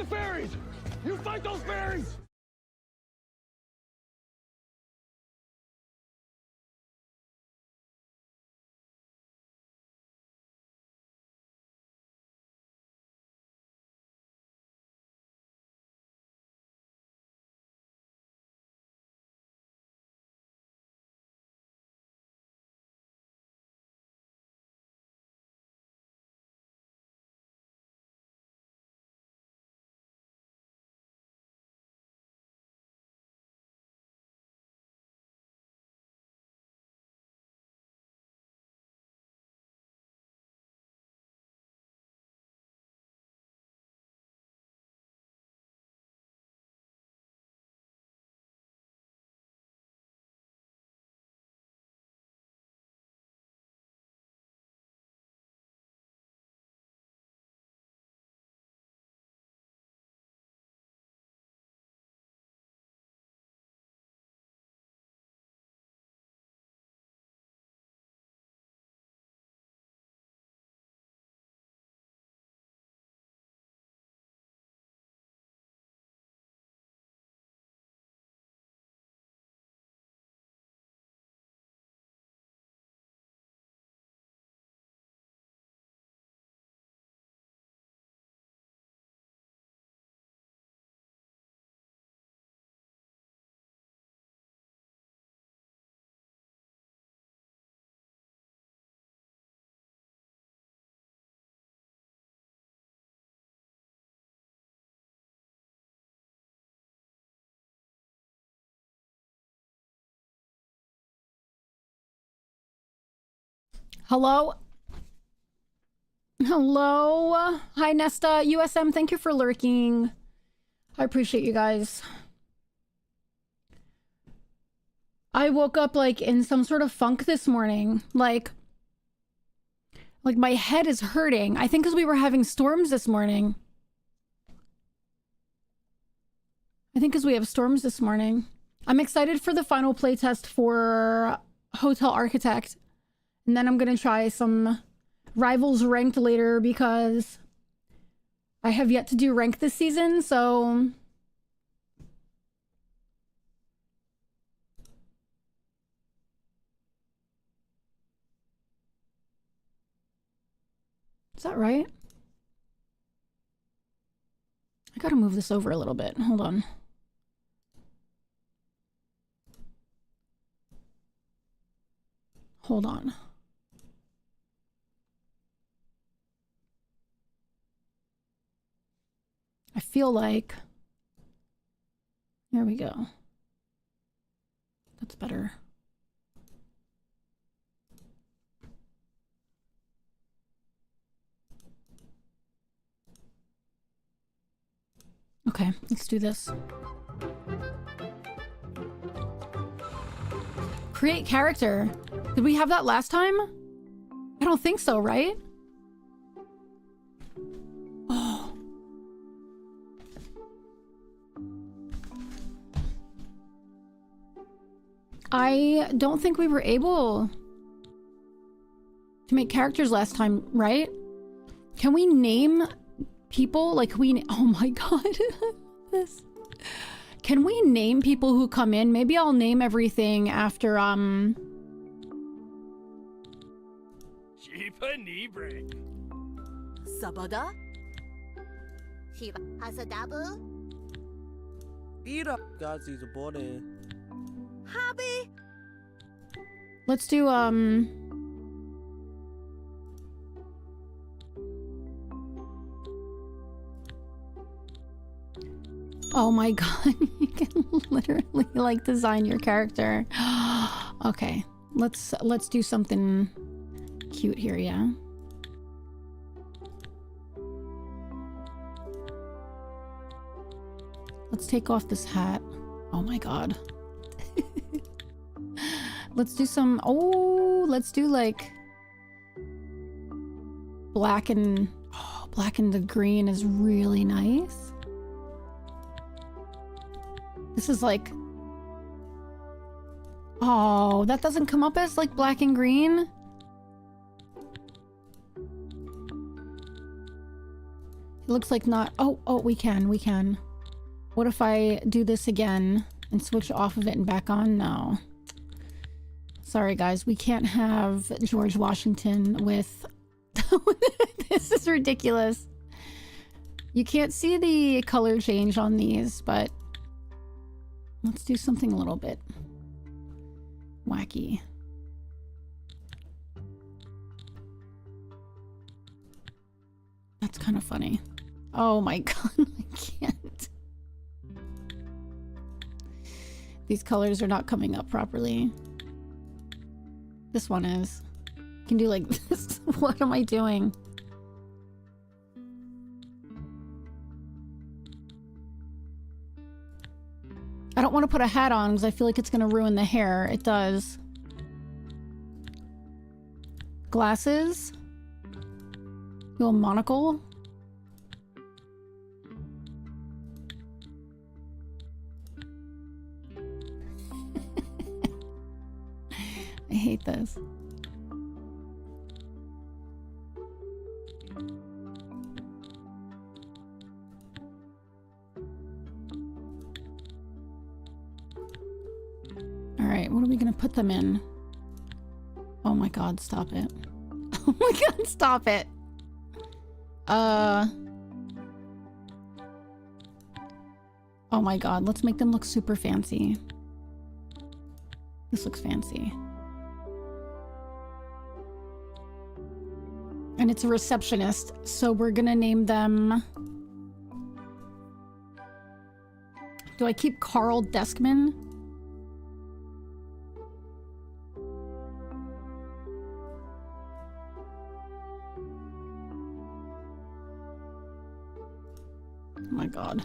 the fairies! You fight those fairies! Hello? Hello? Hi, Nesta. USM, thank you for lurking. I appreciate you guys. I woke up, like, in some sort of funk this morning. Like my head is hurting. I think because we were having storms this morning. I think because we have storms this morning. I'm excited for the final playtest for Hotel Architect. And then I'm going to try some Rivals ranked later because I have yet to do rank this season, so... Is that right? I gotta move this over a little bit. Hold on. Hold on. I feel like... There we go. That's better. Okay, let's do this. Create character. Did we have that last time? I don't think so, right? Oh. I don't think we were able to make characters last time, right? Can we name people? Like, oh my god. This. Can we name people who come in? Maybe I'll name everything after, Sabada? Hasadabu? Ira Gazi the body. Happy? let's do, oh my god, you can literally, like, design your character. Okay, let's do something cute here, yeah? Let's take off this hat. Oh my god. Let's do some... Oh, let's do, like... black and... Oh, black and the green is really nice. This is like... Oh, that doesn't come up as, like, black and green? looks like not. Oh, we can. What if I do this again and switch off of it and back on? No. Sorry, guys. We can't have George Washington with... This is ridiculous. You can't see the color change on these, but let's do something a little bit wacky. That's kind of funny. Oh my god, I can't. These colors are not coming up properly. This one is. I can do like this. What am I doing? I don't want to put a hat on because I feel like it's going to ruin the hair. It does. Glasses. Little monocle. I hate this. All right, what are we gonna put them in? Oh my god, stop it. Oh my god, stop it. Oh my god, let's make them look super fancy. This looks fancy. And it's a receptionist, so we're gonna name them... Do I keep Carl Deskman? Oh my god.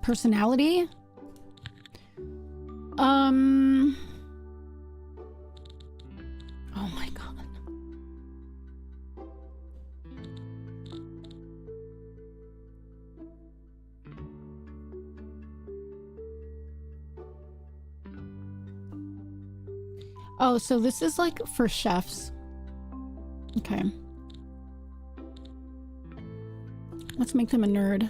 Personality? Oh my god. Oh, so this is like for chefs. Okay. Let's make them a nerd.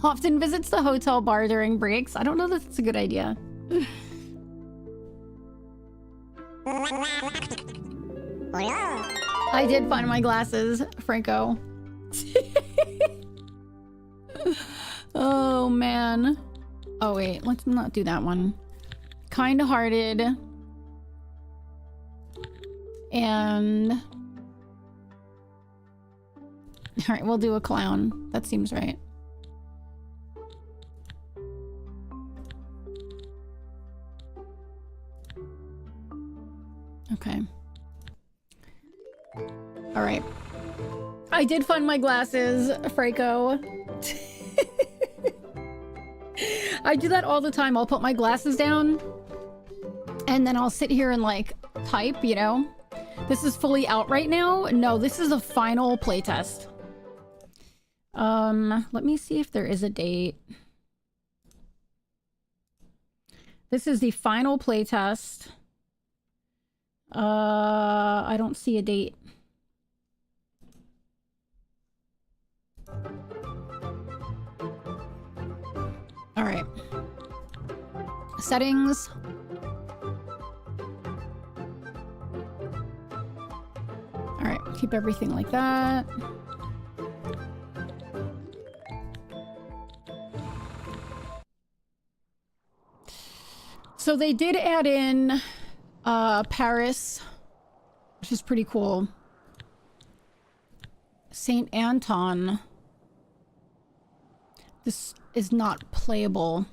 Often visits the hotel bar during breaks. I don't know that it's a good idea. I did find my glasses, Franco. Oh, man. Oh, wait. Let's not do that one. Kind-hearted. And... Alright, we'll do a clown. That seems right. Okay. All right. I did find my glasses, Franco. I do that all the time. I'll put my glasses down and then I'll sit here and like type, you know? This is fully out right now. No, this is a final playtest. Let me see if there is a date. This is the final playtest. I don't see a date. All right. Settings. All right, keep everything like that. So they did add in Paris, which is pretty cool. Saint Anton. This is not playable.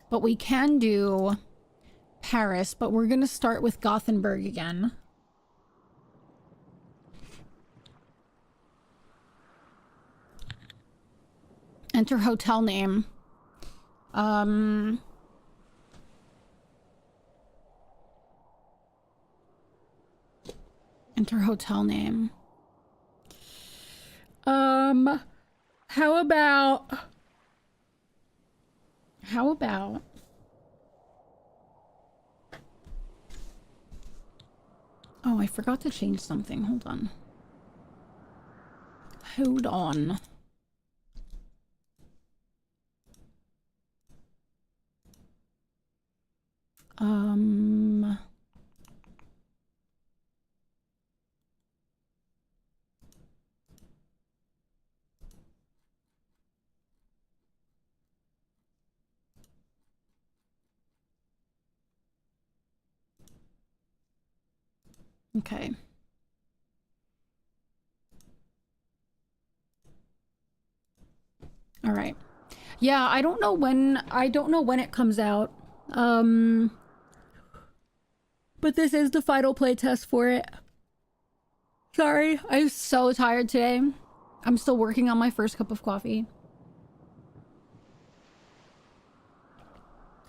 But we can do Paris, but we're going to start with Gothenburg again. Enter hotel name. Enter hotel name. How about How about... Oh, I forgot to change something. Hold on. Hold on. Okay. All right. Yeah, I don't know when it comes out. But this is the final playtest for it. Sorry, I'm so tired today. I'm still working on my first cup of coffee.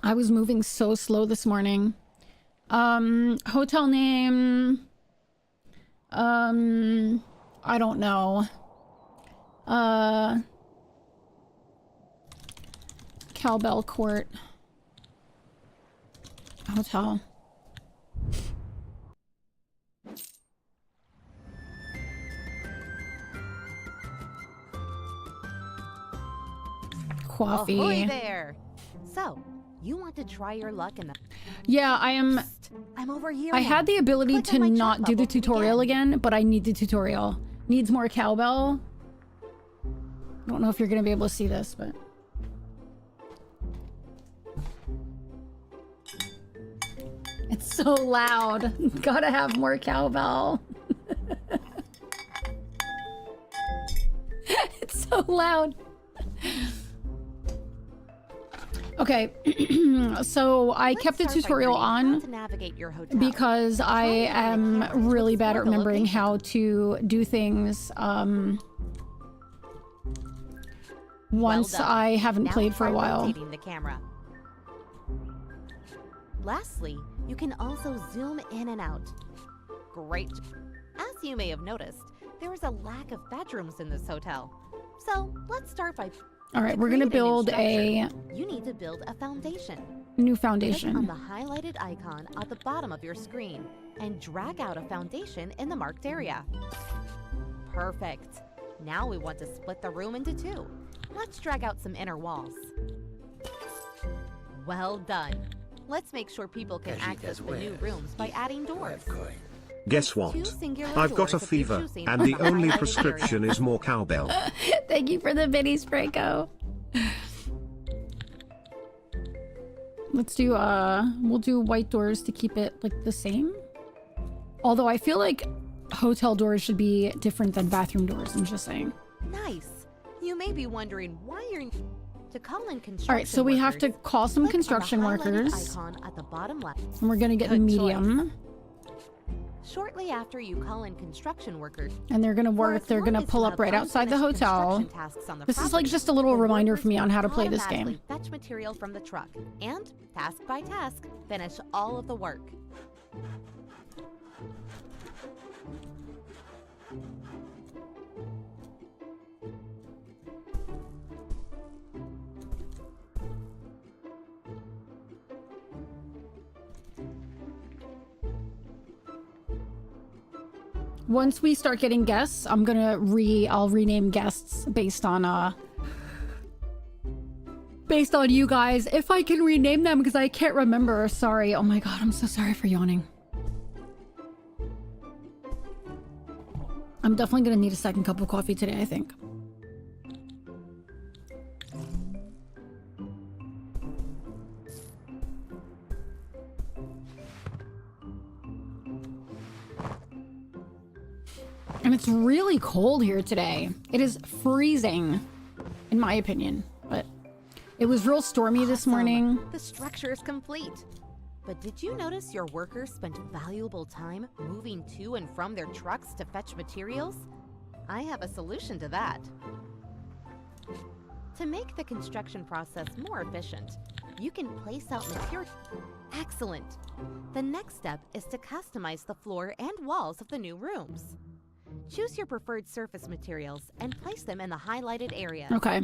I was moving so slow this morning. Hotel name. I don't know. Cowbell Court Hotel. Coffee. Ahoy there. So, you want to try your luck in the... Yeah, I am... I'm over here. I had the ability Click to on my chat not do the bubble to tutorial begin. again, but I need the tutorial. Needs more cowbell. I don't know if you're gonna be able to see this, but... It's so loud. Gotta have more cowbell. It's so loud. Okay, so I kept the Let's start by tutorial learning how on to navigate your hotel. because I am really bad at remembering how to do things once done. I haven't Now played for a try while. rotating the camera. Lastly, you can also zoom in and out. Great. As you may have noticed, there is a lack of bedrooms in this hotel. So let's start by... All right, To we're gonna create a new build a structure, You need to build a foundation. new Click on foundation. the highlighted icon at the bottom of your screen and drag out a foundation in the marked area. Perfect. Now we want to split the room into two. Let's drag out some inner walls. Well done. Let's make sure people can access the new rooms by adding doors. Guess what? Two singular I've got a doors of your fever, choosing and on the only highlighted prescription area. is more cowbell. Thank you for the minis, Franco. Let's do we'll do white doors to keep it like the same. Although I feel like hotel doors should be different than bathroom doors. I'm just saying. Nice. You may be wondering why you're to call in construction. All right, so we have to workers, call some click on the construction highlighted workers, icon at the bottom left. and we're gonna get Good medium, Shortly after you call in construction workers, and they're gonna for work. as They're long gonna as pull you up have right outside the unfinished hotel. construction tasks on the This is like property, just a little the reminder workers for me on will how to play this automatically game. Fetch material from the truck and, task by task, finish all of the work. Once we start getting guests, I'm gonna I'll rename guests based on you guys. If I can rename them, because I can't remember. Sorry. Oh my god, I'm so sorry for yawning. I'm definitely gonna need a second cup of coffee today, I think. And it's really cold here today. It is freezing, in my opinion. But it was real stormy this Awesome. morning. The structure is complete. But did you notice your workers spent valuable time moving to and from their trucks to fetch materials? I have a solution to that. To make the construction process more efficient, you can place out material. Excellent. The next step is to customize the floor and walls of the new rooms. Choose your preferred surface materials and place them in the highlighted area. Okay.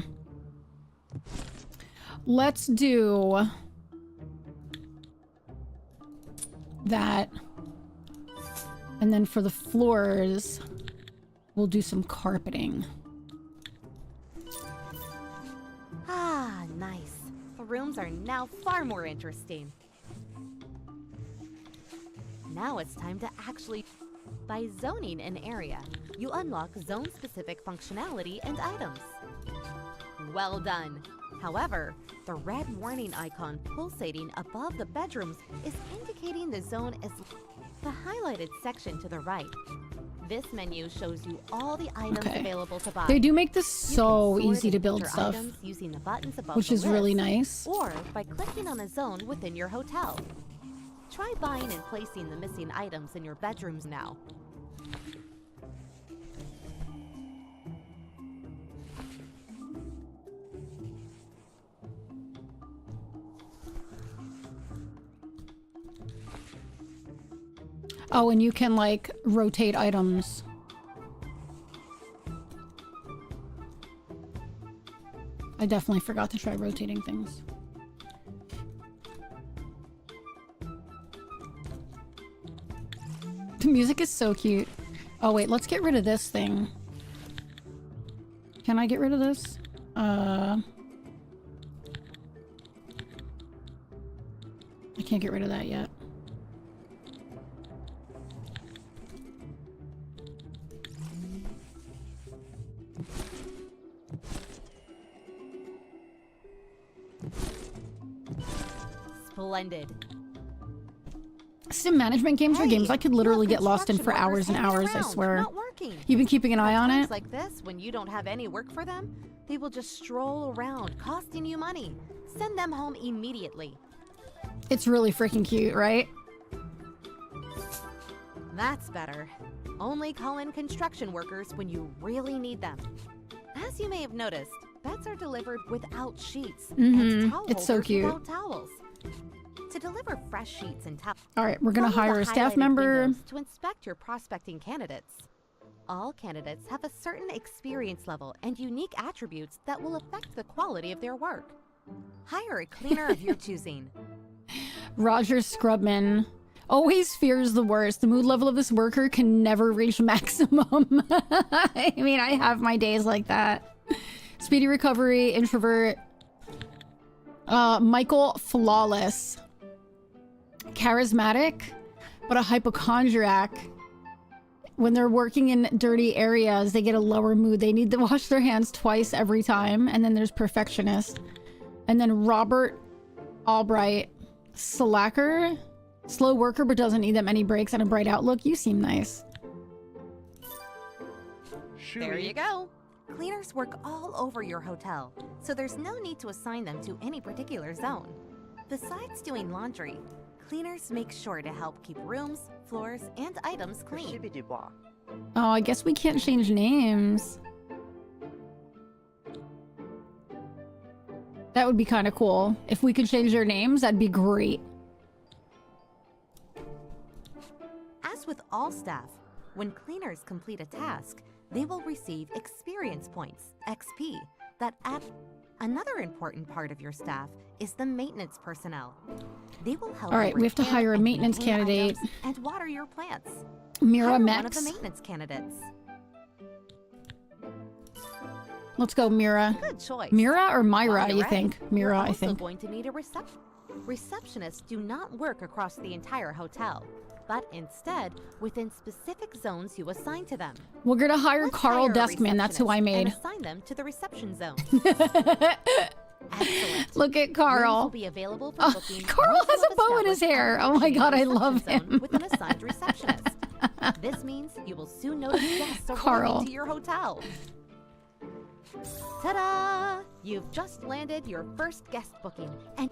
let's do that. And then for the floors, we'll do some carpeting. Ah, nice. The rooms are now far more interesting. Now it's time to actually... By zoning an area, you unlock zone-specific functionality and items. Well done. However, the red warning icon pulsating above the bedrooms is indicating the zone is the highlighted section to the right. This menu shows you all the items available to buy. They do make this so You can easy to sort build and stuff, items using the buttons above which the is really list, nice. or by clicking on a zone within your hotel. Try buying and placing the missing items in your bedrooms now. Oh, and you can like rotate items. I definitely forgot to try rotating things. The music is so cute. Oh wait, let's get rid of this thing. Can I get rid of this? I can't get rid of that yet. Splendid. Sim management games are games I could literally get lost in for hours and hours, I swear. Not working. You've been keeping an eye on it? Like this, when you don't have any work for them, they will just stroll around, costing you money. Send them home immediately. It's really freaking cute, right? That's better. Only call in construction workers when you really need them. As you may have noticed, beds are delivered without sheets, and towel It's so holders cute. without towels. To deliver fresh sheets and towels, All right, we're gonna follow hire the a staff highlighted member. windows to inspect your prospecting candidates. All candidates have a certain experience level and unique attributes that will affect the quality of their work. Hire a cleaner of your choosing. Roger Scrubman always fears the worst. The mood level of this worker can never reach maximum. I mean, I have my days like that. Speedy recovery, introvert. Michael Flawless. Charismatic, but a hypochondriac. When they're working in dirty areas, they get a lower mood. They need to wash their hands twice every time. And then there's perfectionist. And then Robert Albright. Slacker. Slow worker, but doesn't need that many breaks and a bright outlook. You seem nice. There you go. Cleaners work all over your hotel, so there's no need to assign them to any particular zone. Besides doing laundry, cleaners make sure to help keep rooms, floors, and items clean. Oh, I guess we can't change names. That would be kind of cool. If we could change their names, that'd be great. As with all staff, when cleaners complete a task, they will receive experience points, XP, that add. Another important part of your staff is the maintenance personnel. They will help. All right, we have to hire a maintenance candidate. And water your plants. Mira Hire Mex. one of the maintenance candidates. Let's go, Mira. Good choice. Mira or Myra, While you're you at think? it, Mira, you're I think. also going to need a receptionists do not work across the entire hotel, but instead within specific zones you assign to them. We're gonna hire Let's Carl hire a Deskman. That's who I receptionist made. and assign them to the reception zone. Excellent. Look at Rooms Carl. will be available for Oh, booking Carl once has you a bow in his have hair. established Oh my a god, I reception love zone him. with an assigned receptionist. This means you will soon notice guests Carl. arriving to your hotel. Ta-da! You've just landed your first guest booking. And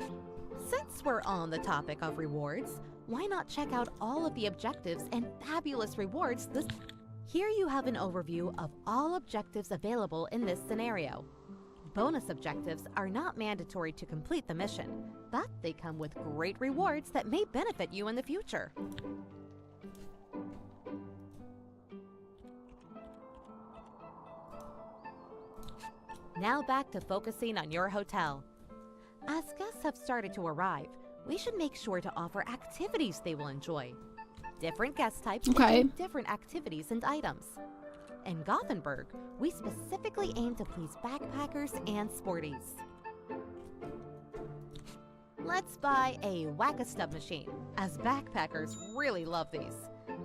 since we're on the topic of rewards, why not check out all of the objectives and fabulous rewards this... Here you have an overview of all objectives available in this scenario. Bonus objectives are not mandatory to complete the mission, but they come with great rewards that may benefit you in the future. Now back to focusing on your hotel. As guests have started to arrive, we should make sure to offer activities they will enjoy. Different guest types include different activities and items. In Gothenburg, we specifically aim to please backpackers and sporties. Let's buy a Whack-a-Stub machine, as backpackers really love these.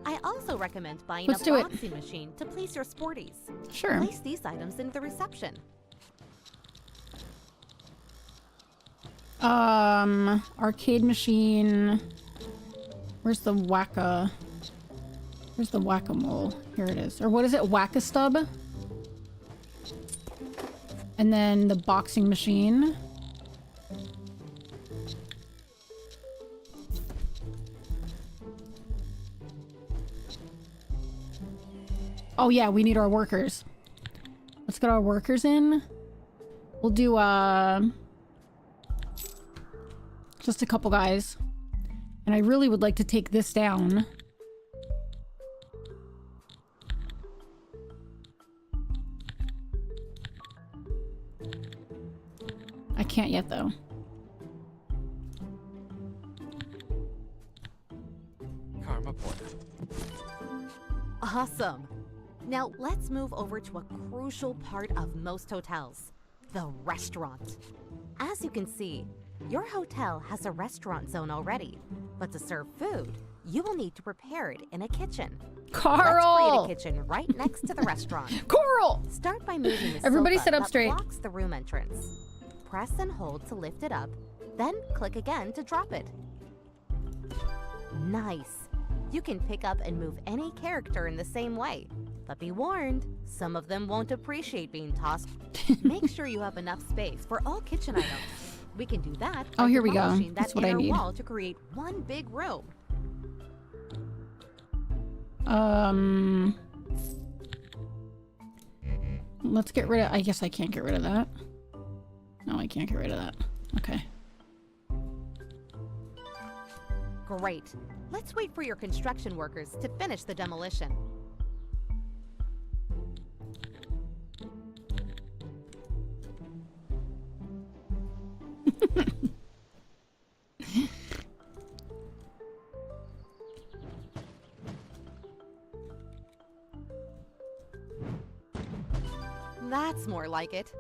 I also recommend buying a boxing machine to please your sporties. Sure. Place these items in the reception. Arcade machine. Where's the Whack-a? Where's the Whack-a-mole? Here it is. Or what is it? Whack-a-Stub? And then the boxing machine. Oh yeah, we need our workers. Let's get our workers in. We'll do just a couple guys. And I really would like to take this down. I can't yet though. Karma point. Awesome. Now let's move over to a crucial part of most hotels, the restaurant. As you can see, your hotel has a restaurant zone already, but to serve food, you will need to prepare it in a kitchen. Carl! Let's create a kitchen right next to the restaurant. Coral! Start by moving the Everybody sofa sit up that straight. blocks the room entrance. Press and hold to lift it up, then click again to drop it. Nice. You can pick up and move any character in the same way. But be warned, some of them won't appreciate being tossed. Make sure you have enough space for all kitchen items. We can do that by here we go. demolishing That's that what I inner need. wall to create one big room. Let's get rid of... I guess I can't get rid of that. No, I can't get rid of that. Okay. Great. Let's wait for your construction workers to finish the demolition. That's more like it.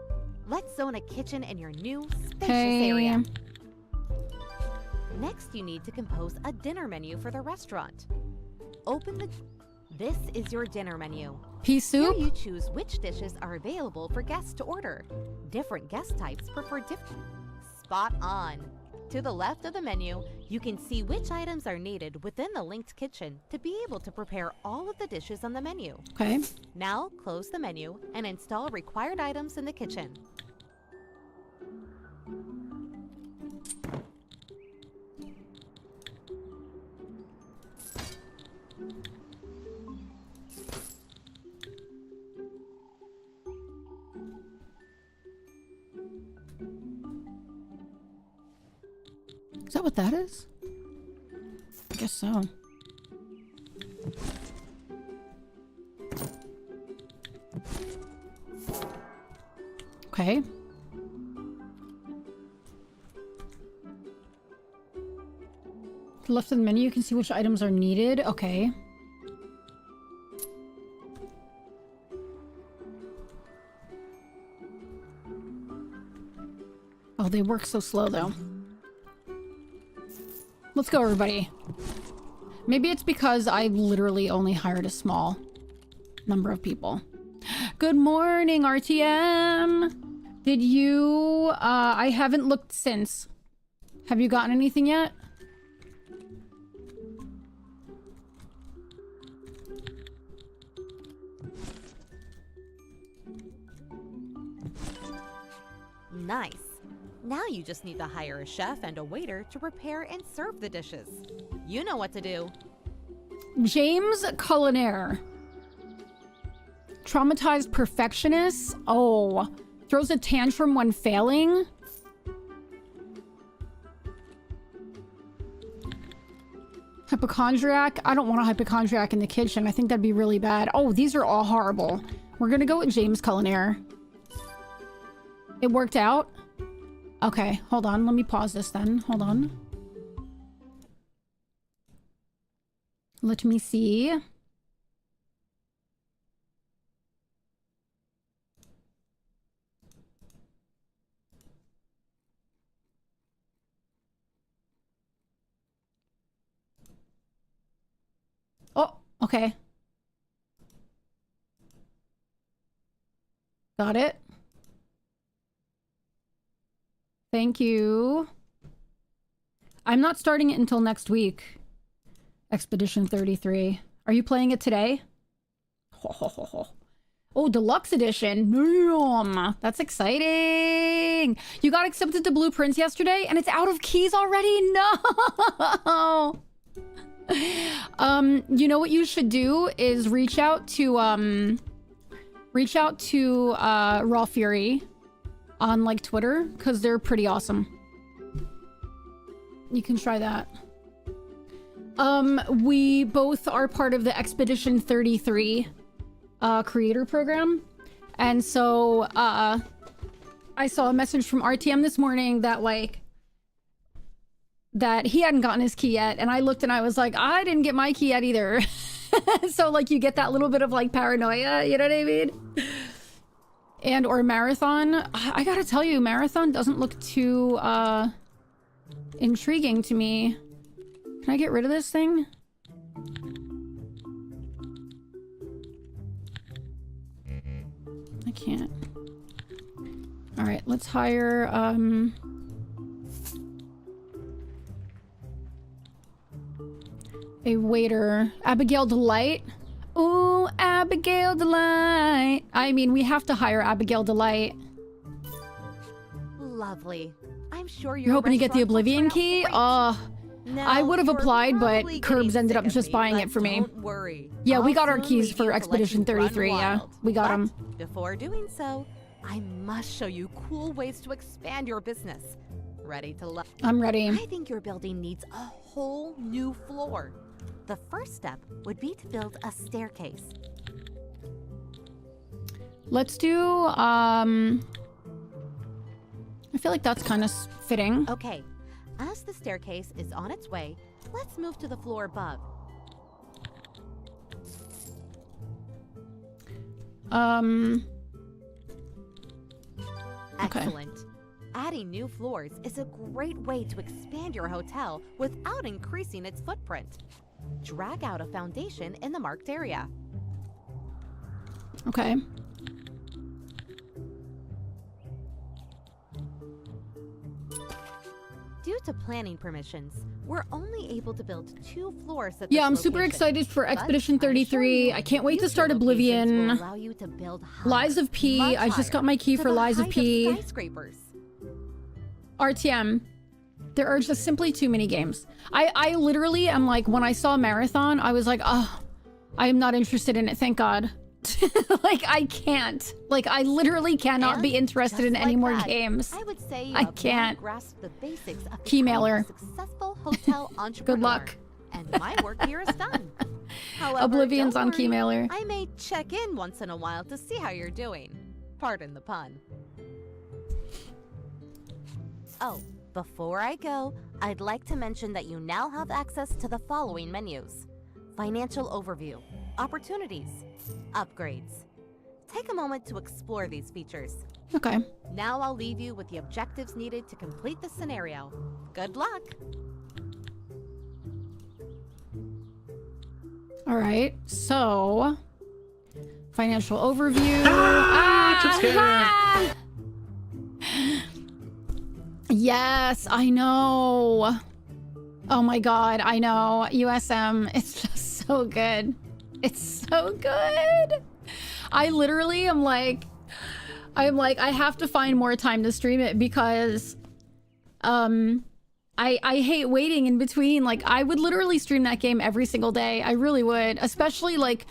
Let's zone a kitchen in your new spacious area. Next, you need to compose a dinner menu for the restaurant. This is your dinner menu. Pea soup? Here you choose which dishes are available for guests to order. Different guest types prefer different... Spot on. To the left of the menu, you can see which items are needed within the linked kitchen to be able to prepare all of the dishes on the menu. Okay. Now, close the menu and install required items in the kitchen. Is that what that is? I guess so. Okay. To the left of the menu, you can see which items are needed. Okay. Oh, they work so slow, though. Let's go, everybody. Maybe it's because I literally only hired a small number of people. Good morning, RTM. Did you... I haven't looked since. Have you gotten anything yet? Nice. Now you just need to hire a chef and a waiter to prepare and serve the dishes. You know what to do. James Culinaire. Traumatized perfectionist. Oh. Throws a tantrum when failing. Hypochondriac. I don't want a hypochondriac in the kitchen. I think that'd be really bad. Oh, these are all horrible. We're gonna go with James Culinaire. It worked out. Okay, hold on. Let me pause this then. Hold on. Let me see. Oh, okay. Got it. Thank you. I'm not starting it until next week. Expedition 33. Are you playing it today? Oh, deluxe edition. Damn. That's exciting. You got accepted to Blueprints yesterday and it's out of keys already? No. You know what you should do is reach out to Raw Fury on like Twitter, because they're pretty awesome. You can try that. We both are part of the Expedition 33 creator program, and so I saw a message from RTM this morning that like that he hadn't gotten his key yet, and I looked and I was like, I didn't get my key yet either. So like you get that little bit of like paranoia, you know what I mean? And or Marathon. I gotta tell you, Marathon doesn't look too intriguing to me. Can I get rid of this thing? I can't. All right, let's hire a waiter. Abigail Delight. Ooh, Abigail Delight. I mean, we have to hire Abigail Delight. Lovely. I'm sure You're hoping to get the Oblivion key? I would have applied, but Curbs ended up just buying it for me. Don't worry. Yeah, we got our I'll keys soon for leave you to let Expedition you run 33, yeah. wild. We got But them. Before doing so, I must show you cool ways to expand your business. Ready to love? I'm ready. I think your building needs a whole new floor. The first step would be to build a staircase. Let's do, I feel like that's kind of fitting. Okay, as the staircase is on its way, let's move to the floor above. Okay. Excellent. Adding new floors is a great way to expand your hotel without increasing its footprint. Drag out a foundation in the marked area. Okay. Due to planning permissions, we're only able to build 2 floors at Yeah, this I'm super location. excited for But Expedition I assure 33. you, I can't wait to future start locations Oblivion. will allow you to build high, Lies of P. much I just got higher, my key to for the Lies of height P. skyscrapers. RTM. There are just simply too many games. I literally am like, when I saw Marathon, I was like, oh, I am not interested in it, thank God. Like, I can't. Like, I literally cannot And be interested just in any like more that, games. I would say you I have can't. now grasped the basics of Key becoming mailer. a successful hotel entrepreneur. Good luck. And my work here is done. However, Oblivion's don't on worry, Keymailer. I may check in once in a while to see how you're doing. Pardon the pun. Oh, before I go, I'd like to mention that you now have access to the following menus: Financial Overview, Opportunities, Upgrades. Take a moment to explore these features. Okay. Now I'll leave you with the objectives needed to complete the scenario. Good luck! All right. So, financial overview. Ah! Yes, I know. Oh my God, I know. USM, it's just so good. It's so good. I literally am like, I have to find more time to stream it because, I hate waiting in between. Like, I would literally stream that game every single day. I really would. Especially, like,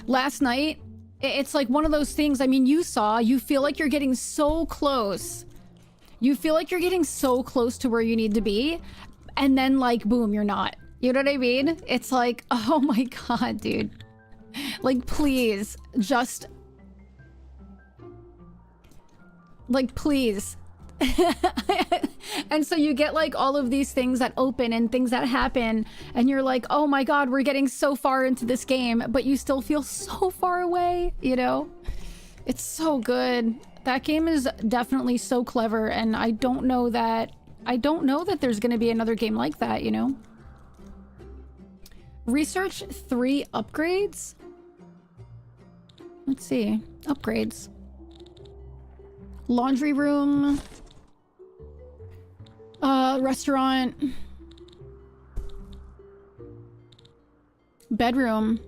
last night. It's like one of those things, I mean, you feel like you're getting so close. You feel like you're getting so close to where you need to be. And then, like, boom, you're not. You know what I mean? It's like, oh my God, dude. Like, please, just... Like, please. And so you get like all of these things that open and things that happen, and you're like, oh my god, we're getting so far into this game, but you still feel so far away, you know? It's so good. That game is definitely so clever, and I don't know that there's gonna be another game like that, you know? Research 3 upgrades? Let's see. Upgrades. Laundry room. Restaurant. Bedroom.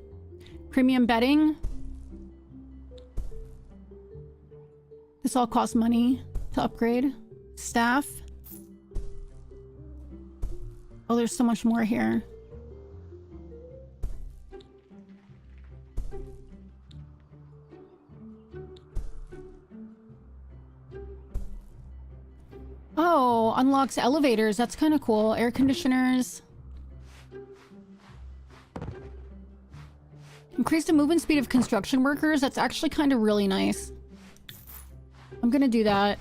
Premium bedding. This all costs money to upgrade. Staff. Oh, there's so much more here. Oh, unlocks elevators. That's kind of cool. Air conditioners. Increase the movement speed of construction workers. That's actually kind of really nice. I'm gonna do that.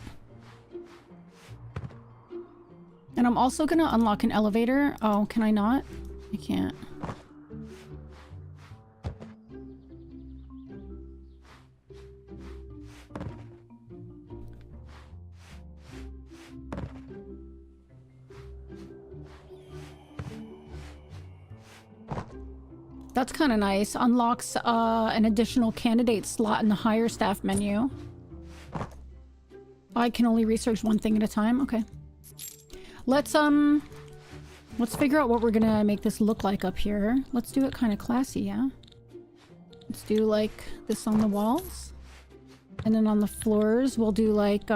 And I'm also gonna unlock an elevator. Oh, can I not? I can't. That's kind of nice. Unlocks an additional candidate slot in the hire staff menu. I can only research one thing at a time. Okay. Let's figure out what we're gonna make this look like up here. Let's do it kind of classy, yeah? Let's do like this on the walls. And then on the floors, we'll do like,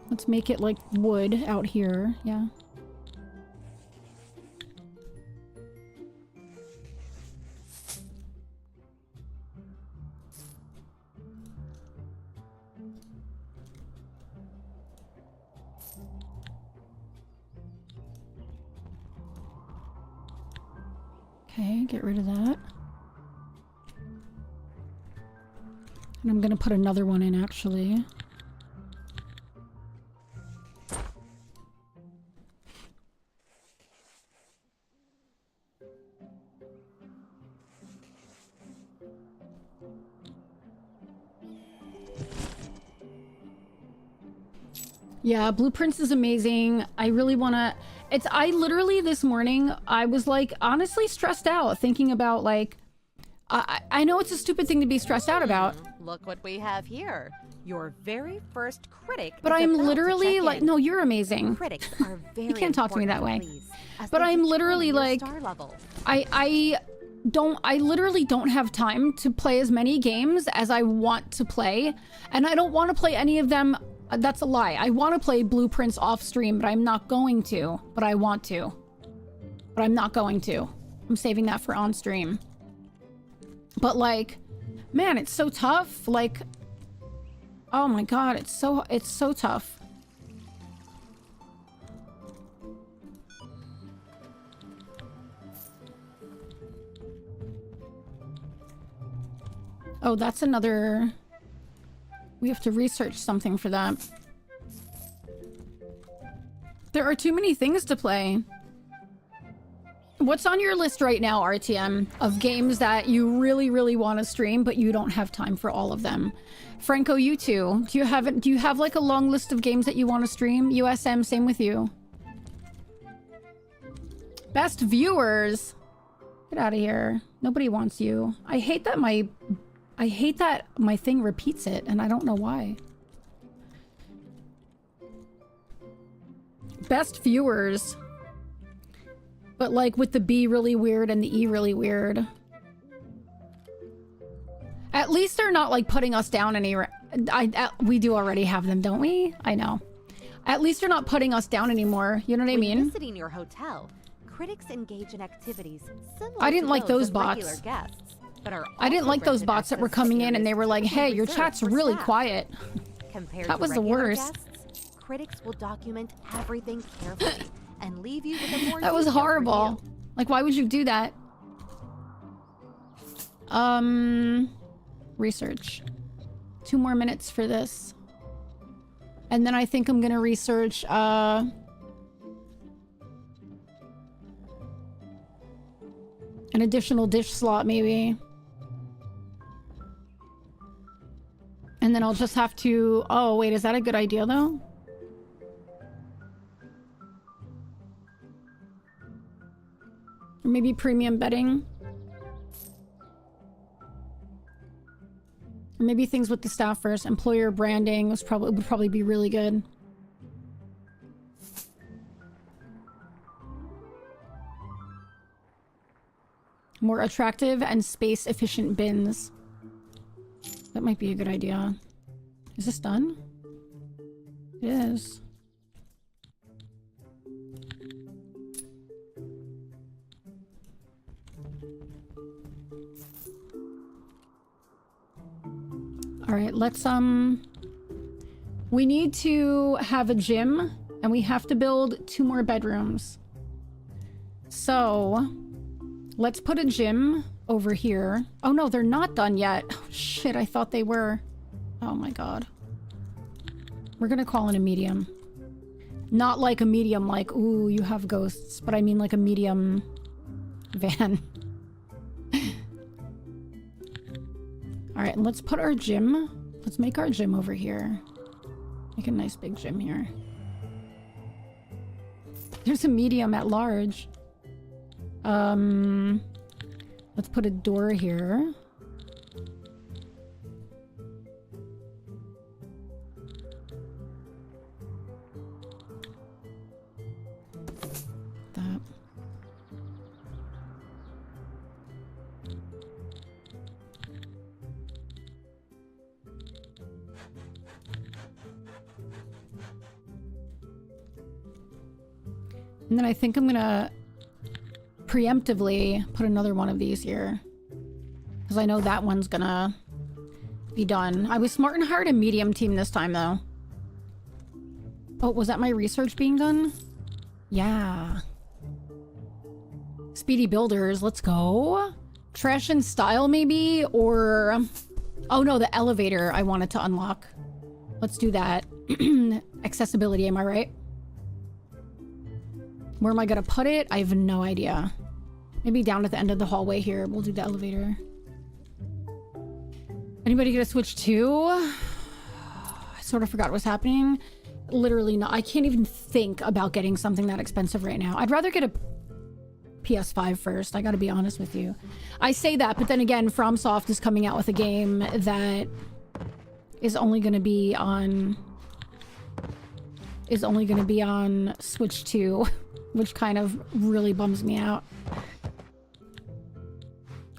let's make it like wood out here, yeah. Okay, get rid of that. And I'm gonna put another one in, actually. Yeah, Blueprints is amazing. I really wanna... I literally this morning, I was like honestly stressed out thinking about like, I know it's a stupid thing to be stressed out about. Look what we have here. Your very first critic. But I'm literally like, no, you're amazing. Critics are very You can't talk to me that way. please, But I'm literally like, I literally don't have time to play as many games as I want to play. And I don't want to play any of them. That's a lie. I want to play Blueprints off stream, but I'm not going to. But I want to. But I'm not going to. I'm saving that for on stream. But like, man, it's so tough. Like, oh my god, it's so tough. Oh, that's another... We have to research something for that. There are too many things to play. What's on your list right now, RTM, of games that you really, really want to stream, but you don't have time for all of them? Franco, you too. Do you have like a long list of games that you want to stream? USM, same with you. Best viewers. Get out of here. Nobody wants you. I hate that my thing repeats it, and I don't know why. Best viewers. But like with the B really weird and the E really weird. At least they're not like putting us down any... we do already have them, don't we? I know. At least they're not putting us down anymore. You know what I mean? Visiting your hotel, critics engage in activities similar I didn't to like those of bots. regular guests, but are I didn't also like those granted bots that were access to coming in and they areas were like, hey, your reserved chat's for really staff. quiet. Compared That to was the regular worst. guests, critics will document everything carefully and leave you with a more That was detailed horrible. review. Like, why would you do that? Research. 2 more minutes for this. And then I think I'm gonna research, an additional dish slot, maybe. And then I'll just have to... Oh, wait, is that a good idea, though? Or maybe premium bedding? Or maybe things with the staff first. Employer branding would probably be really good. More attractive and space-efficient bins. That might be a good idea. Is this done? It is. All right, let's, we need to have a gym, and we have to build 2 more bedrooms. So, let's put a gym over here. Oh no, they're not done yet. Oh, shit, I thought they were. Oh my god. We're gonna call it a medium. Not like a medium like, ooh, you have ghosts, but I mean like a medium van. Alright, let's put our gym. Let's make our gym over here. Make a nice big gym here. There's a medium at large. Let's put a door here. That. And then I think I'm gonna preemptively put another one of these here. Because I know that one's gonna be done. I was smart and hired a medium team this time, though. Oh, was that my research being done? Yeah. Speedy builders, let's go. Trash and style, maybe? Or... Oh no, the elevator I wanted to unlock. Let's do that. Accessibility, am I right? Where am I gonna put it? I have no idea. Maybe down at the end of the hallway here. We'll do the elevator. Anybody gonna switch to? I sort of forgot what's happening. Literally not. I can't even think about getting something that expensive right now. I'd rather get a PS5 first. I gotta be honest with you. I say that, but then again, FromSoft is coming out with a game that is only gonna be on... Switch 2. Which kind of really bums me out.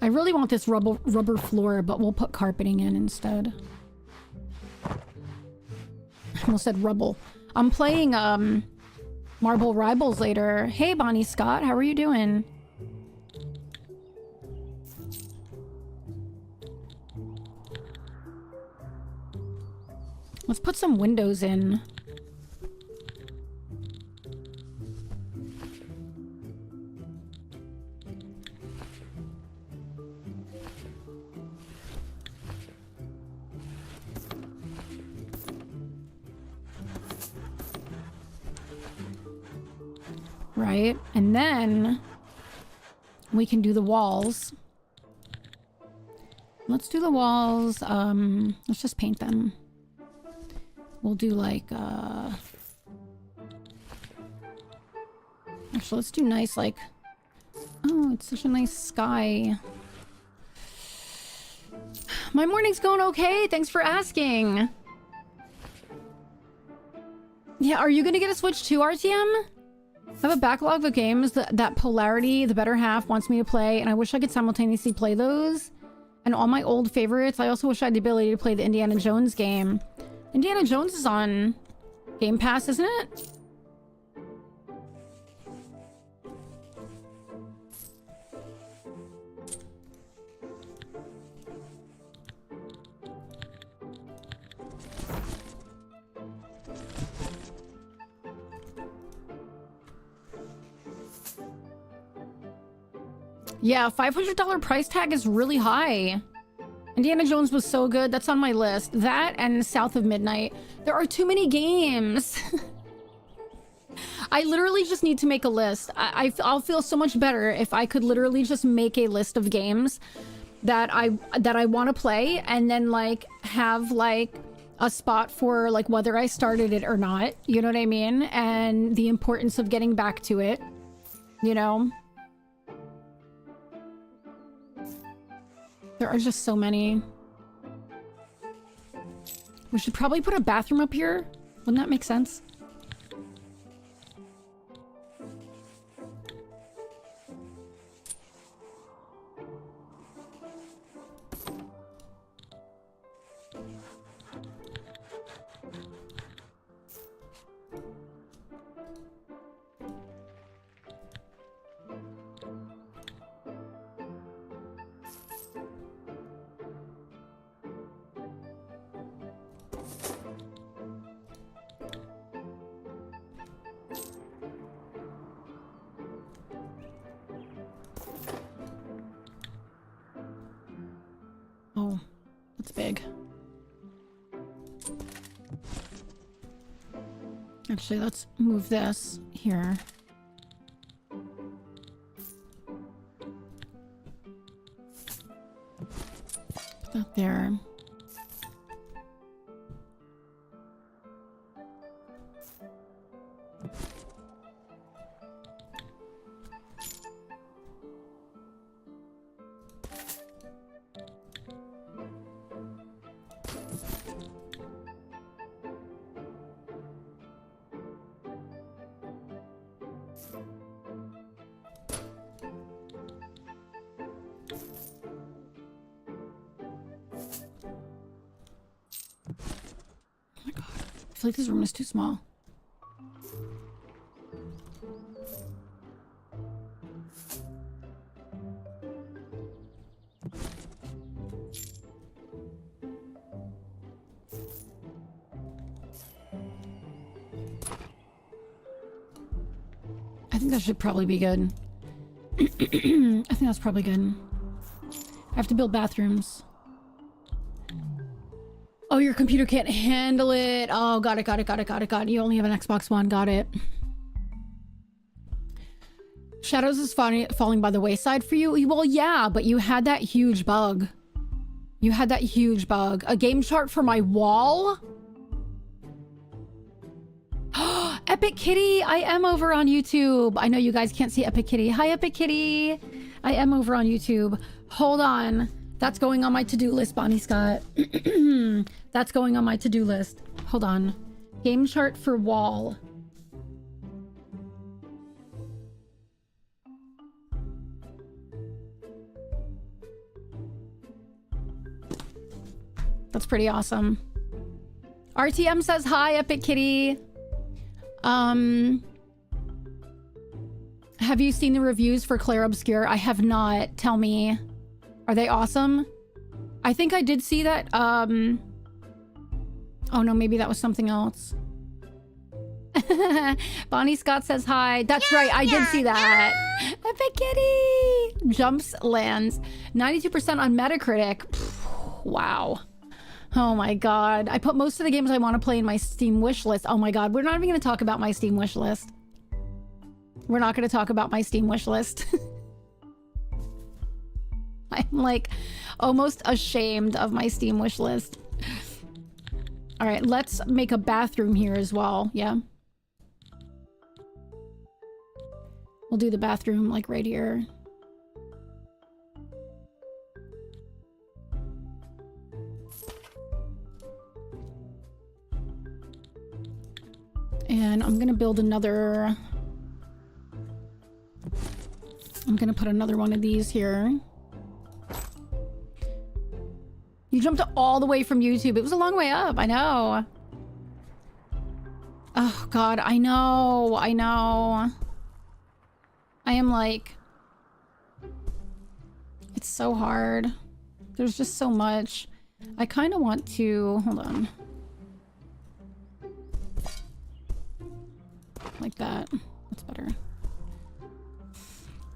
I really want this rubber floor, but we'll put carpeting in instead. I almost said rubble. I'm playing Marble Rivals later. Hey Bonnie Scott, how are you doing? Let's put some windows in. Right, and then we can do the walls. Let's do the walls. Let's just paint them. We'll do like actually, let's do nice like, oh, it's such a nice sky. My morning's going okay. Thanks for asking. Yeah, are you gonna get a Switch 2, RTM? I have a backlog of games that Polarity, the better half, wants me to play, and I wish I could simultaneously play those. And all my old favorites. I also wish I had the ability to play the Indiana Jones game. Indiana Jones is on Game Pass, isn't it? Yeah, $500 price tag is really high. Indiana Jones was so good. That's on my list. That and South of Midnight. There are too many games. I literally just need to make a list. I'll feel so much better if I could literally just make a list of games that I want to play, and then like have like a spot for like whether I started it or not. You know what I mean? And the importance of getting back to it. You know? There are just so many. We should probably put a bathroom up here. Wouldn't that make sense? Oh, that's big. Actually, let's move this here. Put that there. I feel like this room is too small. I think that should probably be good. I think that's probably good. I have to build bathrooms. Oh, your computer can't handle it. Oh, got it. You only have an Xbox One. Got it. Shadows is falling by the wayside for you? Well, yeah, but you had that huge bug. You had that huge bug. A game chart for my wall? Epic Kitty! I am over on YouTube. I know you guys can't see Epic Kitty. Hi, Epic Kitty! I am over on YouTube. Hold on. That's going on my to-do list, Bonnie Scott. That's going on my to-do list. Hold on. Game chart for wall. That's pretty awesome. RTM says hi, Epic Kitty. Have you seen the reviews for Claire Obscure? I have not. Tell me. Are they awesome? I think I did see that. Oh no, maybe that was something else. Bonnie Scott says hi. That's right, I did see that. Epic Kitty! Jumps lands. 92% on Metacritic. Wow. Oh my god. I put most of the games I want to play in my Steam wish list. Oh my god, we're not even going to talk about my Steam wish list. We're not going to talk about my Steam wish list. I'm like almost ashamed of my Steam wish list. All right, let's make a bathroom here as well. Yeah. We'll do the bathroom like right here. And I'm gonna build another... I'm gonna put another one of these here. You jumped all the way from YouTube. It was a long way up, I know. Oh god, I know. I am like... It's so hard. There's just so much. I kind of want to... Hold on. Like that. That's better.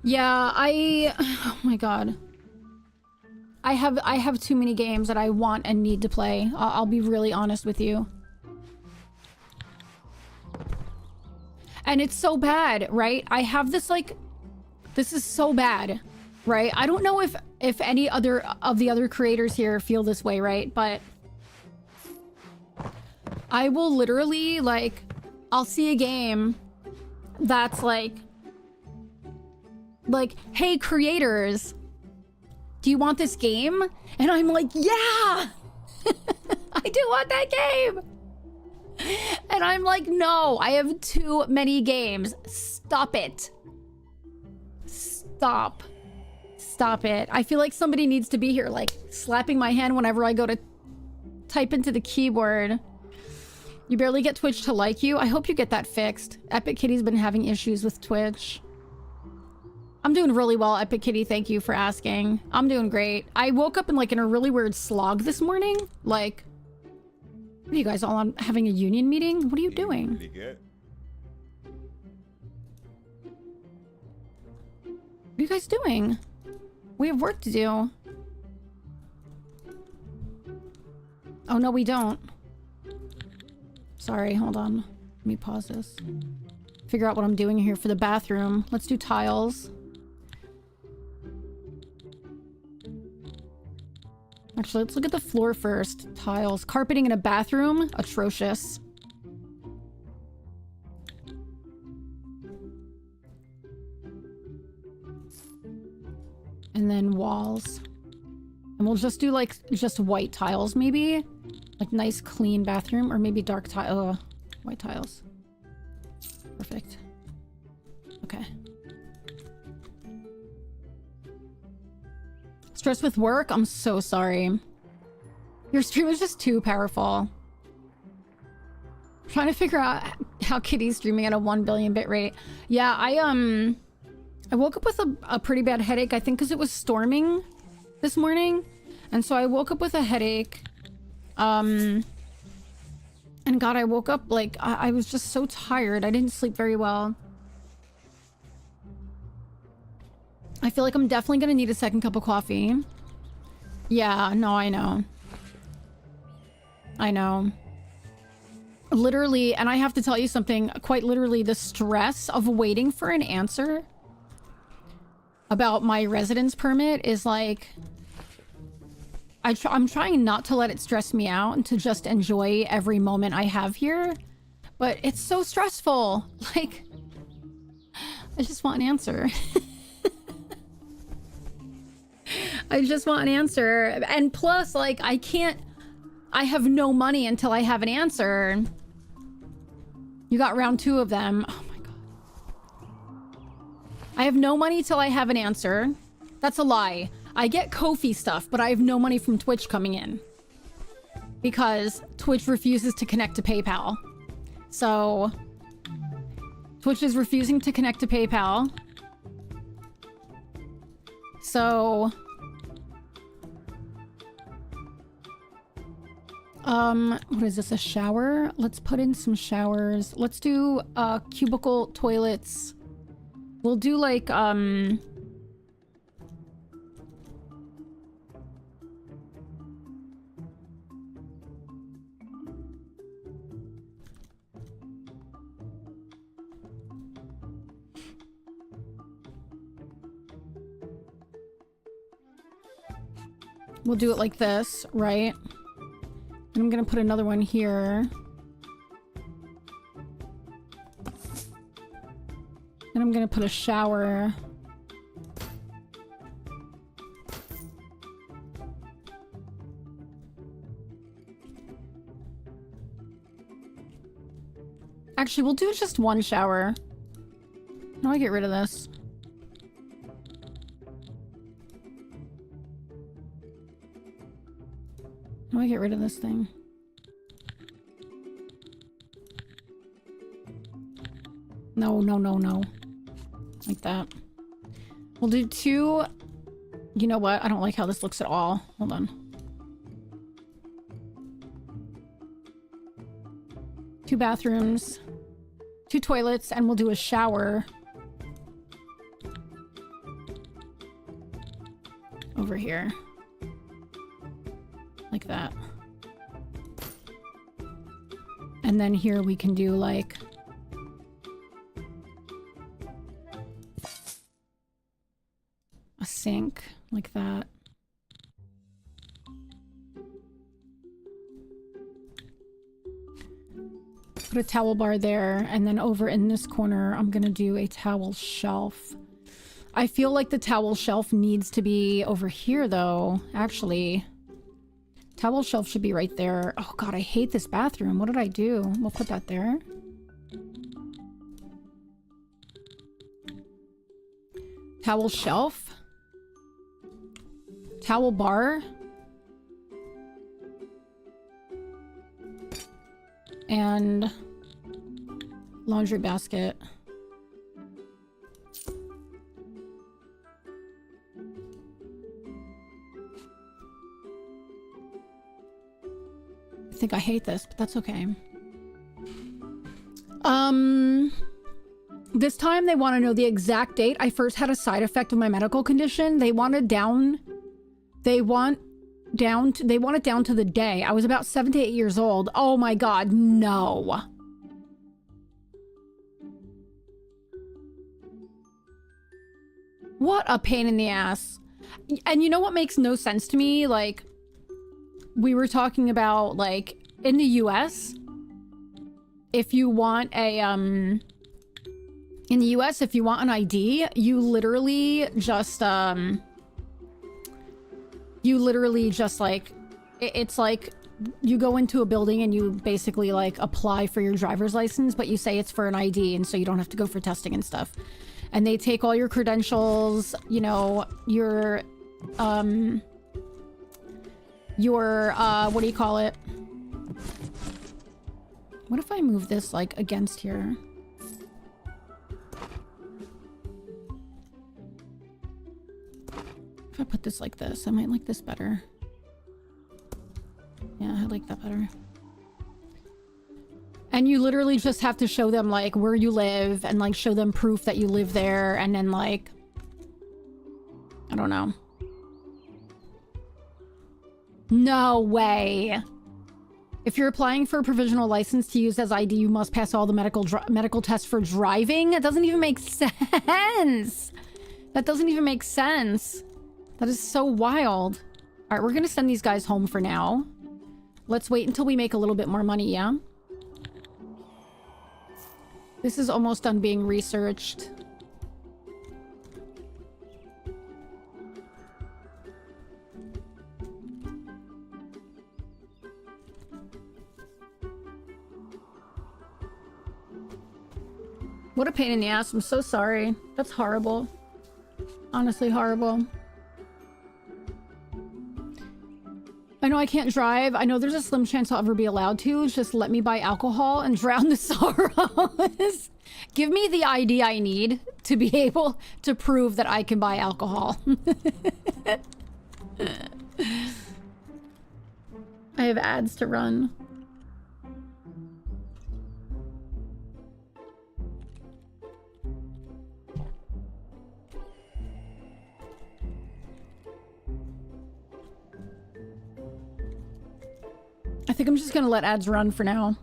Yeah, oh my god. I have too many games that I want and need to play. I'll be really honest with you. And it's so bad, right? I have this like, this is so bad, right? I don't know if any other of the other creators here feel this way, right? But I will literally like, I'll see a game that's like, hey creators, do you want this game? And I'm like, yeah, I do want that game. And I'm like, no, I have too many games. Stop it. Stop it. I feel like somebody needs to be here, like slapping my hand whenever I go to type into the keyboard. You barely get Twitch to like you. I hope you get that fixed. Epic Kitty's been having issues with Twitch. I'm doing really well, Epic Kitty. Thank you for asking. I'm doing great. I woke up in a really weird slog this morning. Like, what are you guys all on having a union meeting? What are you doing? What are you guys doing? We have work to do. Oh, no, we don't. Sorry, hold on. Let me pause this. Figure out what I'm doing here for the bathroom. Let's do tiles. Actually, let's look at the floor first. Tiles. Carpeting in a bathroom. Atrocious. And then walls. And we'll just do like just white tiles maybe. Like nice clean bathroom, or maybe dark tile. White tiles. Perfect. Okay. Stress with work? I'm so sorry. Your stream is just too powerful. I'm trying to figure out how Kitty's streaming at a 1 billion bit rate. Yeah, I woke up with a pretty bad headache, I think because it was storming this morning. And so I woke up with a headache. And God, I woke up like, I was just so tired. I didn't sleep very well. I feel like I'm definitely gonna need a second cup of coffee. Yeah, no, I know. I know. Literally, and I have to tell you something, quite literally, the stress of waiting for an answer about my residence permit is like... I'm trying not to let it stress me out and to just enjoy every moment I have here. But it's so stressful. Like, I just want an answer. I just want an answer. And plus, like, I have no money until I have an answer. You got round 2 of them. Oh my God. I have no money till I have an answer. That's a lie. I get Ko-fi stuff, but I have no money from Twitch coming in. Because Twitch refuses to connect to PayPal. So, Twitch is refusing to connect to PayPal. So, what is this, a shower? Let's put in some showers. Let's do, cubicle toilets. We'll do like, we'll do it like this, right? And I'm gonna put another one here. And I'm gonna put a shower. Actually, we'll do just one shower. How do I get rid of this? How do I get rid of this thing? No, no, no, no. Like that. We'll do 2... You know what? I don't like how this looks at all. Hold on. 2 bathrooms. 2 toilets, and we'll do a shower. Over here. like that. And then here we can do like a sink like that. Put a towel bar there, and then over in this corner, I'm gonna do a towel shelf. I feel like the towel shelf needs to be over here, though. Actually, towel shelf should be right there. Oh god, I hate this bathroom. What did I do? We'll put that there. Towel shelf. Towel bar. And laundry basket. I think I hate this, but that's okay. This time they want to know the exact date I first had a side effect of my medical condition. They want it down to the day. I was about 7 to 8 years old. Oh my god, no. What a pain in the ass. And you know what makes no sense to me? Like, we were talking about, like, in the US, if you want a, in the US, if you want an ID, you literally just, like, it's like you go into a building and you basically like apply for your driver's license, but you say it's for an ID, and so you don't have to go for testing and stuff. And they take all your credentials, you know, your what do you call it? What if I move this like against here? If I put this like this, I might like this better. Yeah, I like that better. And you literally just have to show them like where you live and like show them proof that you live there, and then like, I don't know. No way. If you're applying for a provisional license to use as ID, you must pass all the medical tests for driving. That doesn't even make sense. That doesn't even make sense. That is so wild. All right, we're gonna send these guys home for now. Let's wait until we make a little bit more money, yeah? This is almost done being researched. What a pain in the ass. I'm so sorry. That's horrible. Honestly, horrible. I know I can't drive. I know there's a slim chance I'll ever be allowed to. Just let me buy alcohol and drown the sorrows. Give me the ID I need to be able to prove that I can buy alcohol. I have ads to run. I think I'm just gonna let ads run for now.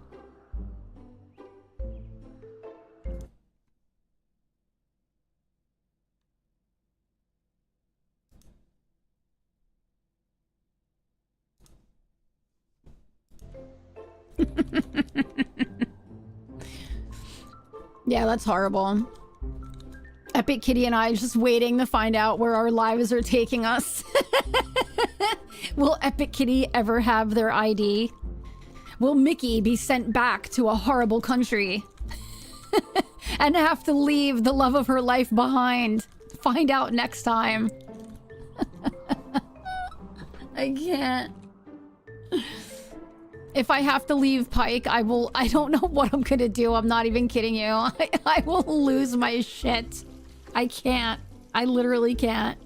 Yeah, that's horrible. Epic Kitty and I just waiting to find out where our lives are taking us. Will Epic Kitty ever have their ID? Will Mickey be sent back to a horrible country and have to leave the love of her life behind? Find out next time. I can't. If I have to leave Pike, I don't know what I'm gonna do. I'm not even kidding you. I will lose my shit. I can't. I literally can't.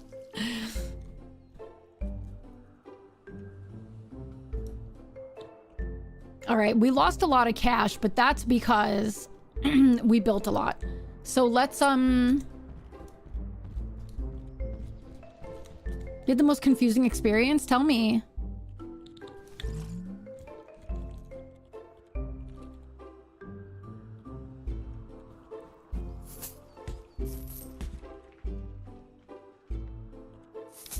All right, we lost a lot of cash, but that's because we built a lot. So let's, You had the most confusing experience? Tell me.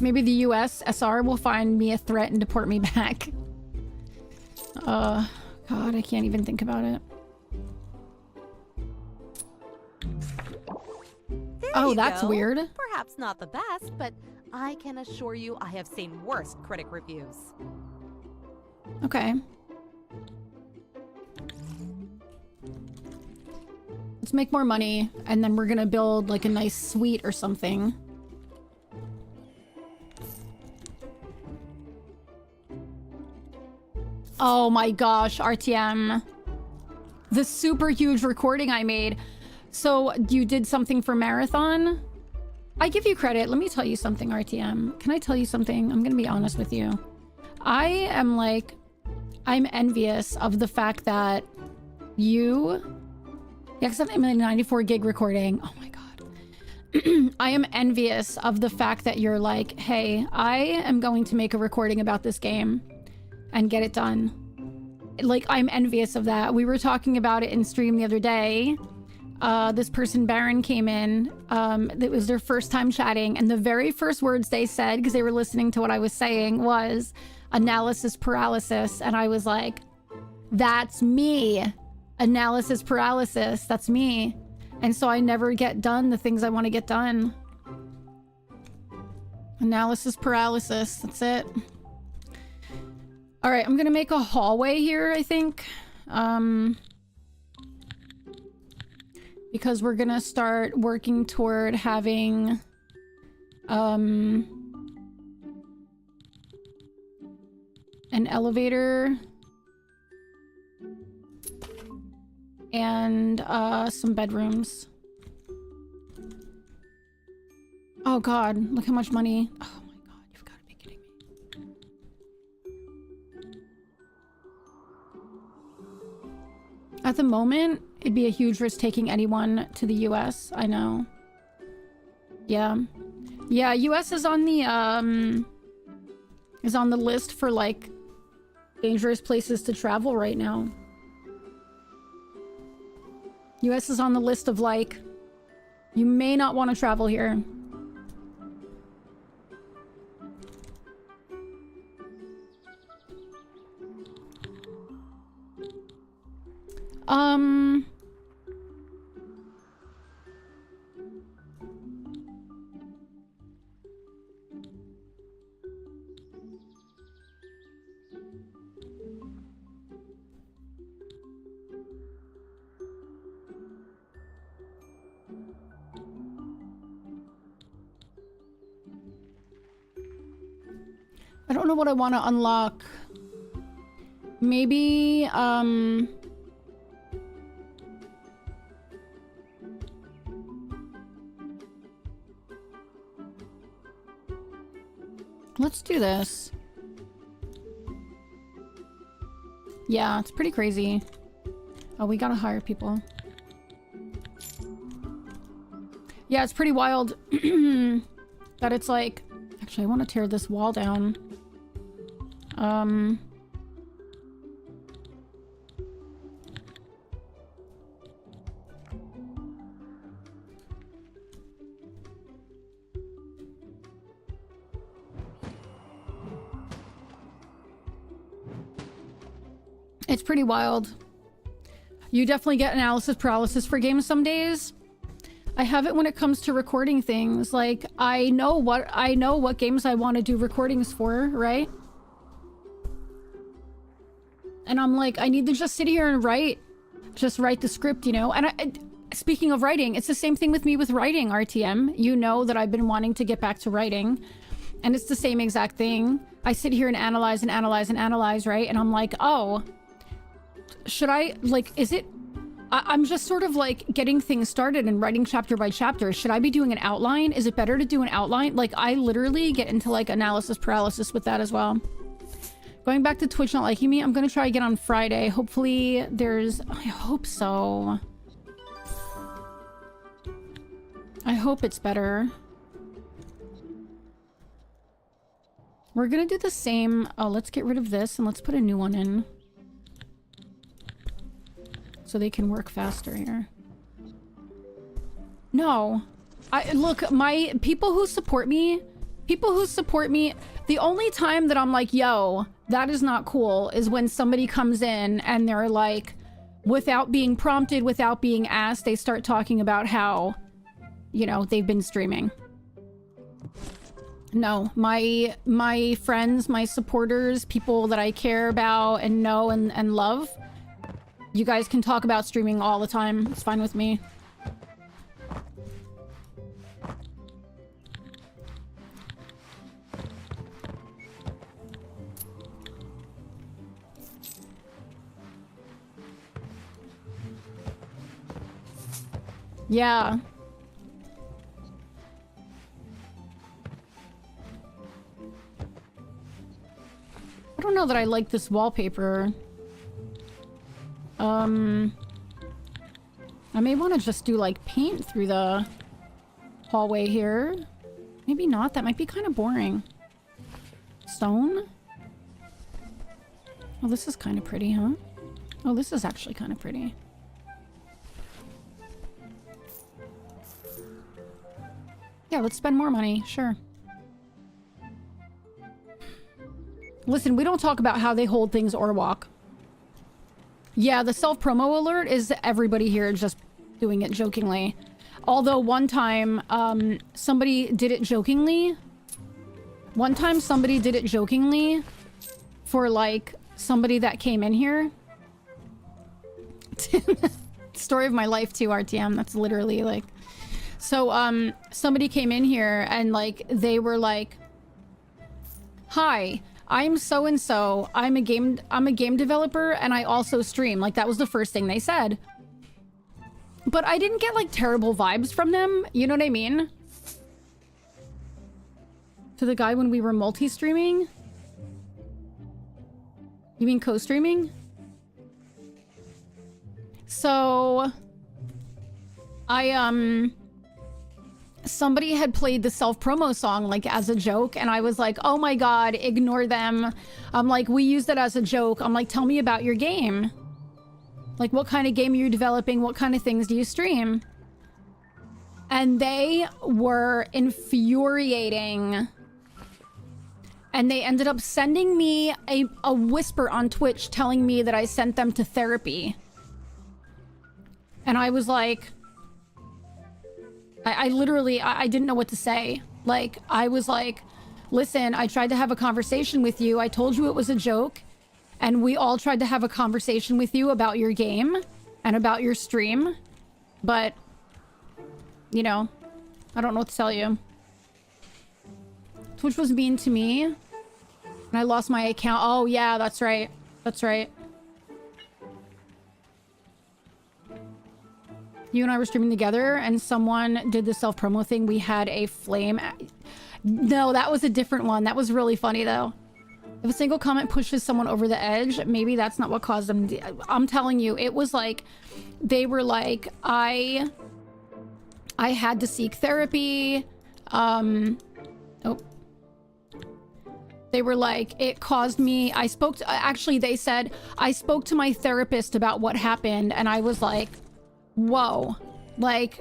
Maybe the US SR will find me a threat and deport me back. God, I can't even think about it. Oh, that's weird. Perhaps not the best, but I can assure you I have seen worse critic reviews. Okay. Let's make more money, and then we're gonna build like a nice suite or something. Oh my gosh, RTM. The super huge recording I made. So you did something for Marathon? I give you credit. Let me tell you something, RTM. Can I tell you something? I'm gonna be honest with you. I'm envious of the fact that you... Yeah, because I'm in a 94 gig recording. Oh my god. I am envious of the fact that you're like, hey, I am going to make a recording about this game and get it done. Like, I'm envious of that. We were talking about it in stream the other day. This person, Baron, came in. It was their first time chatting, and the very first words they said, because they were listening to what I was saying, was analysis paralysis. And I was like, that's me. Analysis paralysis. That's me. And so I never get done the things I want to get done. Analysis paralysis. That's it. All right, I'm gonna make a hallway here, I think. Because we're gonna start working toward having an elevator and some bedrooms. Oh god, look how much money. Oh my god, you've got to be kidding me. At the moment, it'd be a huge risk taking anyone to the US. I know. Yeah. Yeah, US is on the list for like dangerous places to travel right now. US is on the list of like, you may not want to travel here. I don't know what I want to unlock. Maybe, let's do this. Yeah, it's pretty crazy. Oh, we gotta hire people. Yeah, it's pretty wild that it's like... Actually, I want to tear this wall down. It's pretty wild. You definitely get analysis paralysis for games some days. I have it when it comes to recording things. Like, I know what games I want to do recordings for, right? And I'm like, I need to just sit here and write the script, you know? And speaking of writing, it's the same thing with me with writing, RTM. You know that I've been wanting to get back to writing. And it's the same exact thing. I sit here and analyze and analyze and analyze, right? And I'm like, oh, should I, like, is it... I'm just sort of like getting things started and writing chapter by chapter. Should I be doing an outline? Is it better to do an outline? Like, I literally get into like analysis paralysis with that as well. Going back to Twitch not liking me, I'm gonna try again on Friday. Hopefully there's... I hope so. I hope it's better. We're gonna do the same... Oh, let's get rid of this and let's put a new one in. So they can work faster here. No. Look, my people who support me People who support me, the only time that I'm like, yo, that is not cool, is when somebody comes in and they're like, without being prompted, without being asked, they start talking about how, you know, they've been streaming. No, my friends, my supporters, people that I care about and know and love, you guys can talk about streaming all the time. It's fine with me. Yeah. I don't know that I like this wallpaper. I may want to just do like paint through the hallway here. Maybe not. That might be kind of boring. Stone? Oh, this is kind of pretty, huh? Oh, this is actually kind of pretty. Yeah, let's spend more money. Sure. Listen, we don't talk about how they hold things or walk. Yeah, the self-promo alert is everybody here just doing it jokingly. Although one time, somebody did it jokingly. One time somebody did it jokingly for, like, somebody that came in here. Story of my life too, RTM. That's literally, like... So, somebody came in here and, like, they were like, hi, I'm so-and-so. I'm a game developer and I also stream. Like, that was the first thing they said. But I didn't get, like, terrible vibes from them. You know what I mean? To the guy when we were multi-streaming? You mean co-streaming? So... somebody had played the self-promo song, like, as a joke, and I was like, oh my god, ignore them. I'm like, we used it as a joke. I'm like, tell me about your game. Like, what kind of game are you developing? What kind of things do you stream? And they were infuriating. And they ended up sending me a whisper on Twitch telling me that I sent them to therapy. And I was like... I literally, I didn't know what to say. Like, I was like, listen, I tried to have a conversation with you. I told you it was a joke. And we all tried to have a conversation with you about your game and about your stream. But, you know, I don't know what to tell you. Twitch was mean to me. And I lost my account. Oh, yeah, that's right. That's right. You and I were streaming together and someone did the self-promo thing. We had a flame. No, that was a different one. That was really funny though. If a single comment pushes someone over the edge, maybe that's not what caused them. I'm telling you, it was like, they were like, I had to seek therapy. They were like, it caused me, actually they said, I spoke to my therapist about what happened and I was like, whoa, like,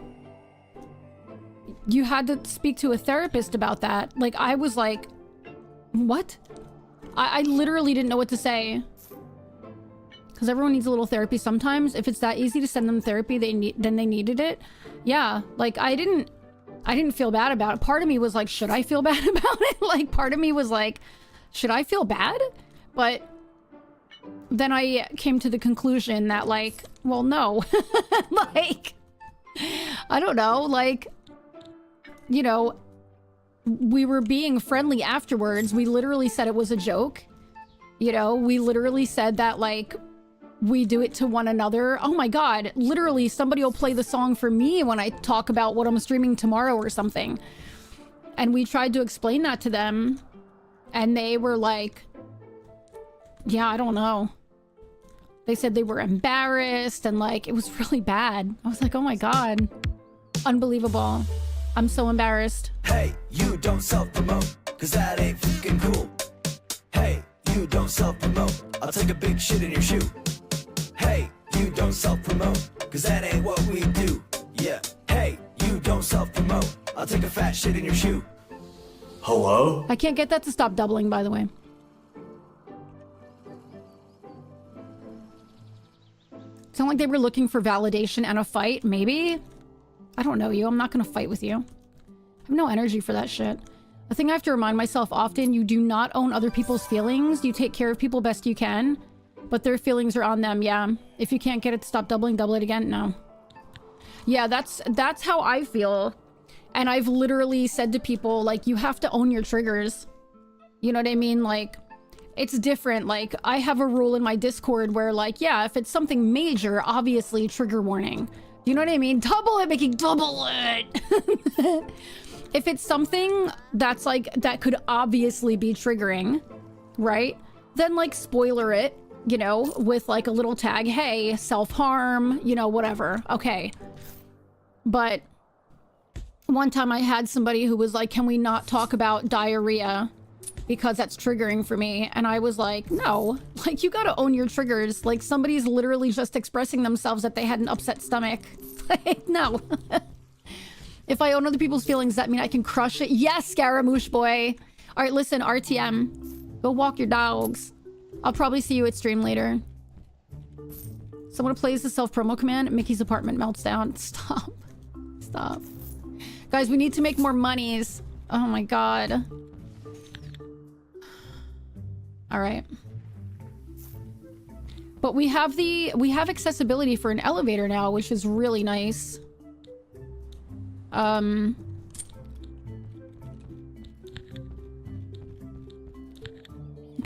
you had to speak to a therapist about that. Like, I was like, what? I literally didn't know what to say. Because everyone needs a little therapy sometimes. If it's that easy to send them therapy, then they needed it. Yeah, like, I didn't feel bad about it. Part of me was like, should I feel bad about it? Like, part of me was like, should I feel bad? But then I came to the conclusion that, like, well, no. Like, I don't know, like, you know, we were being friendly afterwards. We literally said it was a joke. You know, we literally said that, like, we do it to one another. Oh my god, literally somebody will play the song for me when I talk about what I'm streaming tomorrow or something. And we tried to explain that to them. And they were like, yeah, I don't know. They said they were embarrassed and, like, it was really bad. I was like, oh my god. Unbelievable. I'm so embarrassed. Hey, you don't self-promote, cause that ain't fucking cool. Hey, you don't self-promote, I'll take a big shit in your shoe. Hey, you don't self-promote, cause that ain't what we do. Yeah. Hey, you don't self-promote, I'll take a fat shit in your shoe. Hello? I can't get that to stop doubling, by the way. Sound like they were looking for validation and a fight, maybe? I don't know you. I'm not gonna fight with you. I have no energy for that shit. The thing I have to remind myself often, you do not own other people's feelings. You take care of people best you can, but their feelings are on them, yeah. If you can't get it to stop doubling, double it again, no. Yeah, that's how I feel. And I've literally said to people, like, you have to own your triggers. You know what I mean? Like, it's different. Like, I have a rule in my Discord where, like, yeah, if it's something major, obviously trigger warning. You know what I mean? Double it, Mickey, double it! If it's something that's, like, that could obviously be triggering, right? Then, like, spoiler it, you know, with, like, a little tag. Hey, self-harm, you know, whatever. Okay. But one time I had somebody who was like, can we not talk about diarrhea because that's triggering for me? And I was like, no, like, you gotta own your triggers. Like, somebody's literally just expressing themselves that they had an upset stomach. Like, no. If I own other people's feelings, that mean I can crush it? Yes, Scaramouche boy. All right, listen, RTM, go walk your dogs. I'll probably see you at stream later. Someone plays the self-promo command. Mickey's apartment melts down. Stop. Stop. Guys, we need to make more monies. Oh my god. All right. But we have accessibility for an elevator now, which is really nice. Look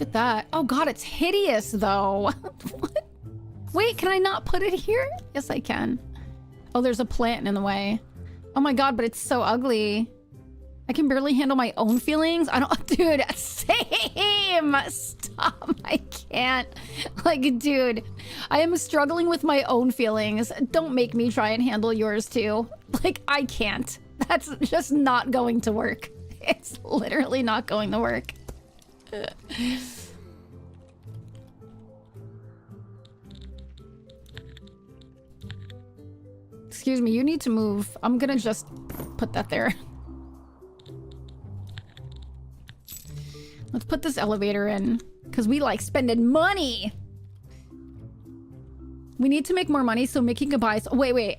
at that. Oh god, it's hideous though. What? Wait, can I not put it here? Yes, I can. Oh, there's a plant in the way. Oh my god, but it's so ugly. I can barely handle my own feelings. I don't... Dude, same! Stop. I can't. Like, dude, I am struggling with my own feelings. Don't make me try and handle yours too. Like, I can't. That's just not going to work. It's literally not going to work. Excuse me, you need to move. I'm gonna just put that there. Let's put this elevator in, because we like spending money. We need to make more money so Mickey can buy... Wait.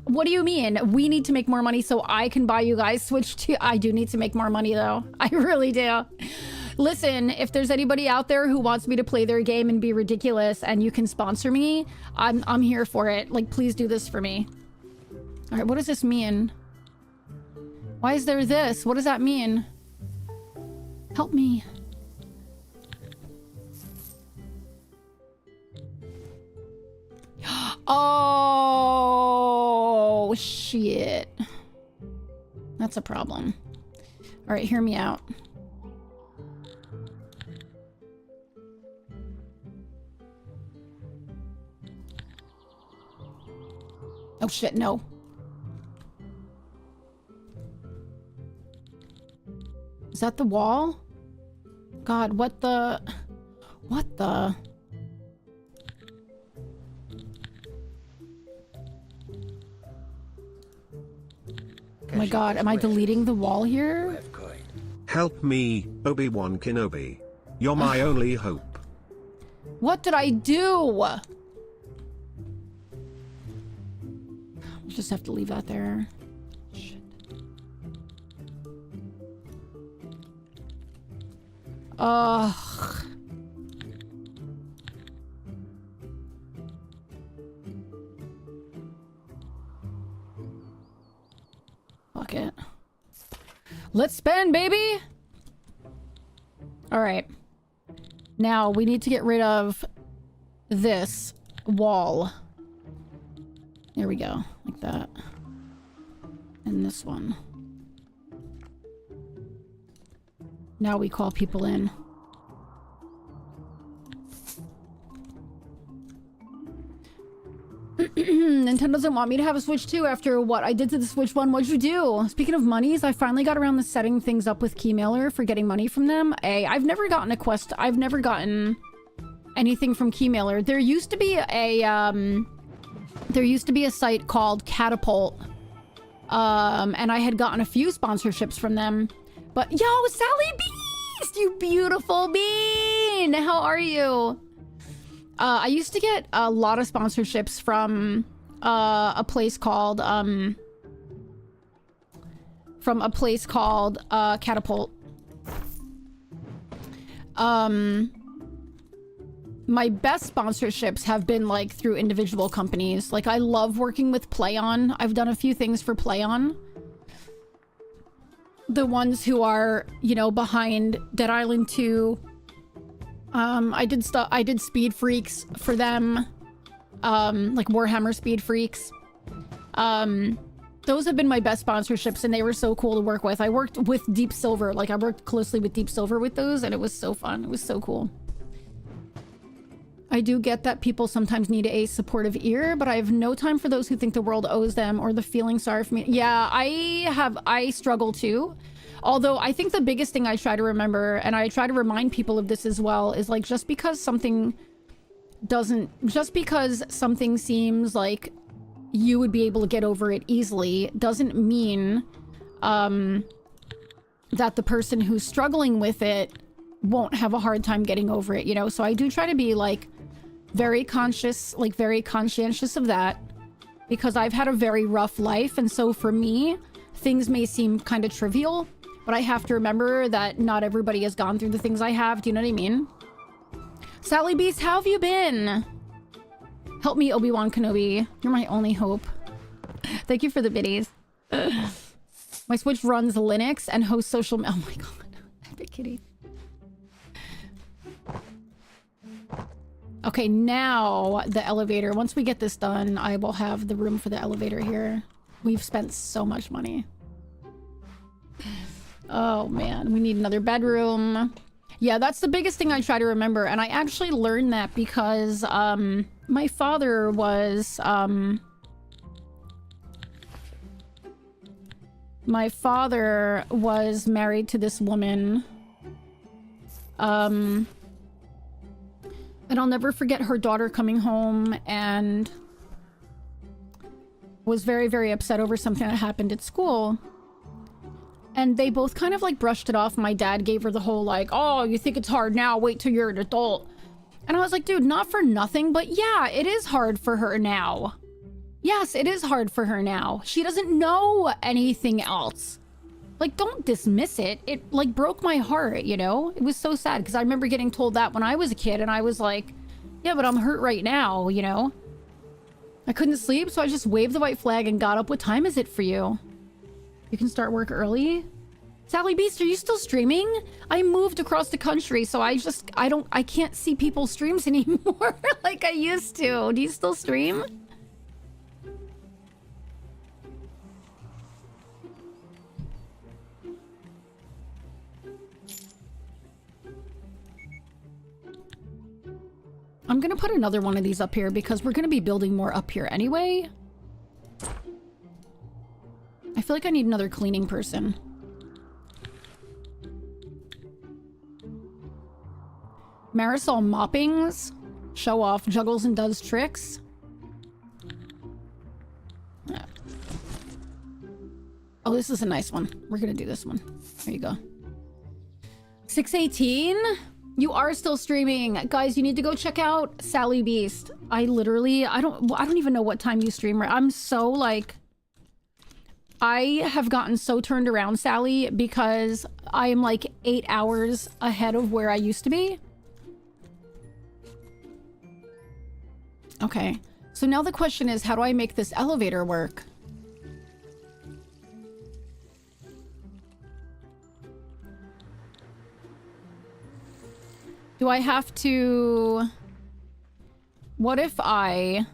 What do you mean? We need to make more money so I can buy you guys Switch 2? I do need to make more money, though. I really do. Listen, if there's anybody out there who wants me to play their game and be ridiculous and you can sponsor me, I'm here for it. Like, please do this for me. All right, what does this mean? Why is there this? What does that mean? Help me. Oh, shit. That's a problem. All right, hear me out. Oh, shit, no. Is that the wall? God, what the... What the... Oh my god, am I deleting the wall here? Help me, Obi-Wan Kenobi. You're my only hope. What did I do? I'll just have to leave that there. Shit. Ugh. Fuck it. Let's spend, baby! Alright. Now, we need to get rid of this wall. There we go. Like that. And this one. Now we call people in. Nintendo doesn't want me to have a Switch 2 after what I did to the Switch 1. What'd you do? Speaking of monies, I finally got around to setting things up with Keymailer for getting money from them. I've never gotten a quest. I've never gotten anything from Keymailer. There used to be a site called Catapult. And I had gotten a few sponsorships from them. But yo, Sally Beast, you beautiful bean. How are you? I used to get a lot of sponsorships from a place called Catapult. My best sponsorships have been like through individual companies. Like I love working with PlayOn. I've done a few things for PlayOn. The ones who are, you know, behind Dead Island 2. I did Speed Freaks for them. Like Warhammer Speed Freaks. Those have been my best sponsorships and they were so cool to work with. I worked with Deep Silver. Like I worked closely with Deep Silver with those and it was so fun. It was so cool. I do get that people sometimes need a supportive ear, but I have no time for those who think the world owes them or the feeling sorry for me. Yeah, I struggle too. Although I think the biggest thing I try to remember, and I try to remind people of this as well, is like just because something seems like you would be able to get over it easily doesn't mean that the person who's struggling with it won't have a hard time getting over it, you know? So I do try to be like very conscientious of that because I've had a very rough life. And so for me, things may seem kind of trivial, but I have to remember that not everybody has gone through the things I have. Do you know what I mean? Sally Beast, how have you been? Help me, Obi-Wan Kenobi. You're my only hope. Thank you for the biddies. My Switch runs Linux and hosts social... Oh my god. Epic kitty. Okay, now the elevator. Once we get this done, I will have the room for the elevator here. We've spent so much money. Oh man, we need another bedroom. Yeah, that's the biggest thing I try to remember. And I actually learned that because my father was married to this woman. And I'll never forget her daughter coming home and was very, very upset over something that happened at school. And they both kind of like brushed it off. My dad gave her the whole like, oh, you think it's hard now? Wait till you're an adult. And I was like, dude, not for nothing, but yeah, it is hard for her now. Yes, it is hard for her now. She doesn't know anything else. Like, don't dismiss it. It, like, broke my heart, you know? It was so sad, because I remember getting told that when I was a kid, and I was like, yeah, but I'm hurt right now, you know? I couldn't sleep, so I just waved the white flag and got up. What time is it for you? You can start work early? Sally Beast, are you still streaming? I moved across the country, so I can't see people's streams anymore like I used to. Do you still stream? I'm gonna put another one of these up here because we're gonna be building more up here anyway. I feel like I need another cleaning person. Marisol Moppings. Show off, juggles and does tricks. Oh, this is a nice one. We're gonna do this one. There you go. 618? You are still streaming. Guys, you need to go check out Sally Beast. I don't even know what time you stream. I'm so like... I have gotten so turned around, Sally, because I am like 8 hours ahead of where I used to be. Okay. So now the question is, how do I make this elevator work? Do I have to... What if I...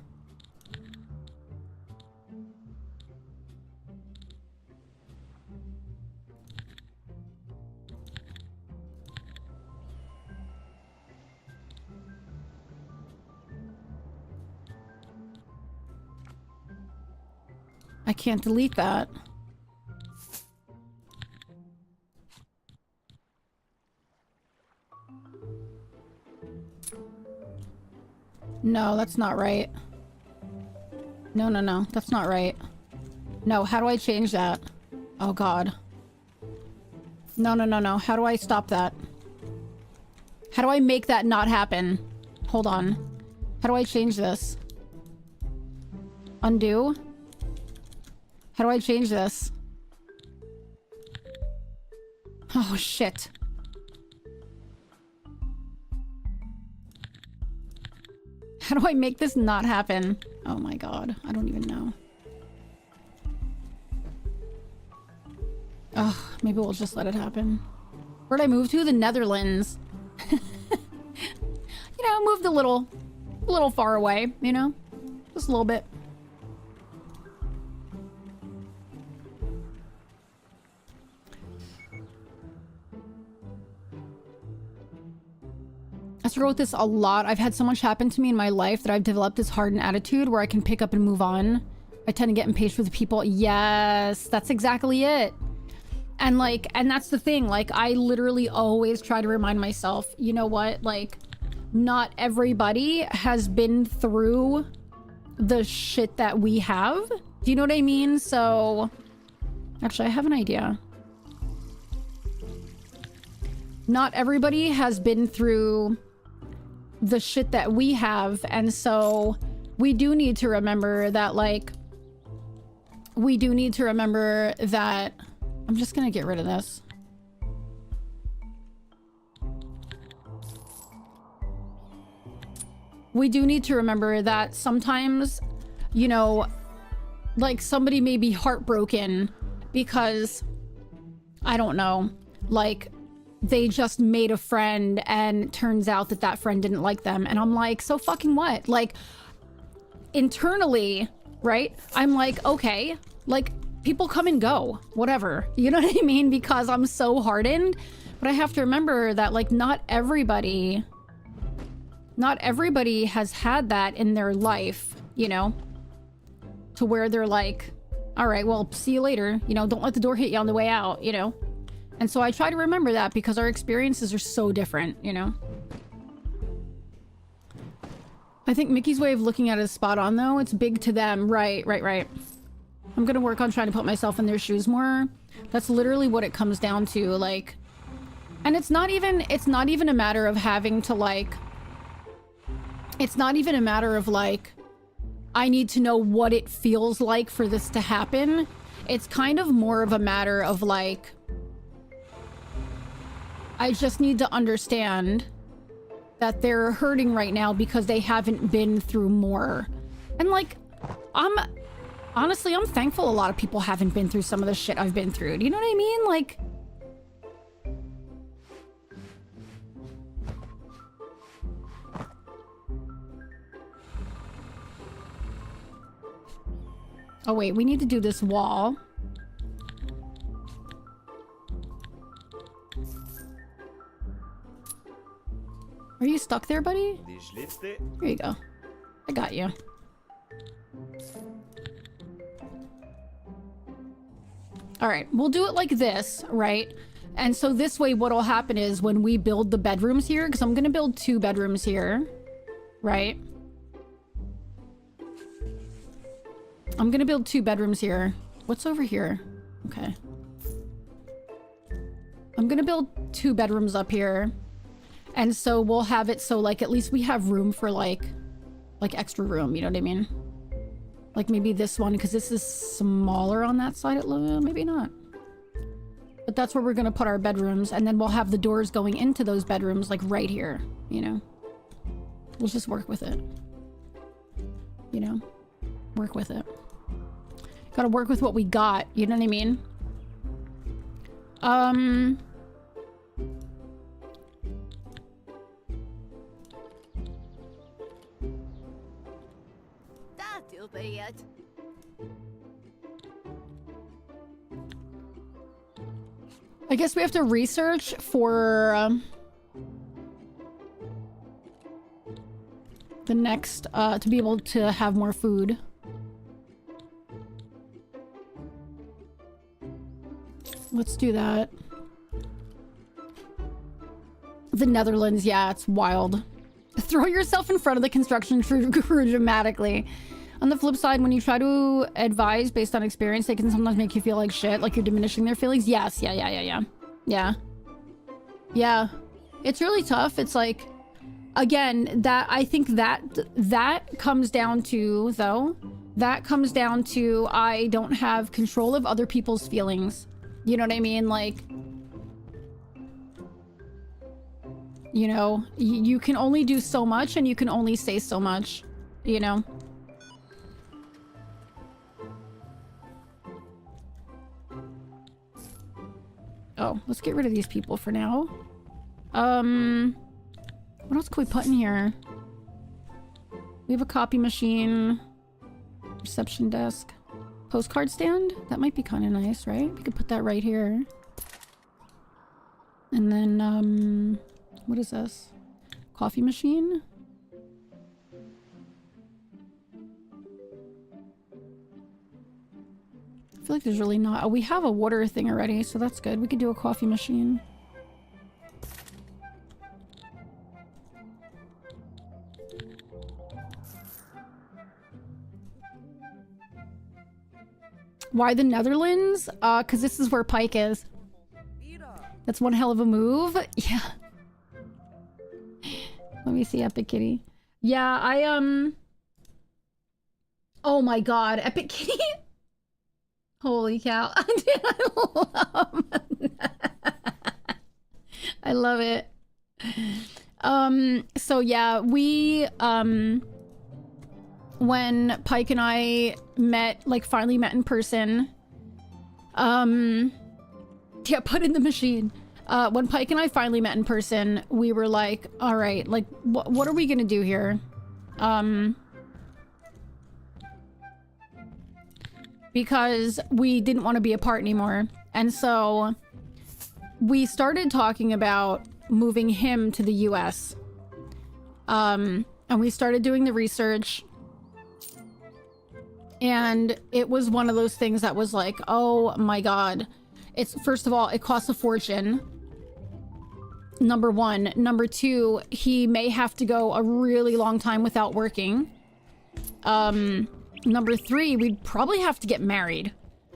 I can't delete that. No, that's not right. No, no, no. That's not right. No, how do I change that? Oh, God. No, no, no, no. How do I stop that? How do I make that not happen? Hold on. How do I change this? Undo? How do I change this? Oh, shit. How do I make this not happen? Oh my god. I don't even know. Ugh, maybe we'll just let it happen. Where'd I move to? The Netherlands. You know, moved a little far away, you know? Just a little bit. I struggle with this a lot. I've had so much happen to me in my life that I've developed this hardened attitude where I can pick up and move on. I tend to get impatient with people. Yes, that's exactly it. And like, and that's the thing. Like, I literally always try to remind myself, you know what? Like, not everybody has been through the shit that we have. Do you know what I mean? So, actually, I have an idea. Not everybody has been through the shit that we have, and so we do need to remember that, like, we do need to remember that. I'm just gonna get rid of this. We do need to remember that sometimes, you know, like, somebody may be heartbroken because, I don't know, like, they just made a friend and it turns out that that friend didn't like them. And I'm like, so fucking what? Like, internally, right? I'm like, okay, like, people come and go, whatever. You know what I mean? Because I'm so hardened. But I have to remember that, like, not everybody has had that in their life, you know? To where they're like, all right, well, see you later. You know, don't let the door hit you on the way out, you know? And so I try to remember that because our experiences are so different, you know? I think Mickey's way of looking at it is spot on, though. It's big to them. Right. I'm gonna work on trying to put myself in their shoes more. That's literally what it comes down to, like... And it's not even a matter of having to, like... It's not even a matter of, like... I need to know what it feels like for this to happen. It's kind of more of a matter of, like... I just need to understand that they're hurting right now because they haven't been through more. And, like, honestly, I'm thankful a lot of people haven't been through some of the shit I've been through. Do you know what I mean? Like... Oh, wait, we need to do this wall. Are you stuck there, buddy? Here you go. I got you. All right, we'll do it like this, right? And so this way, what'll happen is when we build the bedrooms here, because I'm gonna build 2 bedrooms here, right? I'm gonna build 2 bedrooms here. What's over here? Okay. I'm gonna build 2 bedrooms up here. And so we'll have it so, like, at least we have room for, like extra room, you know what I mean? Like, maybe this one, because this is smaller on that side. Maybe not. But that's where we're going to put our bedrooms. And then we'll have the doors going into those bedrooms, like, right here, you know? We'll just work with it. You know? Work with it. Gotta work with what we got, you know what I mean? I guess we have to research for the next to be able to have more food. Let's do that. The Netherlands, yeah, it's wild. Throw yourself in front of the construction crew dramatically. On the flip side, when you try to advise based on experience, they can sometimes make you feel like shit, like you're diminishing their feelings. Yes, yeah. Yeah. Yeah. It's really tough. It's like, again, that I think that comes down to, though, that comes down to I don't have control of other people's feelings. You know what I mean? Like, you know, you can only do so much and you can only say so much, you know? Oh, let's get rid of these people for now. What else can we put in here? We have a copy machine, reception desk, postcard stand. That might be kind of nice, right? We could put that right here. And then, what is this? Coffee machine? I feel like there's really not. Oh, we have a water thing already, so that's good. We could do a coffee machine. Why the Netherlands? Because this is where Pike is. That's one hell of a move. Yeah. Let me see Epic Kitty. Yeah, oh my god, Epic Kitty. Holy cow. I love it. So yeah, we, when Pike and I met, like finally met in person, yeah, put in the machine. When Pike and I finally met in person, we were like, all right, like, what are we gonna do here? Because we didn't want to be apart anymore. And so we started talking about moving him to the US. And we started doing the research. And it was one of those things that was like, oh my god. It's, first of all, it costs a fortune. Number one. Number two, he may have to go a really long time without working. Number three, we'd probably have to get married.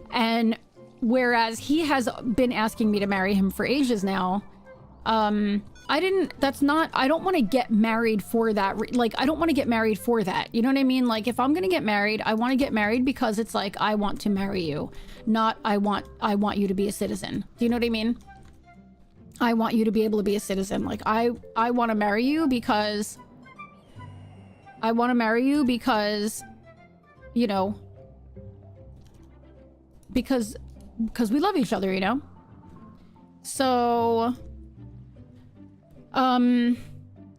And whereas he has been asking me to marry him for ages now, I don't want to get married for that. Like, I don't want to get married for that. You know what I mean? Like, if I'm going to get married, I want to get married because it's like, I want to marry you. Not, I want you to be a citizen. Do you know what I mean? I want you to be able to be a citizen. Like, I want to marry you because... you know, because we love each other, you know? So,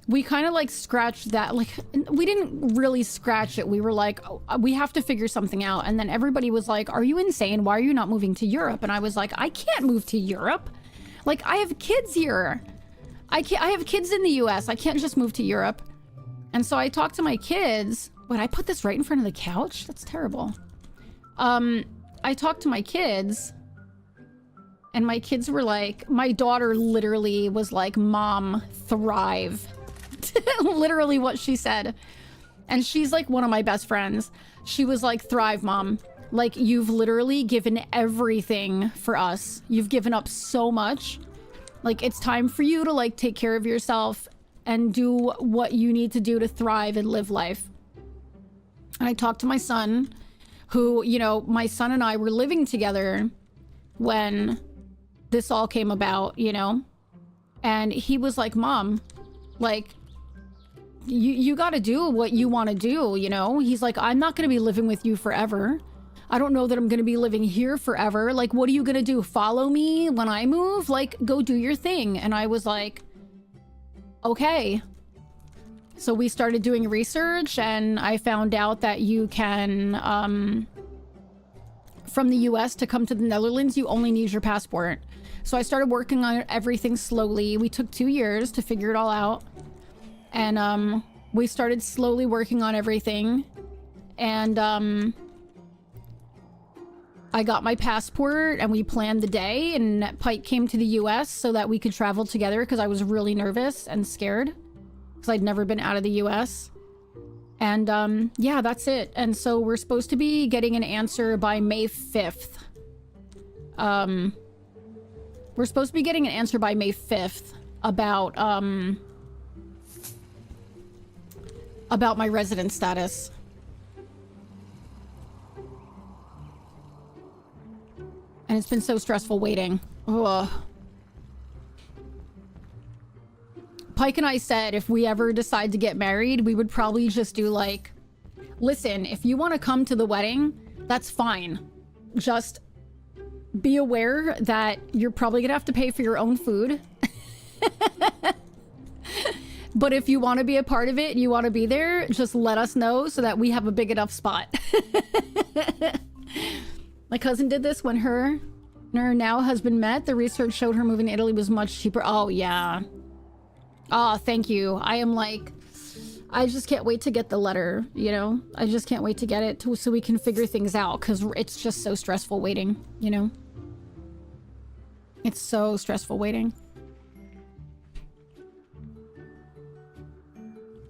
we kind of like scratched that, like, we didn't really scratch it. We were like, oh, we have to figure something out. And then everybody was like, are you insane? Why are you not moving to Europe? And I was like, I can't move to Europe. Like, I have kids here. I have kids in the US. I can't just move to Europe. And so I talked to my kids. Wait, I put this right in front of the couch? That's terrible. I talked to my kids, and my kids were like, my daughter literally was like, Mom, thrive. Literally what she said. And she's like one of my best friends. She was like, thrive, Mom. Like, you've literally given everything for us. You've given up so much. Like, it's time for you to like take care of yourself and do what you need to do to thrive and live life. And I talked to my son, who, you know, my son and I were living together when this all came about, you know? And he was like, Mom, like, you gotta do what you want to do, you know? He's like, I'm not gonna be living with you forever. I don't know that I'm gonna be living here forever. Like, what are you gonna do? Follow me when I move? Like, go do your thing. And I was like, okay. So we started doing research, and I found out that you can, from the US to come to the Netherlands, you only need your passport. So I started working on everything slowly. We took 2 years to figure it all out. And we started slowly working on everything. And I got my passport, and we planned the day, and Pike came to the US so that we could travel together, because I was really nervous and scared. Because I'd never been out of the US. And yeah, that's it. And so we're supposed to be getting an answer by May 5th. We're supposed to be getting an answer by May 5th about my resident status. And it's been so stressful waiting. Ugh. Pike and I said if we ever decide to get married, we would probably just do like, listen, if you want to come to the wedding, that's fine. Just be aware that you're probably gonna have to pay for your own food. But if you want to be a part of it and you want to be there, just let us know so that we have a big enough spot. My cousin did this when her now husband met. The research showed her moving to Italy was much cheaper. Oh, yeah. Oh, thank you. I am like, I just can't wait to get the letter, you know? I just can't wait to get it so we can figure things out because it's just so stressful waiting, you know? It's so stressful waiting.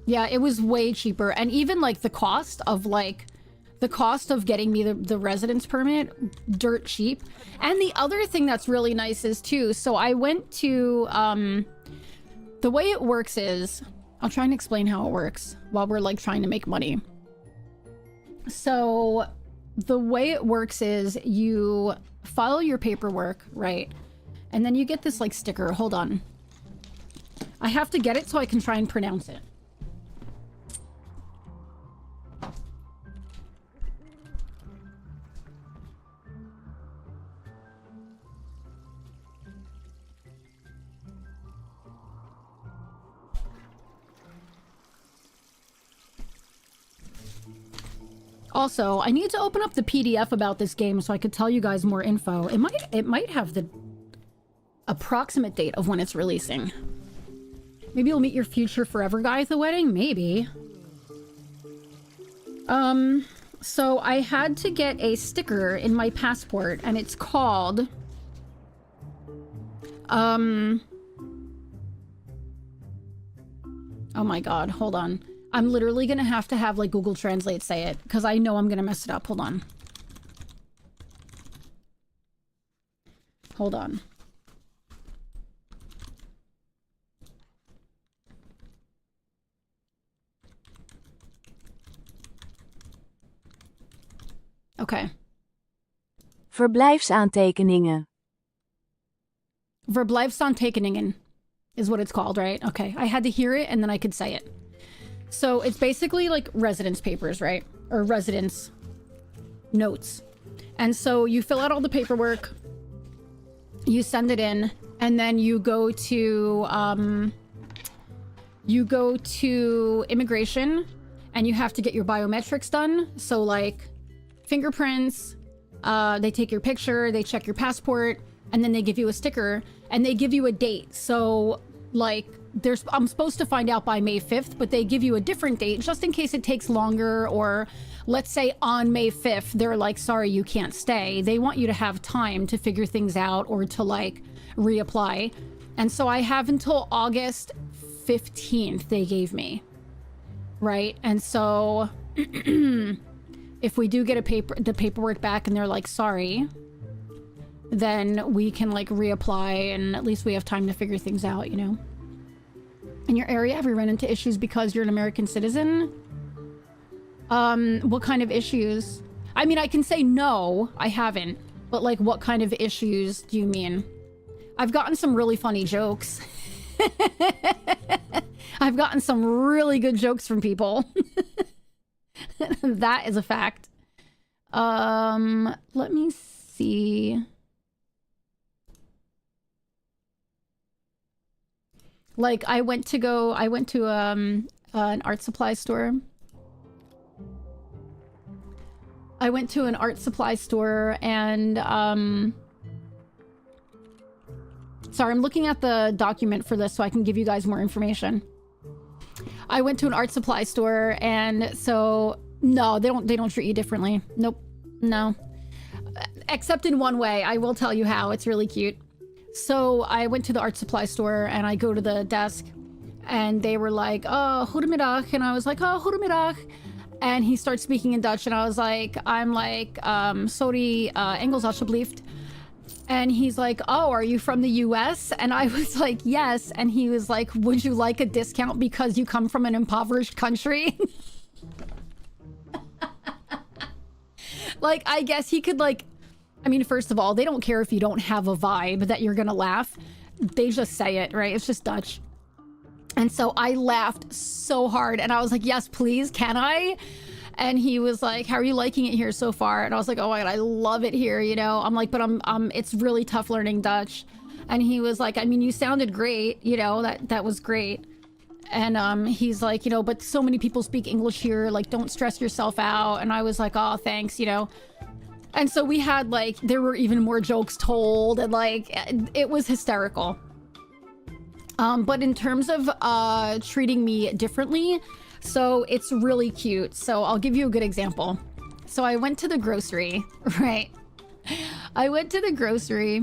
Yeah, it was way cheaper. And even like the cost of getting me the residence permit, dirt cheap. And the other thing that's really nice is too, so I went to, the way it works is, I'll try and explain how it works while we're like trying to make money. So the way it works is you file your paperwork, right? And then you get this like sticker. Hold on. I have to get it so I can try and pronounce it. Also, I need to open up the PDF about this game so I could tell you guys more info. It might have the approximate date of when it's releasing. Maybe you'll meet your future forever guy at the wedding? Maybe. So I had to get a sticker in my passport, and it's called... Oh my god, hold on. I'm literally gonna have to have like Google Translate say it because I know I'm gonna mess it up. Hold on. Hold on. Okay. Verblijfsaantekeningen. Verblijfsaantekeningen is what it's called, right? Okay. I had to hear it and then I could say it. So it's basically like residence papers, right? Or residence notes. And so you fill out all the paperwork, you send it in, and then you go to immigration and you have to get your biometrics done. So like fingerprints, they take your picture, they check your passport, and then they give you a sticker and they give you a date. So like I'm supposed to find out by May 5th, but they give you a different date just in case it takes longer, or let's say on May 5th, they're like, sorry, you can't stay. They want you to have time to figure things out or to like reapply. And so I have until August 15th they gave me, right? And so if we do get the paperwork back and they're like, sorry, then we can like reapply and at least we have time to figure things out, you know? In your area, have you run into issues because you're an American citizen? What kind of issues? I mean, I can say no, I haven't. But like, what kind of issues do you mean? I've gotten some really funny jokes. I've gotten some really good jokes from people. That is a fact. Let me see. Like, I went to an art supply store. I went to an art supply store and, sorry, I'm looking at the document for this so I can give you guys more information. I went to an art supply store and so, no, they don't treat you differently. Nope, no. Except in one way, I will tell you how, it's really cute. So I went to the art supply store and I go to the desk and they were like, oh, goedemiddag. And I was like, oh, goedemiddag. And he starts speaking in Dutch and I was like, sorry, Engels alsjeblieft. And he's like, oh, are you from the US? And I was like, yes. And he was like, would you like a discount because you come from an impoverished country? Like, I guess he could like, I mean, first of all, they don't care if you don't have a vibe that you're gonna laugh. They just say it, right? It's just Dutch. And so I laughed so hard and I was like, yes, please, can I? And he was like, how are you liking it here so far? And I was like, oh my God, I love it here, you know? I'm like, but it's really tough learning Dutch. And he was like, I mean, you sounded great, you know, that was great. And he's like, you know, but so many people speak English here, like, don't stress yourself out. And I was like, oh, thanks, you know? And so we had like, there were even more jokes told and like, it was hysterical. But in terms of treating me differently, so it's really cute. So I'll give you a good example. So I went to the grocery, right? I went to the grocery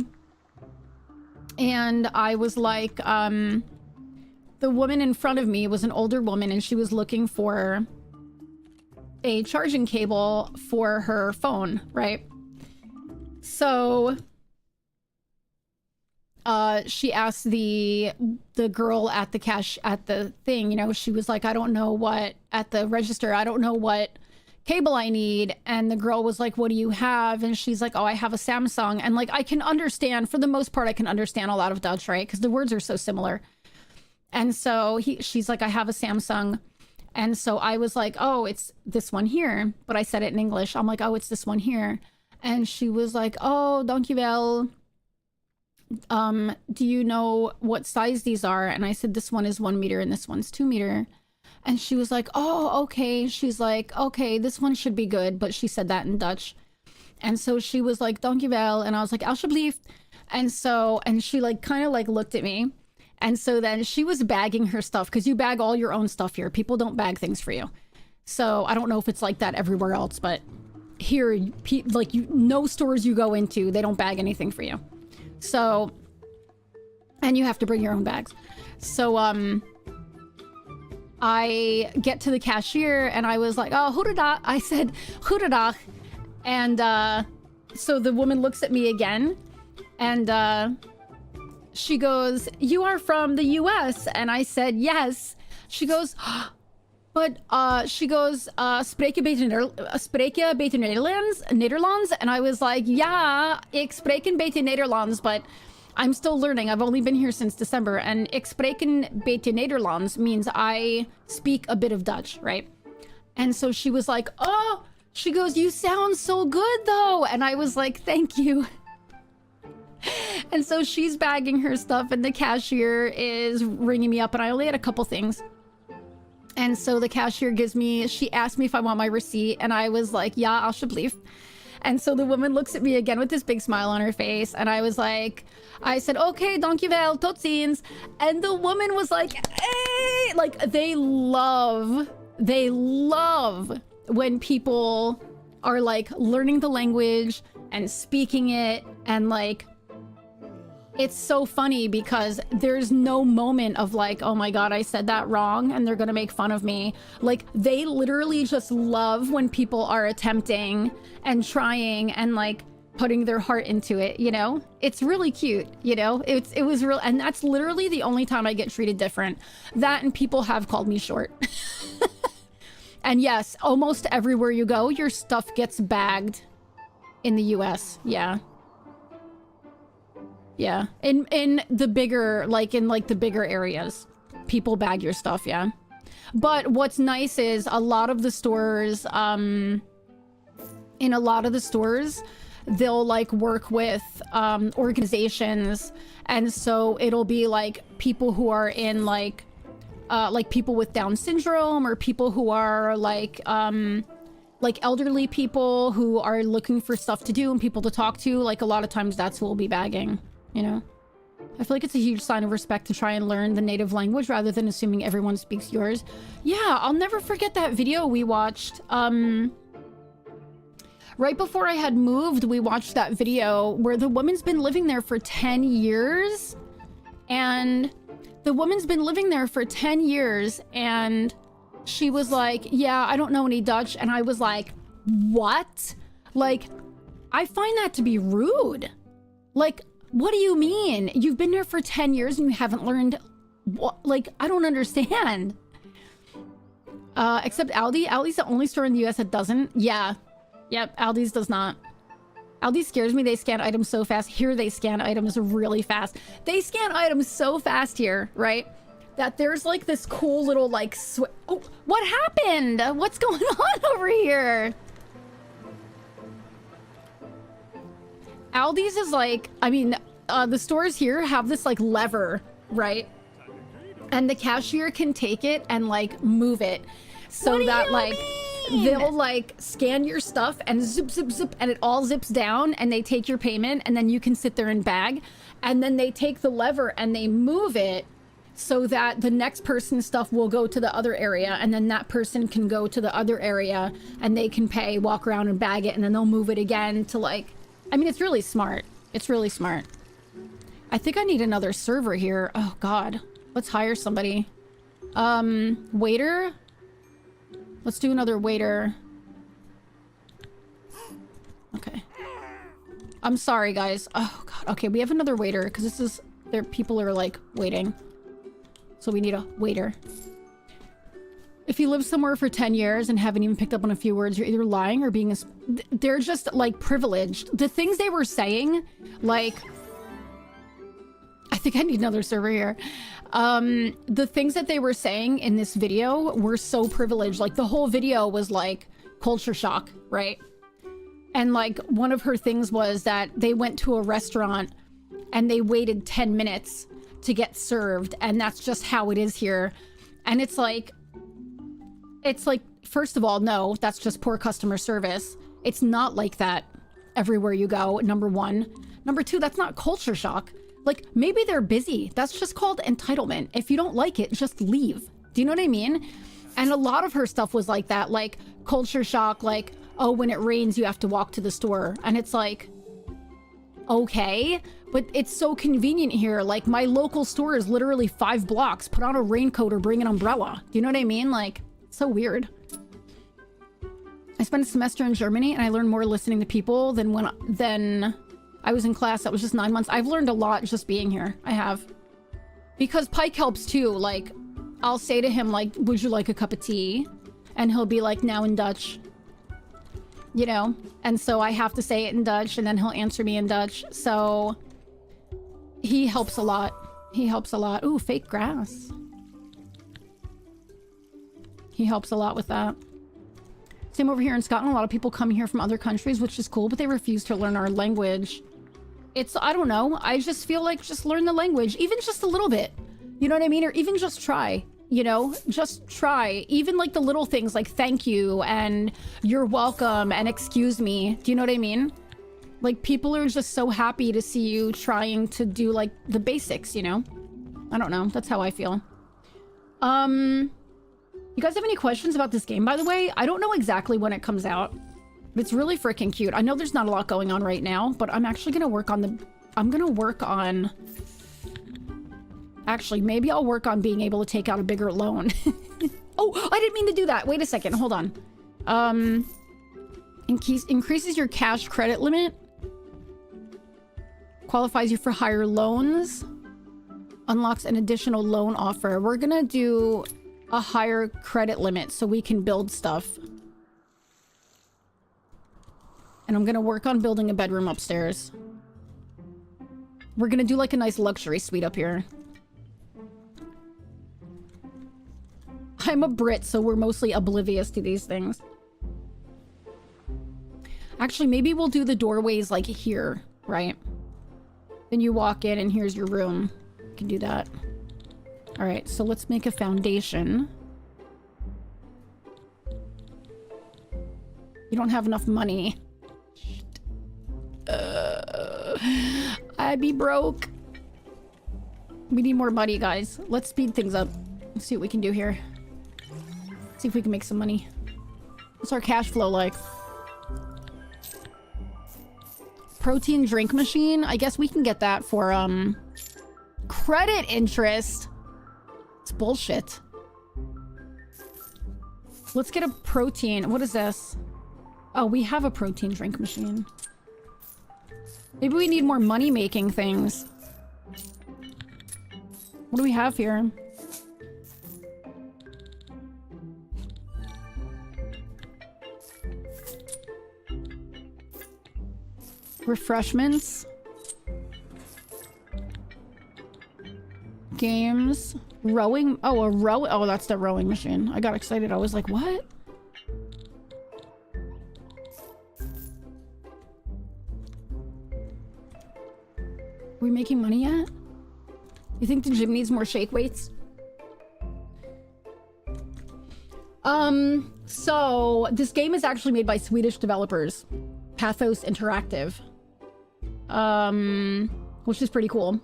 and I was like, the woman in front of me was an older woman and she was looking for a charging cable for her phone, right? So she asked the girl at the thing, you know, she was like, I don't know what, at the register, I don't know what cable I need. And the girl was like, what do you have? And she's like, oh, I have a Samsung. And like, I can understand, for the most part, I can understand a lot of Dutch, right? Because the words are so similar. And so she's like, I have a Samsung. And so I was like, oh, it's this one here. But I said it in English. I'm like, oh, it's this one here. And she was like, oh, dankjewel. Do you know what size these are? And I said, this one is 1 meter and this one's 2 meter. And she was like, oh, okay. She's like, okay, this one should be good. But she said that in Dutch. And so she was like, dankjewel. And I was like, alsjeblieft. And she like kind of like looked at me. And so then she was bagging her stuff because you bag all your own stuff here. People don't bag things for you. So I don't know if it's like that everywhere else, but here, like no stores you go into, they don't bag anything for you. So, and you have to bring your own bags. So, I get to the cashier and I was like, oh, goedendag. I said, goedendag. And, so the woman looks at me again and, she goes, you are from the US? And I said, yes. She goes, but, she goes, spreek je beter Nederlands? And I was like, ja, ik spreek een beetje Nederlands, but I'm still learning. I've only been here since December. And ik spreek een beetje Nederlands means I speak a bit of Dutch, right? And so she was like, oh, she goes, you sound so good though. And I was like, thank you. And so she's bagging her stuff and the cashier is ringing me up and I only had a couple things. And so the cashier she asked me if I want my receipt and I was like, yeah, alsjeblieft. And so the woman looks at me again with this big smile on her face and I was like, I said, okay, dankjewel, tot ziens. And the woman was like, hey, like they love when people are like learning the language and speaking it and like, it's so funny because there's no moment of like, oh my God, I said that wrong and they're gonna make fun of me. Like they literally just love when people are attempting and trying and like putting their heart into it, you know? It's really cute, you know? It was real, and that's literally the only time I get treated different. That and people have called me short. And yes, almost everywhere you go, your stuff gets bagged in the US, yeah. Yeah, in the bigger, like in like the bigger areas, people bag your stuff, yeah. But what's nice is a lot of the stores, in a lot of the stores, they'll like work with organizations. And so it'll be like people who are in like people with Down syndrome or people who are like elderly people who are looking for stuff to do and people to talk to. Like a lot of times that's who will be bagging. You know, I feel like it's a huge sign of respect to try and learn the native language rather than assuming everyone speaks yours. Yeah, I'll never forget that video we watched. Right before I had moved, we watched that video where the woman's been living there for 10 years. And the woman's been living there for 10 years. And she was like, yeah, I don't know any Dutch. And I was like, what? Like, I find that to be rude. Like, what do you mean? You've been there for 10 years and you haven't learned what? Like, I don't understand. Except Aldi. Aldi's the only store in the US that doesn't. Yeah. Yep, Aldi's does not. Aldi scares me. They scan items so fast. Here they scan items really fast. They scan items so fast here, right? That there's like this cool little like oh, what happened? What's going on over here? Aldi's is like, I mean, the stores here have this like lever, right? And the cashier can take it and like move it so that like they'll like scan your stuff and zip, zip, zip, and it all zips down and they take your payment and then you can sit there and bag. And then they take the lever and they move it so that the next person's stuff will go to the other area and then that person can go to the other area and they can pay, walk around and bag it, and then they'll move it again to like, I mean, it's really smart. It's really smart. I think I need another server here. Oh God, let's hire somebody. Waiter. Let's do another waiter. Okay. I'm sorry, guys. Oh God. Okay, we have another waiter because this is there. People are like waiting, so we need a waiter. If you live somewhere for 10 years and haven't even picked up on a few words, you're either lying or being they're just like privileged. The things they were saying, like, I think I need another server here. The things that they were saying in this video were so privileged. Like the whole video was like culture shock, right? And like one of her things was that they went to a restaurant and they waited 10 minutes to get served. And that's just how it is here. And it's like, first of all, no, that's just poor customer service. It's not like that everywhere you go, number one. Number two, that's not culture shock. Like, maybe they're busy. That's just called entitlement. If you don't like it, just leave. Do you know what I mean? And a lot of her stuff was like that, like culture shock, like, oh, when it rains, you have to walk to the store. And it's like, okay, but it's so convenient here. Like, my local store is literally 5 blocks. Put on a raincoat or bring an umbrella. Do you know what I mean? Like, so weird. I spent a semester in Germany and I learned more listening to people than I was in class. That was just 9 months. I've learned a lot just being here. I have. Because Pike helps too. Like, I'll say to him, like, would you like a cup of tea? And he'll be like, now in Dutch. You know? And so I have to say it in Dutch and then he'll answer me in Dutch. So he helps a lot. He helps a lot. Ooh, fake grass. He helps a lot with that. Same over here in Scotland. A lot of people come here from other countries, which is cool, but they refuse to learn our language. It's, I don't know. I just feel like just learn the language, even just a little bit. You know what I mean? Or even just try, you know, just try. Even like the little things like thank you and you're welcome and excuse me. Do you know what I mean? Like people are just so happy to see you trying to do like the basics, you know? I don't know. That's how I feel. You guys have any questions about this game, by the way? I don't know exactly when it comes out. But it's really freaking cute. I know there's not a lot going on right now, but I'm actually going to work on the... I'm going to work on... Actually, maybe I'll work on being able to take out a bigger loan. Oh, I didn't mean to do that. Wait a second. Hold on. Increases your cash credit limit. Qualifies you for higher loans. Unlocks an additional loan offer. We're going to do a higher credit limit so we can build stuff. And I'm going to work on building a bedroom upstairs. We're going to do like a nice luxury suite up here. I'm a Brit, so we're mostly oblivious to these things. Actually, maybe we'll do the doorways like here, right? Then you walk in and here's your room. You can do that. All right, so let's make a foundation. You don't have enough money. I'd be broke. We need more money, guys. Let's speed things up. Let's see what we can do here. See if we can make some money. What's our cash flow like? Protein drink machine. I guess we can get that for credit interest. It's bullshit. Let's get a protein. What is this? Oh, we have a protein drink machine. Maybe we need more money-making things. What do we have here? Refreshments. Games. Rowing. Oh, a row. Oh, that's the rowing machine. I got excited. I was like, what? Are we making money yet? You think the gym needs more shake weights? So this game is actually made by Swedish developers, Pathos Interactive, which is pretty cool.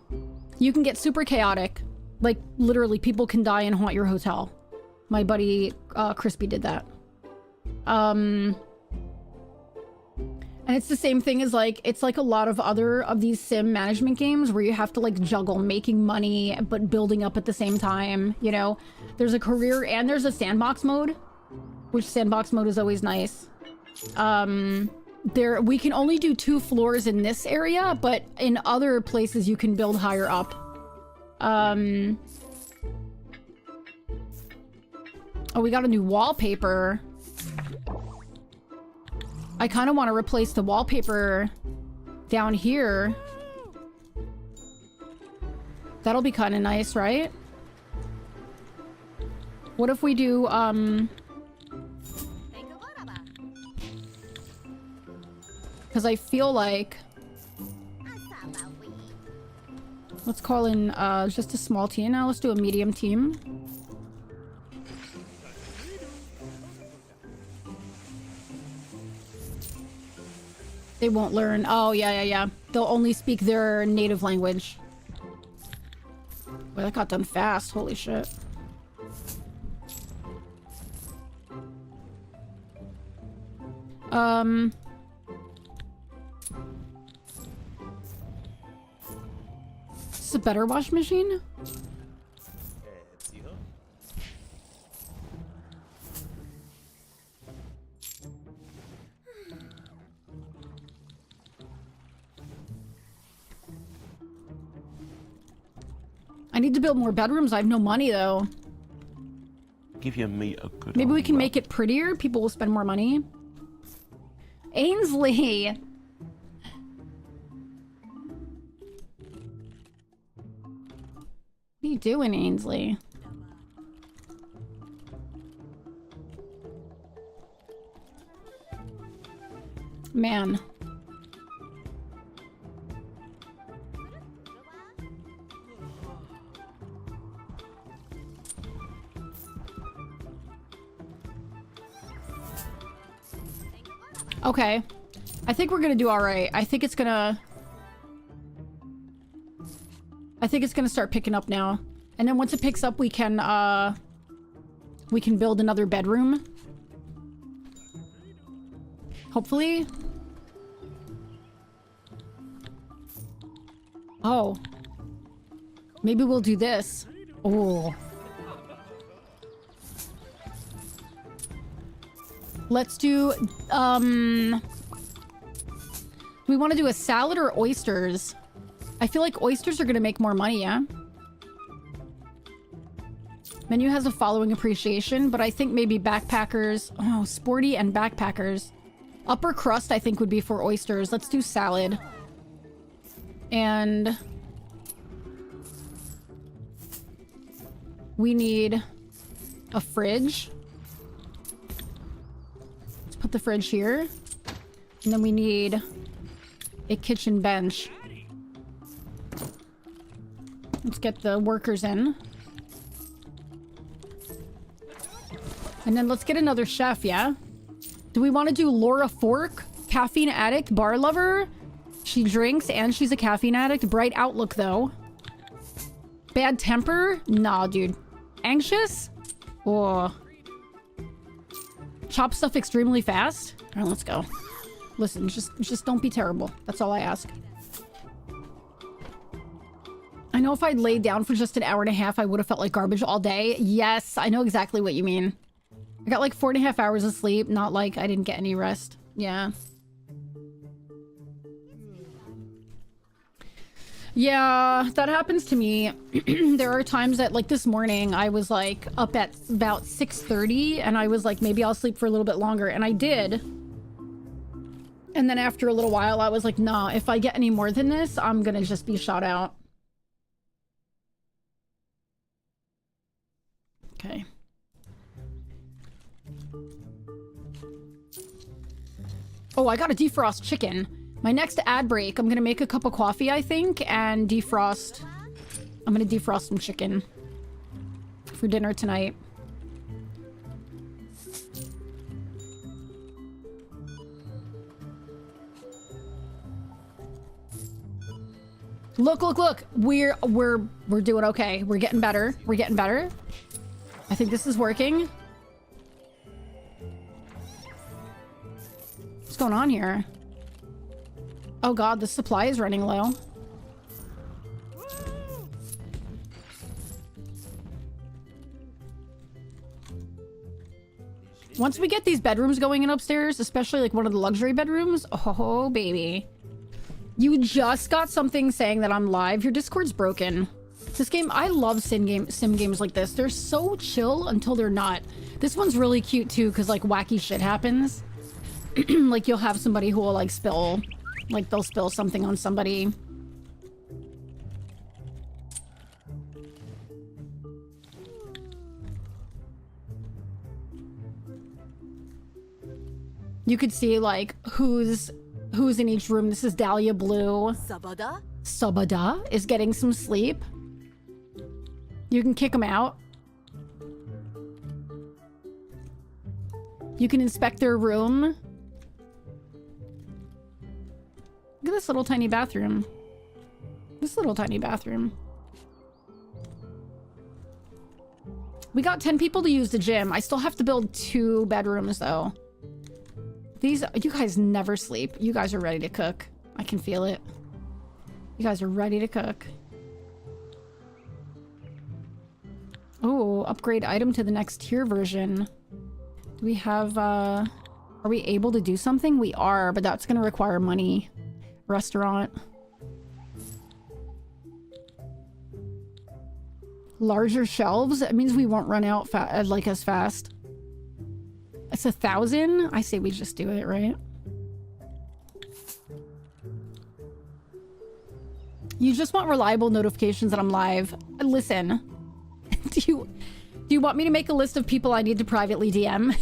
You can get super chaotic, like literally people can die and haunt your hotel. My buddy Crispy did that. And it's the same thing as like, it's like a lot of other of these sim management games where you have to like juggle making money, but building up at the same time, you know? There's a career and there's a sandbox mode, which sandbox mode is always nice. We can only do 2 floors in this area, but in other places you can build higher up. Oh, we got a new wallpaper. I kind of want to replace the wallpaper down here. That'll be kind of nice, right? What if we do, because I feel like... Let's call in just a small team now. Let's do a medium team. They won't learn. Oh, yeah. They'll only speak their native language. Well, that got done fast. Holy shit. Is this a better wash machine? I need to build more bedrooms. I have no money though. Give your meat a good Maybe we can make it prettier. People will spend more money. Ainsley! What are you doing, Ainsley? Man. Okay. I think we're gonna do alright. I think it's gonna start picking up now. And then once it picks up, we can build another bedroom. Hopefully. Oh. Maybe we'll do this. Oh. Let's do, we want to do a salad or oysters? I feel like oysters are going to make more money, yeah? Menu has a following appreciation, but I think maybe backpackers. Oh, sporty and backpackers. Upper crust, I think, would be for oysters. Let's do salad. And we need a fridge. Let's put the fridge here. And then we need a kitchen bench. Let's get the workers in. And then let's get another chef, yeah? Do we want to do Laura Fork? Caffeine addict, bar lover? She drinks and she's a caffeine addict. Bright outlook, though. Bad temper? Nah, dude. Anxious? Oh. Chop stuff extremely fast? All right, let's go. Listen, just don't be terrible. That's all I ask. I know if I'd laid down for just an hour and a half, I would have felt like garbage all day. Yes, I know exactly what you mean. I got like 4.5 hours of sleep, not like I didn't get any rest. Yeah. Yeah, that happens to me. There are times that, like this morning, I was like up at about 6:30 and I was like, maybe I'll sleep for a little bit longer. And I did. And then after a little while, I was like, nah, if I get any more than this, I'm gonna just be shot out. Okay. Oh, I got a defrost chicken. My next ad break, I'm gonna make a cup of coffee, I think, and defrost. I'm gonna defrost some chicken for dinner tonight. Look, look, look. We're doing okay. We're getting better. We're getting better. I think this is working. What's going on here? Oh god, the supply is running low. Once we get these bedrooms going in upstairs, especially like one of the luxury bedrooms, oh baby. You just got something saying that I'm live. Your Discord's broken. This game, I love sim games like this. They're so chill until they're not. This one's really cute too because like wacky shit happens. Like you'll have somebody who will like spill, like they'll spill something on somebody. You could see like who's in each room. This is Dahlia Blue. Sabada is getting some sleep. You can kick him out. You can inspect their room. Look at this little tiny bathroom. This little tiny bathroom. We got 10 people to use the gym. I still have to build 2 bedrooms though. You guys never sleep. You guys are ready to cook. I can feel it. You guys are ready to cook. Oh, upgrade item to the next tier version. Do we have, are we able to do something? We are, but that's gonna require money. Restaurant. Larger shelves? That means we won't run out like as fast. It's 1,000? I say we just do it, right? You just want reliable notifications that I'm live. Listen, do you want me to make a list of people I need to privately DM?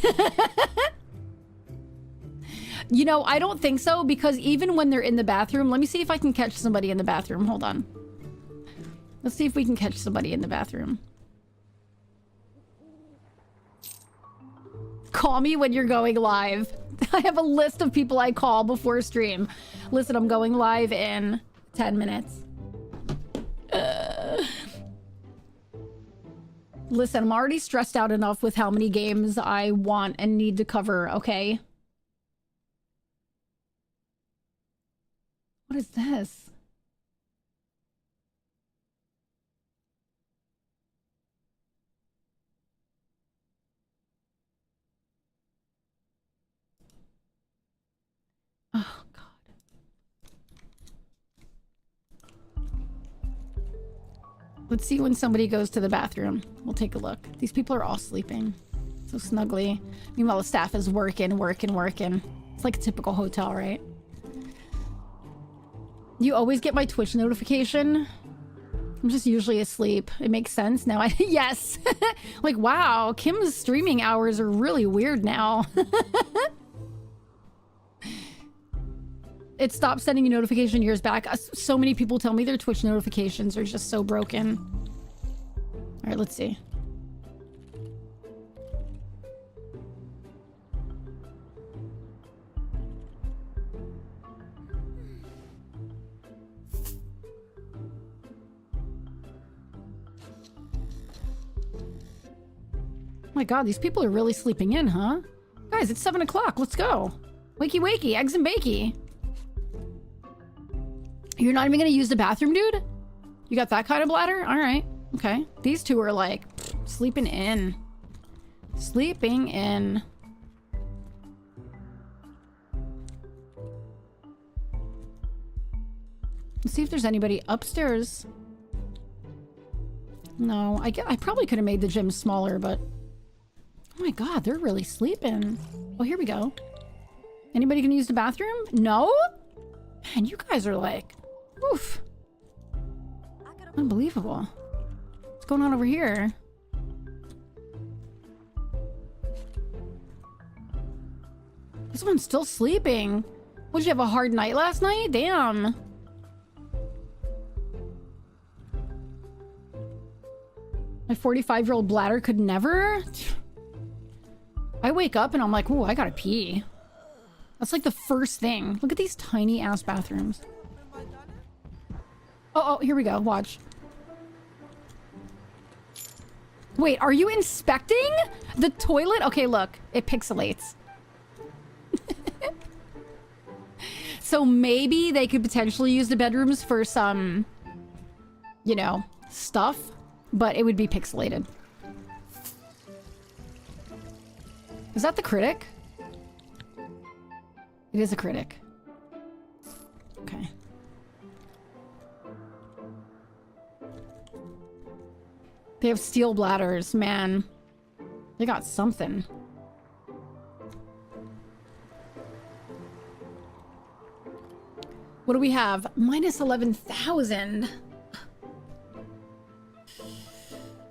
You know, I don't think so, because even when they're in the bathroom, let me see if I can catch somebody in the bathroom. Hold on. Let's see if we can catch somebody in the bathroom. Call me when you're going live. I have a list of people I call before stream. Listen, I'm going live in 10 minutes. Listen, I'm already stressed out enough with how many games I want and need to cover, okay? What is this? Oh, God. Let's see when somebody goes to the bathroom. We'll take a look. These people are all sleeping. So snugly. Meanwhile, the staff is working. It's like a typical hotel, right? You always get my Twitch notification? I'm just usually asleep. It makes sense now. Yes! Like, wow, Kim's streaming hours are really weird now. It stopped sending a notification years back. So many people tell me their Twitch notifications are just so broken. All right, let's see. Oh my God, these people are really sleeping in, huh? Guys, it's 7 o'clock. Let's go. Wakey, wakey, eggs and bakey. You're not even gonna use the bathroom, dude? You got that kind of bladder? All right. Okay. These two are like sleeping in. Sleeping in. Let's see if there's anybody upstairs. No, I probably could have made the gym smaller, but... Oh my god, they're really sleeping. Oh, here we go. Anybody gonna use the bathroom? No? Man, you guys are like... Oof. Unbelievable. What's going on over here? This one's still sleeping. Would you have a hard night last night? Damn. My 45-year-old bladder could never. I wake up and I'm like, ooh, I gotta pee. That's like the first thing. Look at these tiny ass bathrooms. Oh, here we go. Watch. Wait, are you inspecting the toilet? Okay, look. It pixelates. So maybe they could potentially use the bedrooms for some, you know, stuff, but it would be pixelated. Is that the critic? It is a critic. Okay. They have steel bladders, man. They got something. What do we have? Minus 11,000.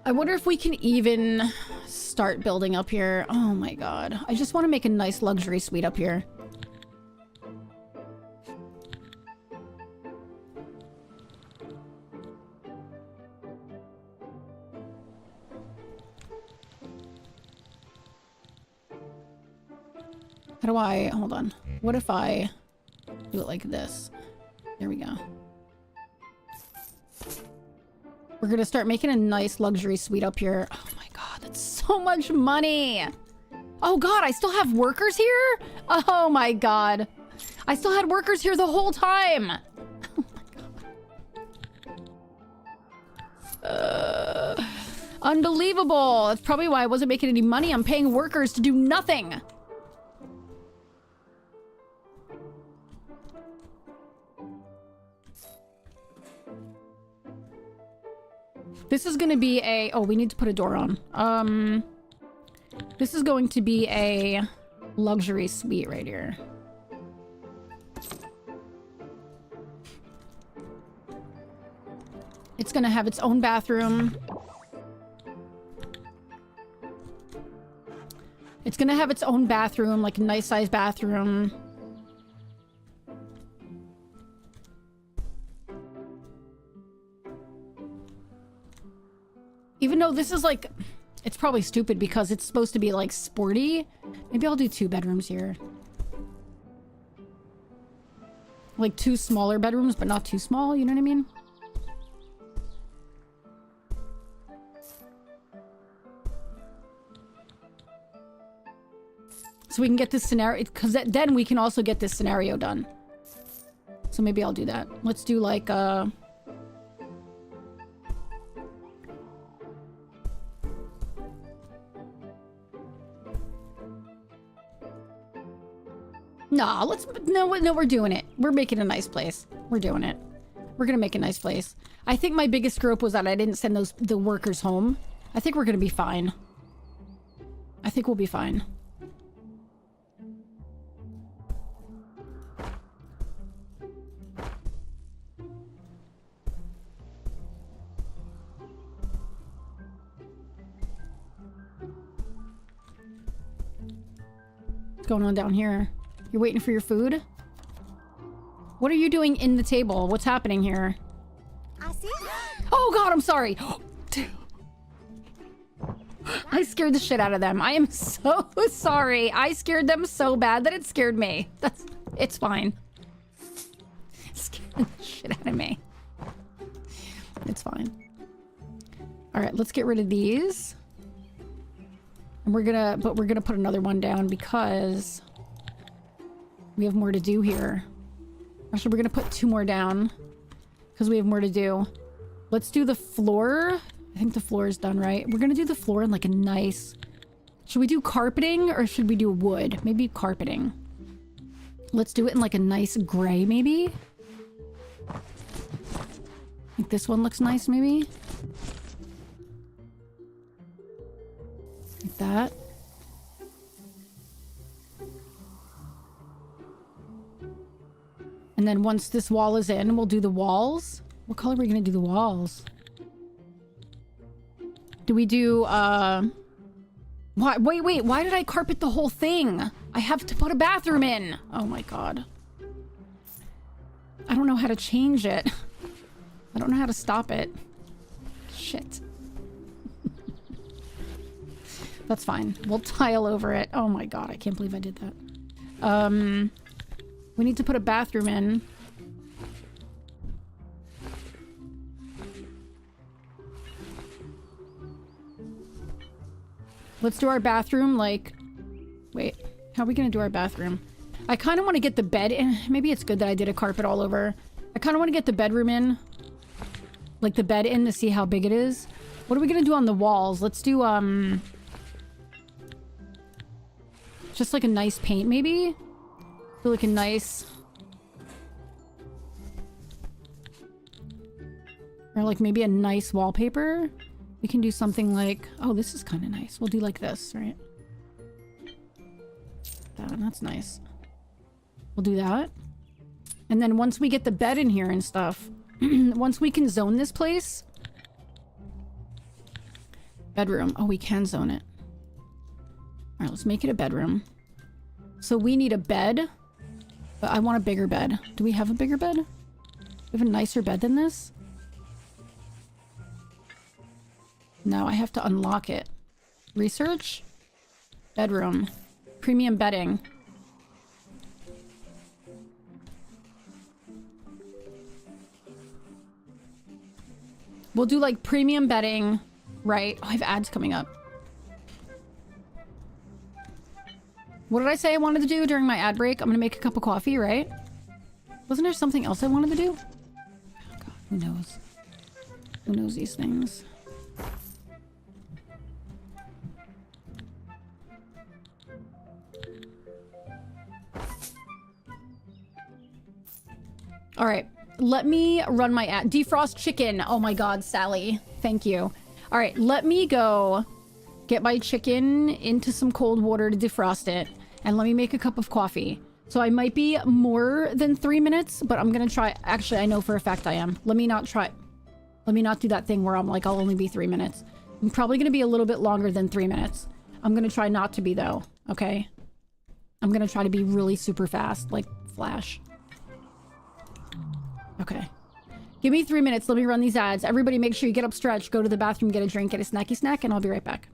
I wonder if we can even start building up here. Oh my god. I just want to make a nice luxury suite up here. How do I... Hold on. What if I do it like this? There we go. We're gonna start making a nice luxury suite up here. Oh my god, that's so much money! Oh god, I still have workers here? Oh my god. I still had workers here the whole time! Oh my god. Unbelievable! That's probably why I wasn't making any money. I'm paying workers to do nothing! This is gonna be a... Oh, we need to put a door on. This is going to be a luxury suite right here. It's gonna have its own bathroom. It's gonna have its own bathroom, like a nice sized bathroom. Even though this is like, it's probably stupid because it's supposed to be like sporty. Maybe I'll do 2 bedrooms here. Like 2 smaller bedrooms, but not too small, you know what I mean? So we can get this scenario, because then we can also get this scenario done. So maybe I'll do that. Let's do like, Nah, no, we're doing it. We're making a nice place. We're doing it. We're gonna make a nice place. I think my biggest screw up was that I didn't send the workers home. I think we're gonna be fine. I think we'll be fine. What's going on down here? You're waiting for your food? What are you doing in the table? What's happening here? I see. Oh god, I'm sorry. I scared the shit out of them. I am so sorry. I scared them so bad that it scared me. It's fine. It scared the shit out of me. It's fine. All right, let's get rid of these. And we're gonna put another one down because we have more to do here. Actually, we're gonna put 2 more down because we have more to do. Let's do the floor. I think the floor is done, right? We're gonna do the floor in like a nice... Should we do carpeting or should we do wood? Maybe carpeting. Let's do it in like a nice gray, maybe? think this one looks nice, maybe? Like that. And then once this wall is in, we'll do the walls. What color are we gonna do the walls? Do we do, Why, wait, why did I carpet the whole thing? I have to put a bathroom in. Oh my god. I don't know how to change it. I don't know how to stop it. Shit. That's fine. We'll tile over it. Oh my god, I can't believe I did that. We need to put a bathroom in. Let's do our bathroom, like... Wait, how are we gonna do our bathroom? I kind of want to get the bed in. Maybe it's good that I did a carpet all over. I kind of want to get the bedroom in. Like, the bed in to see how big it is. What are we gonna do on the walls? Let's do, just like a nice paint, maybe? Do like a nice... Or like maybe a nice wallpaper? We can do something like... Oh, this is kind of nice. We'll do like this, right? That's nice. We'll do that. And then once we get the bed in here and stuff... once we can zone this place... Bedroom. Oh, we can zone it. Alright, let's make it a bedroom. So we need a bed. But I want a bigger bed. Do we have a bigger bed? We have a nicer bed than this? No, I have to unlock it. Research? Bedroom. Premium bedding. We'll do like premium bedding, right? Oh, I have ads coming up. What did I say I wanted to do during my ad break? I'm gonna make a cup of coffee, right? Wasn't there something else I wanted to do? Oh God, who knows? Who knows these things? All right, let me run my ad. Defrost chicken. Oh my God, Sally. Thank you. All right, let me go get my chicken into some cold water to defrost it. And let me make a cup of coffee. So I might be more than 3 minutes, but I'm going to try. Actually, I know for a fact I am. Let me not try. Let me not do that thing where I'm like, I'll only be 3 minutes. I'm probably going to be a little bit longer than 3 minutes. I'm going to try not to be though. Okay. I'm going to try to be really super fast, like Flash. Okay. Give me 3 minutes. Let me run these ads. Everybody make sure you get up, stretch, go to the bathroom, get a drink, get a snacky snack, and I'll be right back.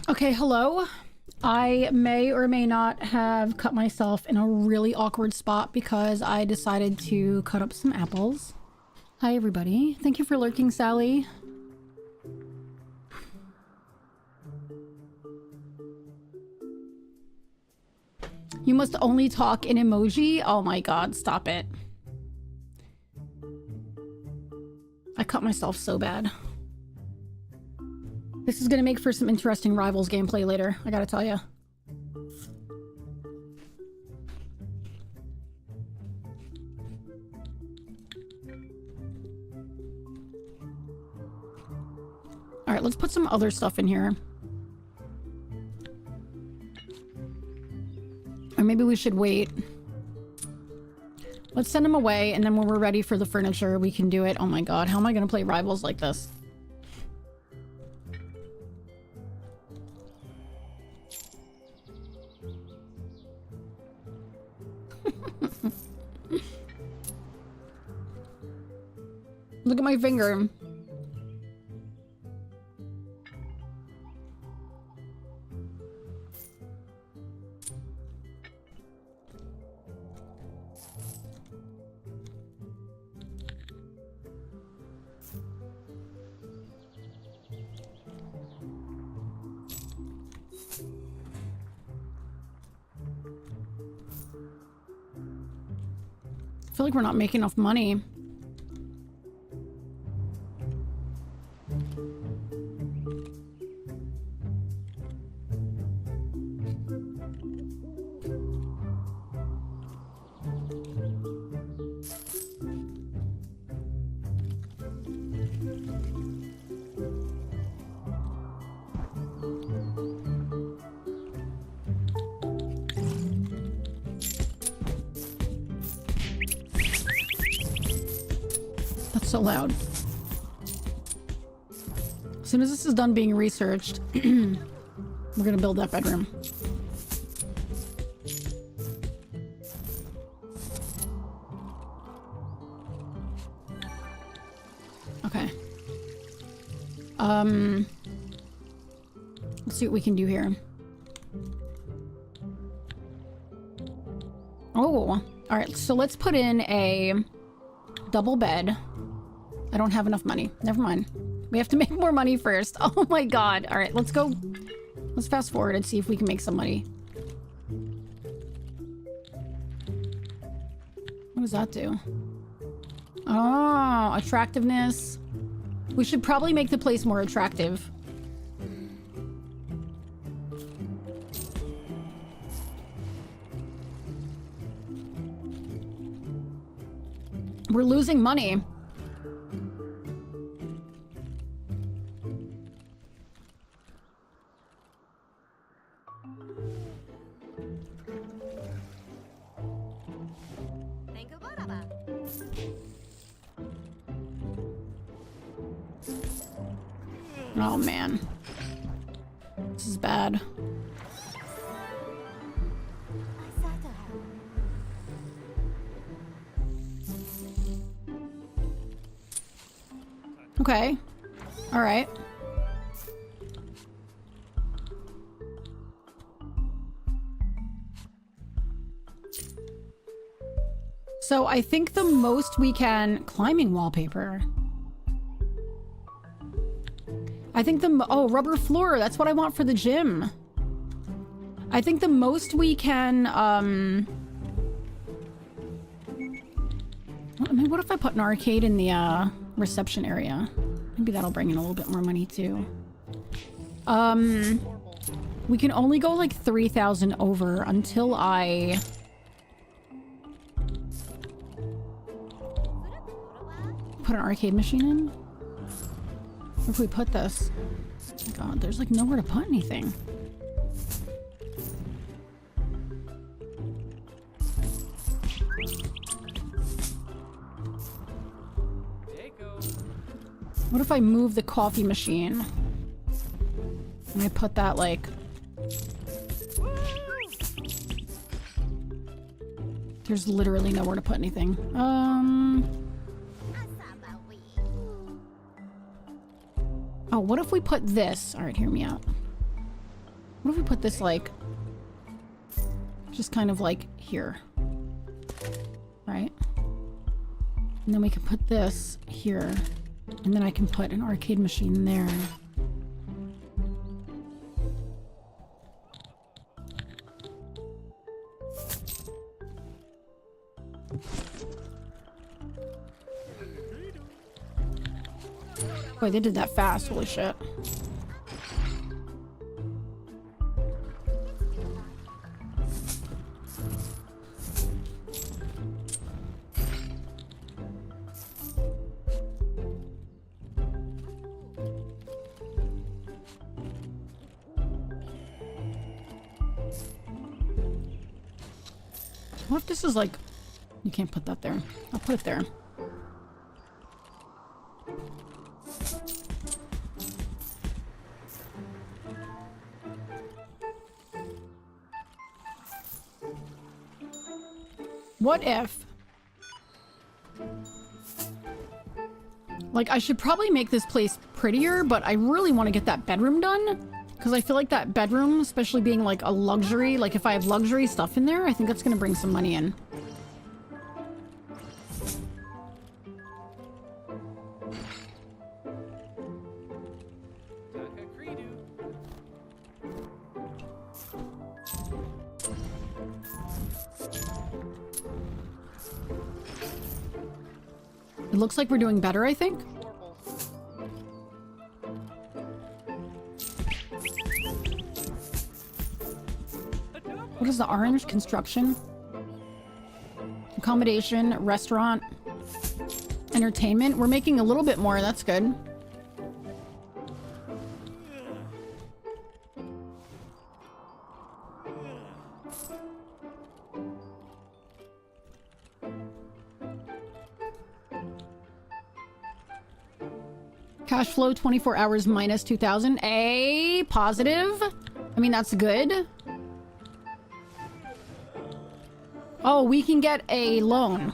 Okay, hello. I may or may not have cut myself in a really awkward spot because I decided to cut up some apples. Hi, everybody. Thank you for lurking, Sally. You must only talk in emoji? Oh my god, stop it. I cut myself so bad. This is gonna make for some interesting Rivals gameplay later, I gotta tell you. Alright, let's put some other stuff in here. Or maybe we should wait. Let's send them away, and then when we're ready for the furniture, we can do it. Oh my god, how am I gonna play Rivals like this? Look at my finger. I feel like we're not making enough money. So loud. As soon as this is done being researched, we're gonna build that bedroom. Okay. Let's see what we can do here. Oh, all right. So let's put in a double bed. I don't have enough money. Never mind. We have to make more money first. Oh my god. All right, let's go. Let's fast forward and see if we can make some money. What does that do? Oh, attractiveness. We should probably make the place more attractive. We're losing money. Oh man. This is bad. Okay. All right. So I think the most we can... Climbing wallpaper. I think oh, rubber floor. That's what I want for the gym. I think the most we can... I mean, what if I put an arcade in the reception area? Maybe that'll bring in a little bit more money too. We can only go like 3,000 over until I... put an arcade machine in? Where if we put this? Oh my god, there's like nowhere to put anything. What if I move the coffee machine? And I put that like... There's literally nowhere to put anything. Oh, what if we put this? Alright, hear me out. What if we put this like, just kind of like here, right? And then we can put this here, and then I can put an arcade machine there. Boy, they did that fast, holy shit. What if this is like... You can't put that there. I'll put it there. What if... Like, I should probably make this place prettier, but I really want to get that bedroom done. Because I feel like that bedroom, especially being like a luxury, like if I have luxury stuff in there, I think that's going to bring some money in. It looks like we're doing better, I think. What is the orange? Construction, accommodation, restaurant, entertainment. We're making a little bit more. That's good. Cash flow 24 hours minus 2,000. A positive. I mean, that's good. Oh, we can get a loan.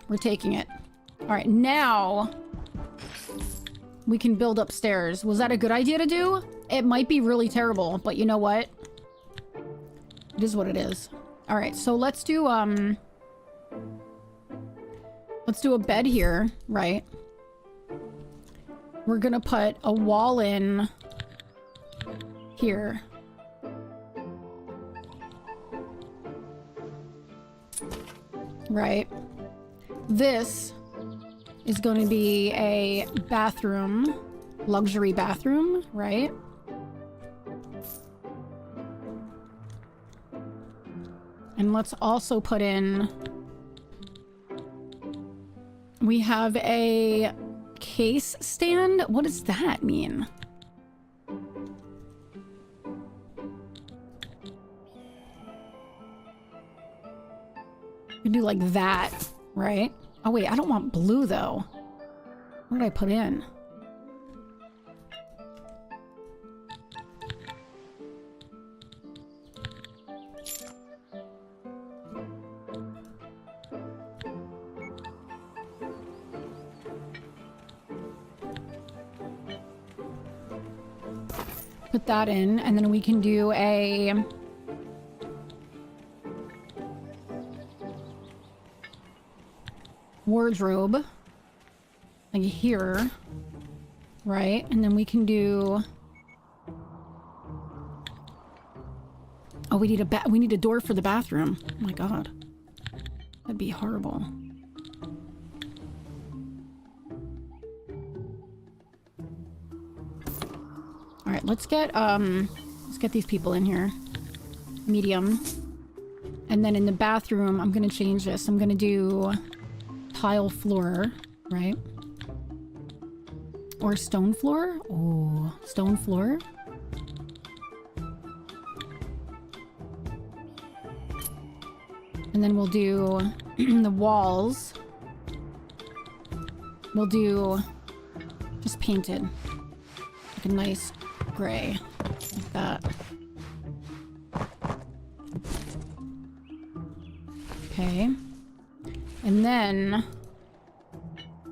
We're taking it. All right, now we can build upstairs. Was that a good idea to do? It might be really terrible, but you know what? It is what it is. All right, so let's do a bed here, right? We're gonna put a wall in here. Right. This is going to be a bathroom, luxury bathroom, right? And let's also put in... We have a case stand. What does that mean? You do like that, right? Oh wait, I don't want blue though. What did I put in? Put that in, and then we can do a... wardrobe, like here, right? And then we can do... Oh, we need a door for the bathroom. Oh my god. That'd be horrible. All right, let's get these people in here. Medium. And then in the bathroom, I'm gonna change this. I'm gonna do tile floor, right? Or stone floor? Oh, stone floor. And then we'll do the walls. We'll do just painted. Like a nice gray. Like that. Okay. And then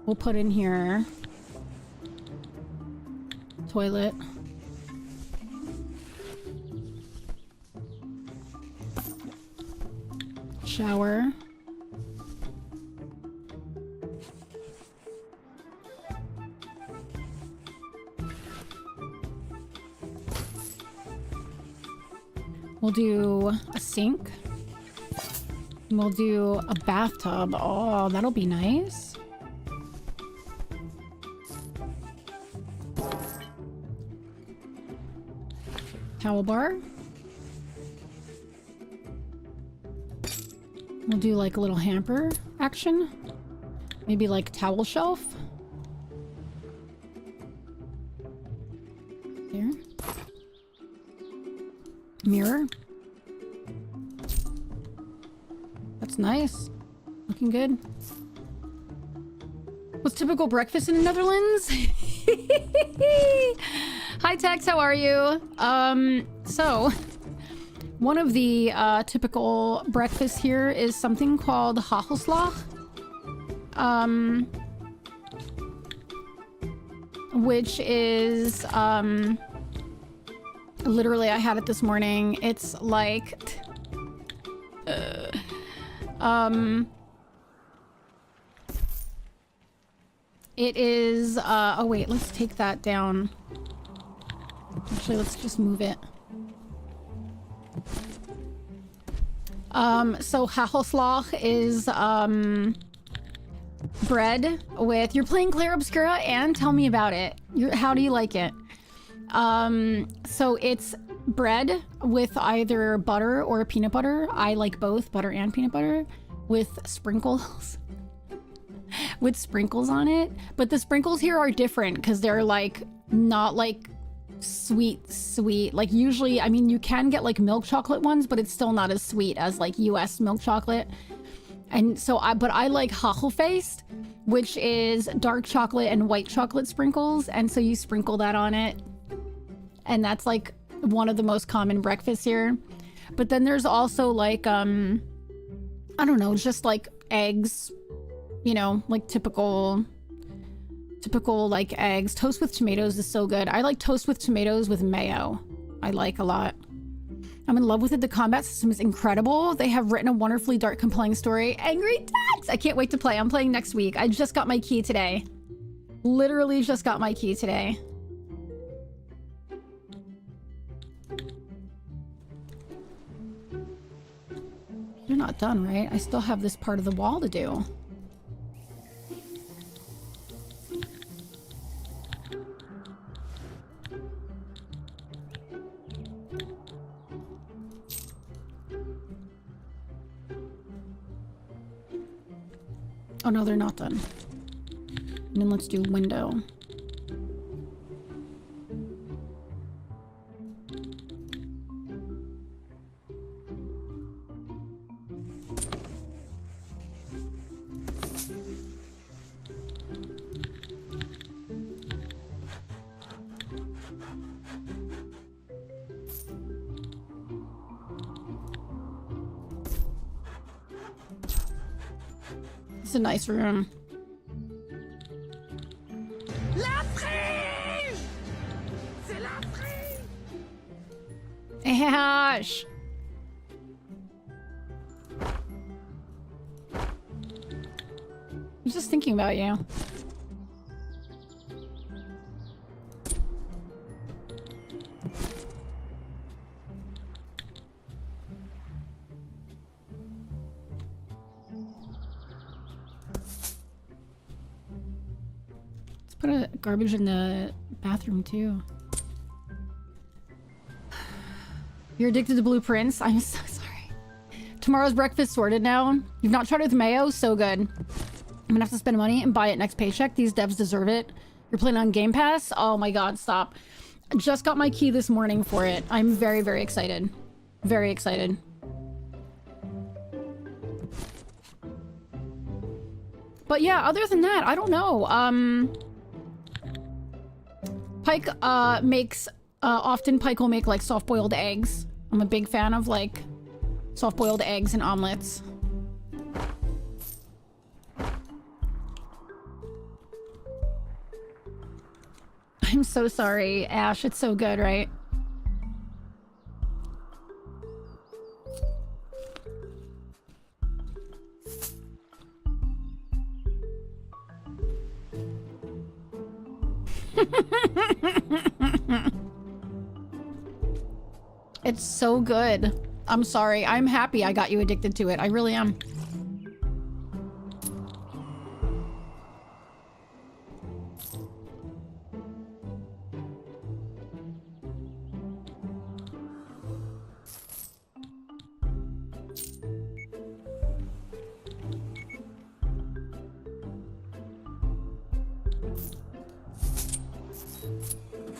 we'll put in here Toilet. Shower. We'll do a sink. We'll do a bathtub. Oh, that'll be nice. Towel bar. We'll do like a little hamper action. Maybe like towel shelf. There. Mirror. That's nice. Looking good. What's typical breakfast in the Netherlands? Hi Tex, how are you? So one of the typical breakfasts here is something called hagelslag. Which is literally, I had it this morning. It's like it is oh wait, let's take that down. Actually, let's just move it. So hagelslag is bread with, you're playing Clair Obscura, and tell me about it. How do you like it? So it's bread with either butter or peanut butter. I like both, butter and peanut butter, with sprinkles. With sprinkles on it. But the sprinkles here are different because they're like not like sweet. Like usually, I mean, you can get like milk chocolate ones, but it's still not as sweet as like US milk chocolate. And so but I like hagelfeest, which is dark chocolate and white chocolate sprinkles. And so you sprinkle that on it. And that's like one of the most common breakfasts here. But then there's also like, I don't know, just like eggs, you know, like typical like eggs. Toast with tomatoes is so good. I like toast with tomatoes with mayo. I like a lot. I'm in love with it. The combat system is incredible. They have written a wonderfully dark, compelling story. Angry Tax! I can't wait to play. I'm playing next week. I just got my key today. Literally just got my key today. You're not done, right? I still have this part of the wall to do. Oh no, they're not done. And then let's do window. It's a nice room. Ash! I'm just thinking about you. Let's put a garbage in the bathroom too. You're addicted to blueprints? I'm so sorry. Tomorrow's breakfast sorted now. You've not tried it with mayo? So good. I'm gonna have to spend money and buy it next paycheck. These devs deserve it. You're playing on Game Pass? Oh my god, stop. I just got my key this morning for it. I'm very, very excited. Very excited. But yeah, other than that, I don't know. Pike makes... often Pike will make like soft-boiled eggs. I'm a big fan of like soft-boiled eggs and omelets. I'm so sorry, Ash. It's so good, right? It's so good. I'm sorry. I'm happy I got you addicted to it. I really am.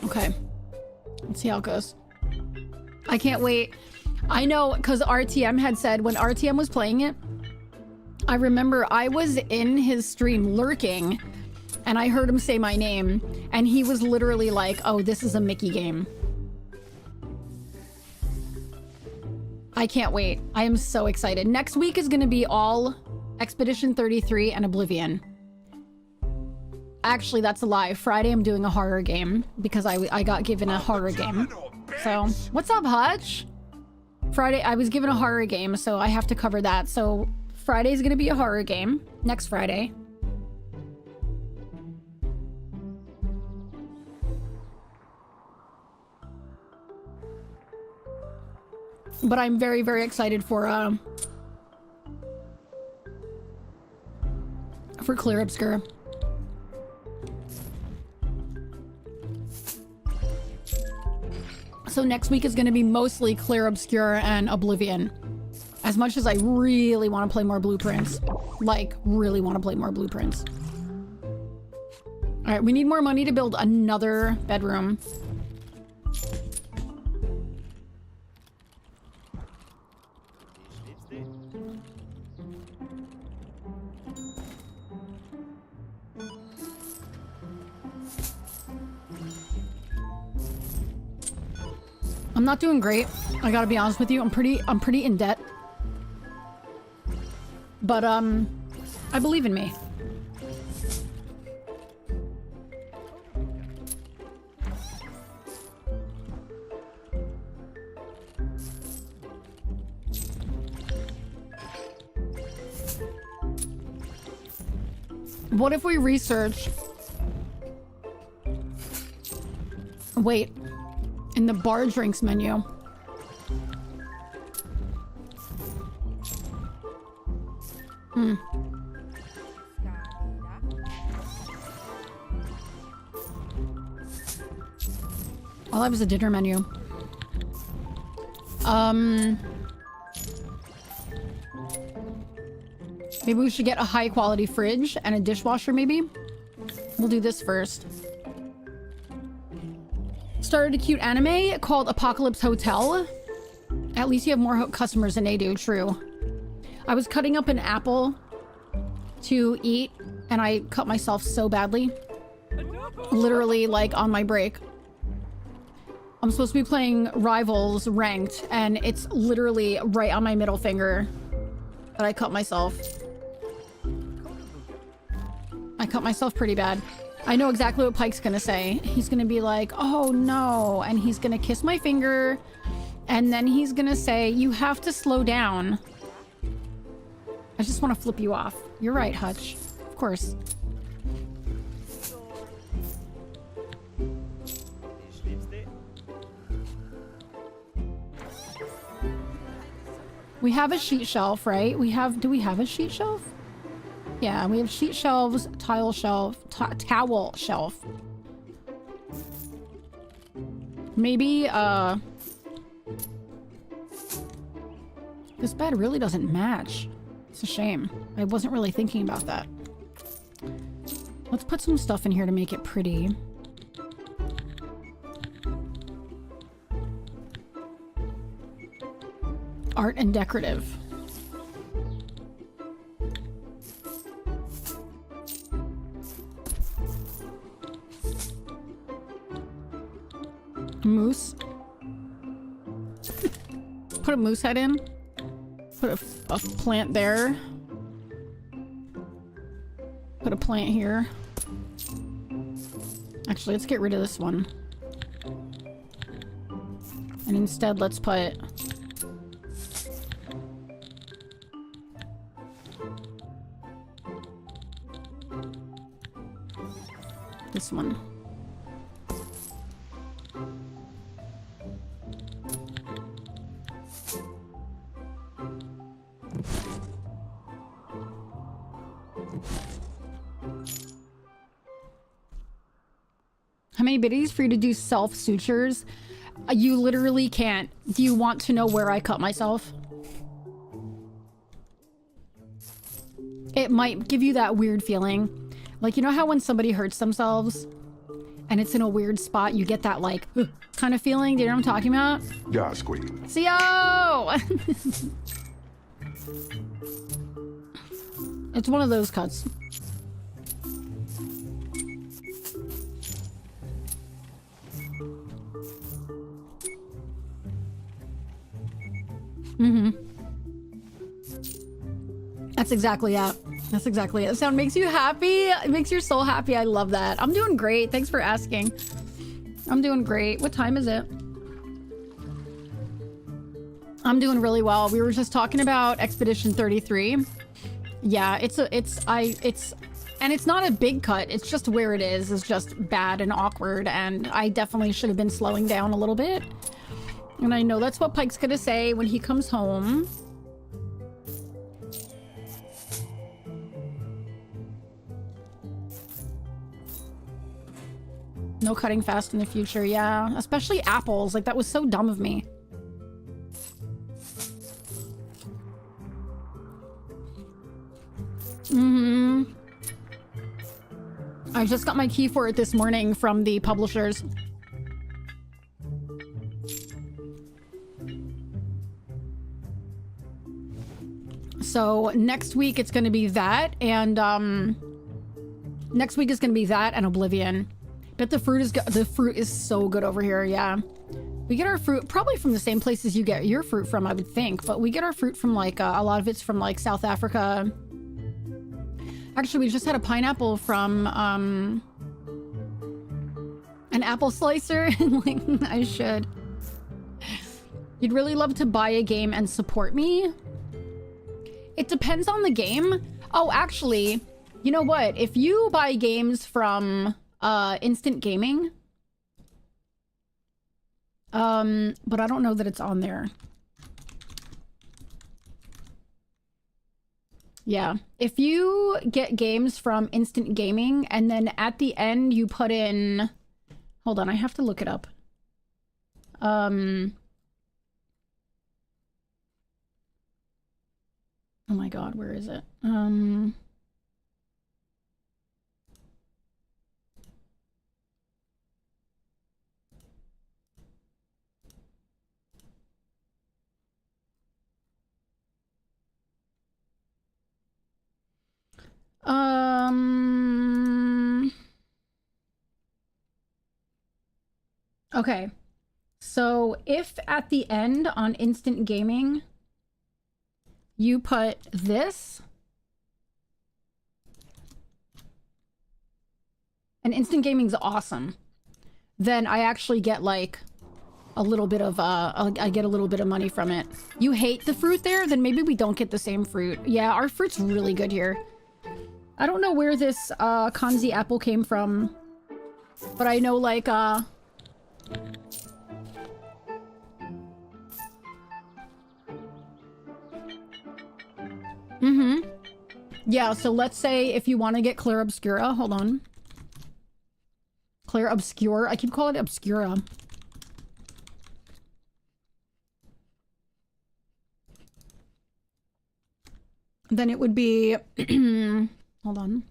Okay. Let's see how it goes. I can't wait. I know, because RTM had said when RTM was playing it, I remember I was in his stream lurking and I heard him say my name and he was literally like, oh, this is a Mickey game. I can't wait. I am so excited. Next week is going to be all Expedition 33 and Oblivion. Actually, that's a lie. Friday I'm doing a horror game because I got given a horror game. So, what's up, Hutch? Friday, I was given a horror game, so I have to cover that. So, Friday's gonna be a horror game. Next Friday. But I'm very, very excited for Clear Obscure. So next week is going to be mostly Clear Obscure and Oblivion. As much as I really want to play more Blueprints. Like, really want to play more Blueprints. Alright, we need more money to build another bedroom. I'm not doing great. I gotta be honest with you. I'm pretty in debt. But, I believe in me. What if we research... Wait. In the bar drinks menu. All I have is a dinner menu. Maybe we should get a high quality fridge and a dishwasher, maybe? We'll do this first. Started a cute anime called Apocalypse Hotel. At least you have more customers than they do, true. I was cutting up an apple to eat and I cut myself so badly. Literally, like, on my break. I'm supposed to be playing Rivals Ranked and it's literally right on my middle finger that I cut myself. I cut myself pretty bad. I know exactly what Pike's gonna say. He's gonna be like, oh no, and he's gonna kiss my finger, and then he's gonna say, you have to slow down. I just want to flip you off. You're right, Hutch. Of course. We have a sheet shelf, right? Do we have a sheet shelf? Yeah, we have sheet shelves, tile shelf, towel shelf. Maybe, this bed really doesn't match. It's a shame. I wasn't really thinking about that. Let's put some stuff in here to make it pretty. Art and decorative. Moose. Put a moose head in. Put a plant there. Put a plant here. I Actually, let's get rid of this one. And instead, let's put... this one. How many biddies for you to do self-sutures? You literally can't. Do you want to know where I cut myself? It might give you that weird feeling. Like, you know how when somebody hurts themselves and it's in a weird spot, you get that, like, kind of feeling? Do you know what I'm talking about? Yeah, squeak. CO! It's one of those cuts. Mm-hmm. That's exactly it. That's exactly it. The sound makes you happy. It makes your soul happy. I love that. I'm doing great. Thanks for asking. I'm doing great. What time is it? I'm doing really well. We were just talking about Expedition 33. Yeah, it's not a big cut. It's just where it is just bad and awkward, and I definitely should have been slowing down a little bit. And I know that's what Pike's gonna say when he comes home. No cutting fast in the future, yeah. Especially apples. Like, that was so dumb of me. Mm-hmm. I just got my key for it this morning from the publishers. So next week it's going to be that, and next week is going to be that and Oblivion. But the fruit is so good over here. Yeah, we get our fruit probably from the same places you get your fruit from, I would think. But we get our fruit from like a lot of it's from like South Africa. Actually, we just had a pineapple from an apple slicer. Like, I should. You'd really love to buy a game and support me. It depends on the game. Oh, actually, you know what? If you buy games from Instant Gaming, but I don't know that it's on there. Yeah, if you get games from Instant Gaming and then at the end you put in, hold on, I have to look it up. Oh my god, where is it? Okay. So if at the end on Instant Gaming you put this, and Instant Gaming's awesome, then I actually get like a little bit of I get a little bit of money from it. You hate the fruit there? Then maybe we don't get the same fruit. Yeah, our fruit's really good here. I don't know where this Kanzi apple came from, but I know like yeah, so let's say if you want to get Claire Obscura, hold on. Claire Obscure, I keep calling it Obscura. Then it would be, hold on.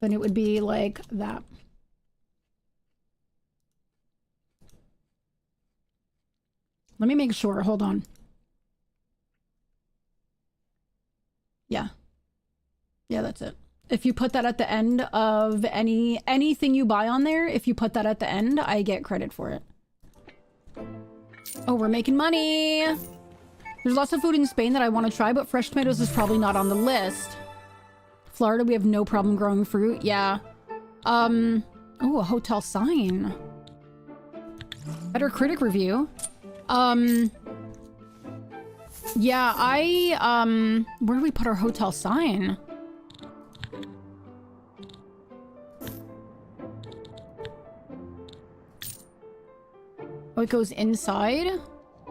Then it would be like that. Let me make sure. Hold on. Yeah. Yeah, that's it. If you put that at the end of anything you buy on there, if you put that at the end, I get credit for it. Oh, we're making money. There's lots of food in Spain that I want to try, but fresh tomatoes is probably not on the list. Florida, we have no problem growing fruit. Yeah. Oh, a hotel sign. Better critic review. Yeah, where do we put our hotel sign? Oh, it goes inside?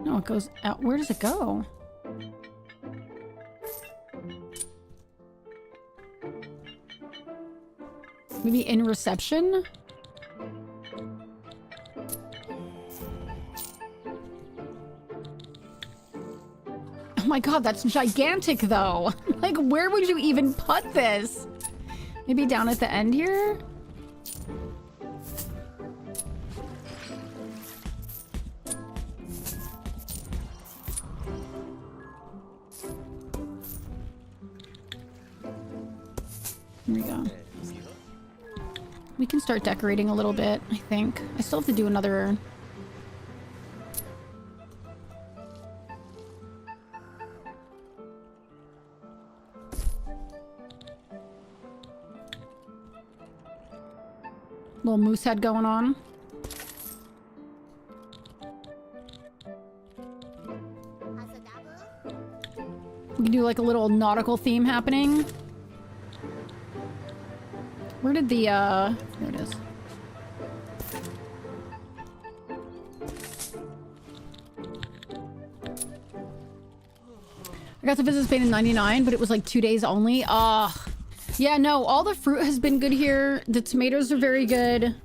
No, it goes out. Where does it go? Maybe in reception? Oh my god, that's gigantic though. Like, where would you even put this? Maybe down at the end here? Here we go. We can start decorating a little bit, I think. I still have to do another... little moose head going on. We can do like a little nautical theme happening. Where did the, there it is. I got to visit Spain in '99, but it was like 2 days only. Yeah, no, all the fruit has been good here. The tomatoes are very good.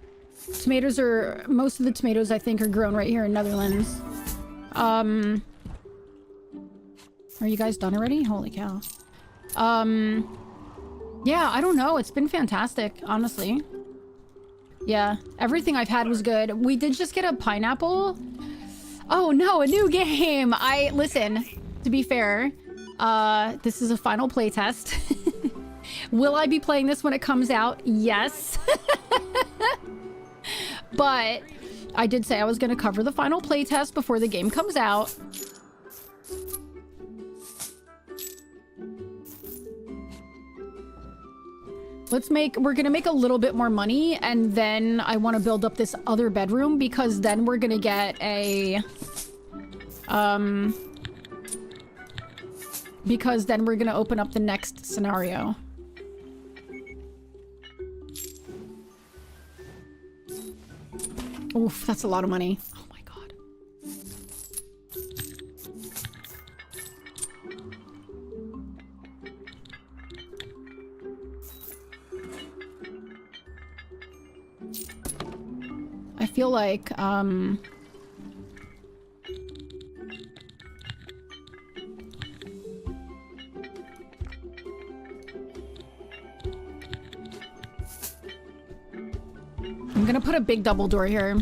Tomatoes are, most of the tomatoes I think are grown right here in Netherlands. Are you guys done already? Holy cow. Yeah, I don't know. It's been fantastic, honestly. Yeah, everything I've had was good. We did just get a pineapple. Oh no, a new game. Listen, to be fair, this is a final playtest. Will I be playing this when it comes out? Yes. But I did say I was going to cover the final playtest before the game comes out. We're gonna make a little bit more money, and then I want to build up this other bedroom, because then we're gonna get a, because then we're gonna open up the next scenario. Oof, that's a lot of money. Oh my god. I feel like, I'm gonna put a big double door here.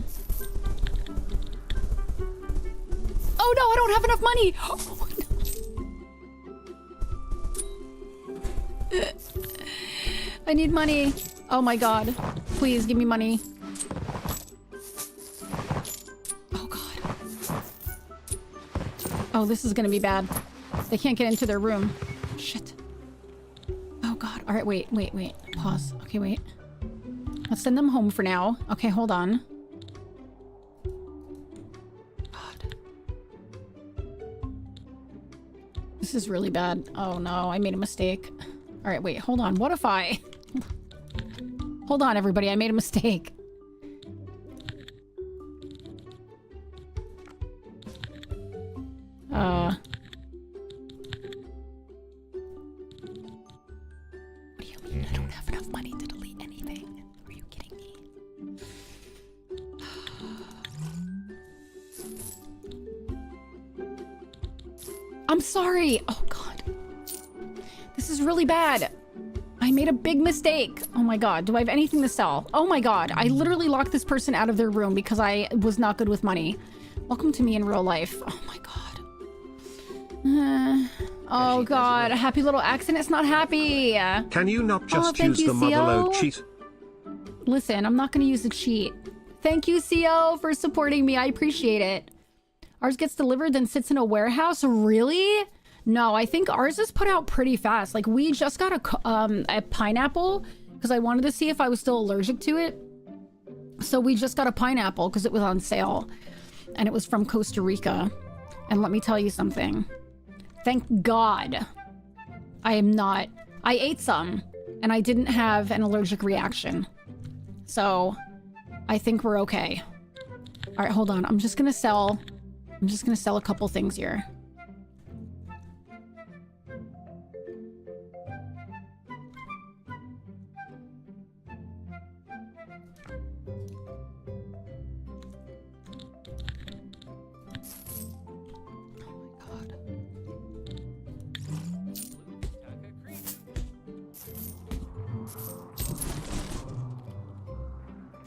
Oh no, I don't have enough money! Oh, no. I need money. Oh my god. Please give me money. Oh god. Oh, this is gonna be bad. They can't get into their room. Shit. Oh god. Alright, wait. Pause. Okay, wait. Let's send them home for now. Okay, hold on. God. This is really bad. Oh no, I made a mistake. Alright, wait, hold on. What if I... Hold on, everybody. I made a mistake. What do you mean I don't have enough money to delete anything? Are you kidding me? I'm sorry. Oh, God. This is really bad. I made a big mistake. Oh my god, do I have anything to sell? Oh my god, I literally locked this person out of their room because I was not good with money. Welcome to me in real life. Oh my god. Oh god, a happy little accident. It's not happy. Can you not just use the motherload cheat? Listen, I'm not going to use a cheat. Thank you, CO, for supporting me. I appreciate it. Ours gets delivered, then sits in a warehouse. Really? No, I think ours is put out pretty fast. Like, we just got a pineapple because I wanted to see if I was still allergic to it. So we just got a pineapple because it was on sale. And it was from Costa Rica. And let me tell you something. Thank God I am not. I ate some and I didn't have an allergic reaction. So I think we're okay. All right, hold on. I'm just going to sell a couple things here.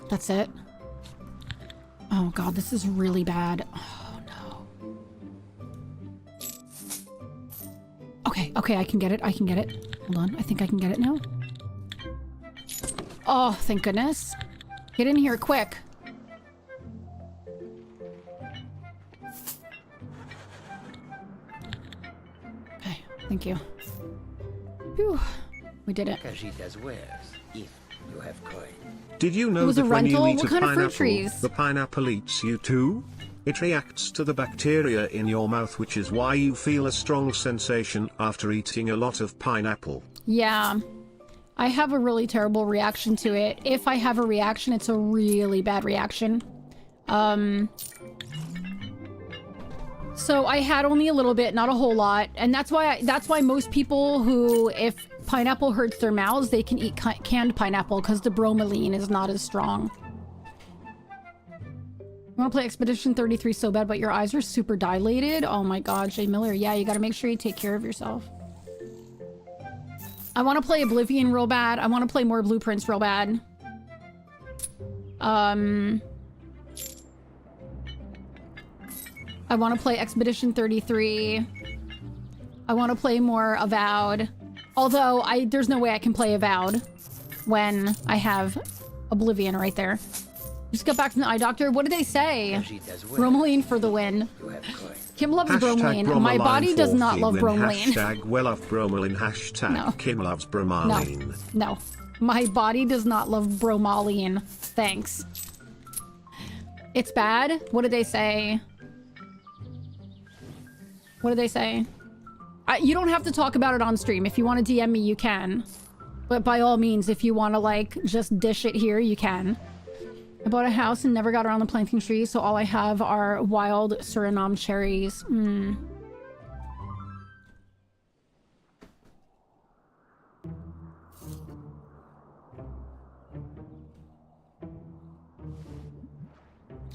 That's it. Oh God, this is really bad. Oh no. Okay, I can get it. Hold on, I think I can get it now. Oh, thank goodness. Get in here quick. Okay, thank you. Whew, we did it. Did you It know was a that when you rental? eat What a kind of fruit pineapple, trees? the pineapple eats you too? It reacts to the bacteria in your mouth, which is why you feel a strong sensation after eating a lot of pineapple. Yeah. I have a really terrible reaction to it. If I have a reaction, it's a really bad reaction. So I had only a little bit, not a whole lot. And that's why most people who, if pineapple hurts their mouths, they can eat canned pineapple because the bromelain is not as strong. You want to play Expedition 33 so bad, but your eyes are super dilated? Oh my God, Jay Miller. Yeah, you got to make sure you take care of yourself. I want to play Oblivion real bad. I want to play more Blueprints real bad. I want to play Expedition 33. I want to play more Avowed. Although, there's no way I can play Avowed when I have Oblivion right there. Just got back from the eye doctor. What did they say? Bromelain for the win. Kim loves bromelain. My body does not love bromelain. Hashtag well off bromelain. Hashtag No. Kim loves bromelain. No. My body does not love bromelain. Thanks. It's bad? What did they say? What did they say? You don't have to talk about it on stream. If you want to DM me, you can. But by all means, if you want to, like, just dish it here, you can. I bought a house and never got around the planting trees, so all I have are wild Suriname cherries.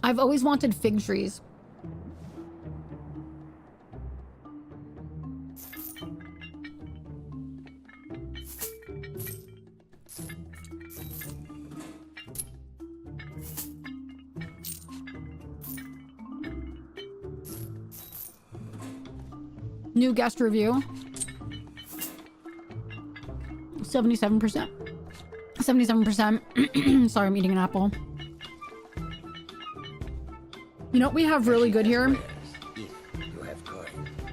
I've always wanted fig trees. New guest review. 77%. 77%. Sorry, I'm eating an apple. You know what we have really good here?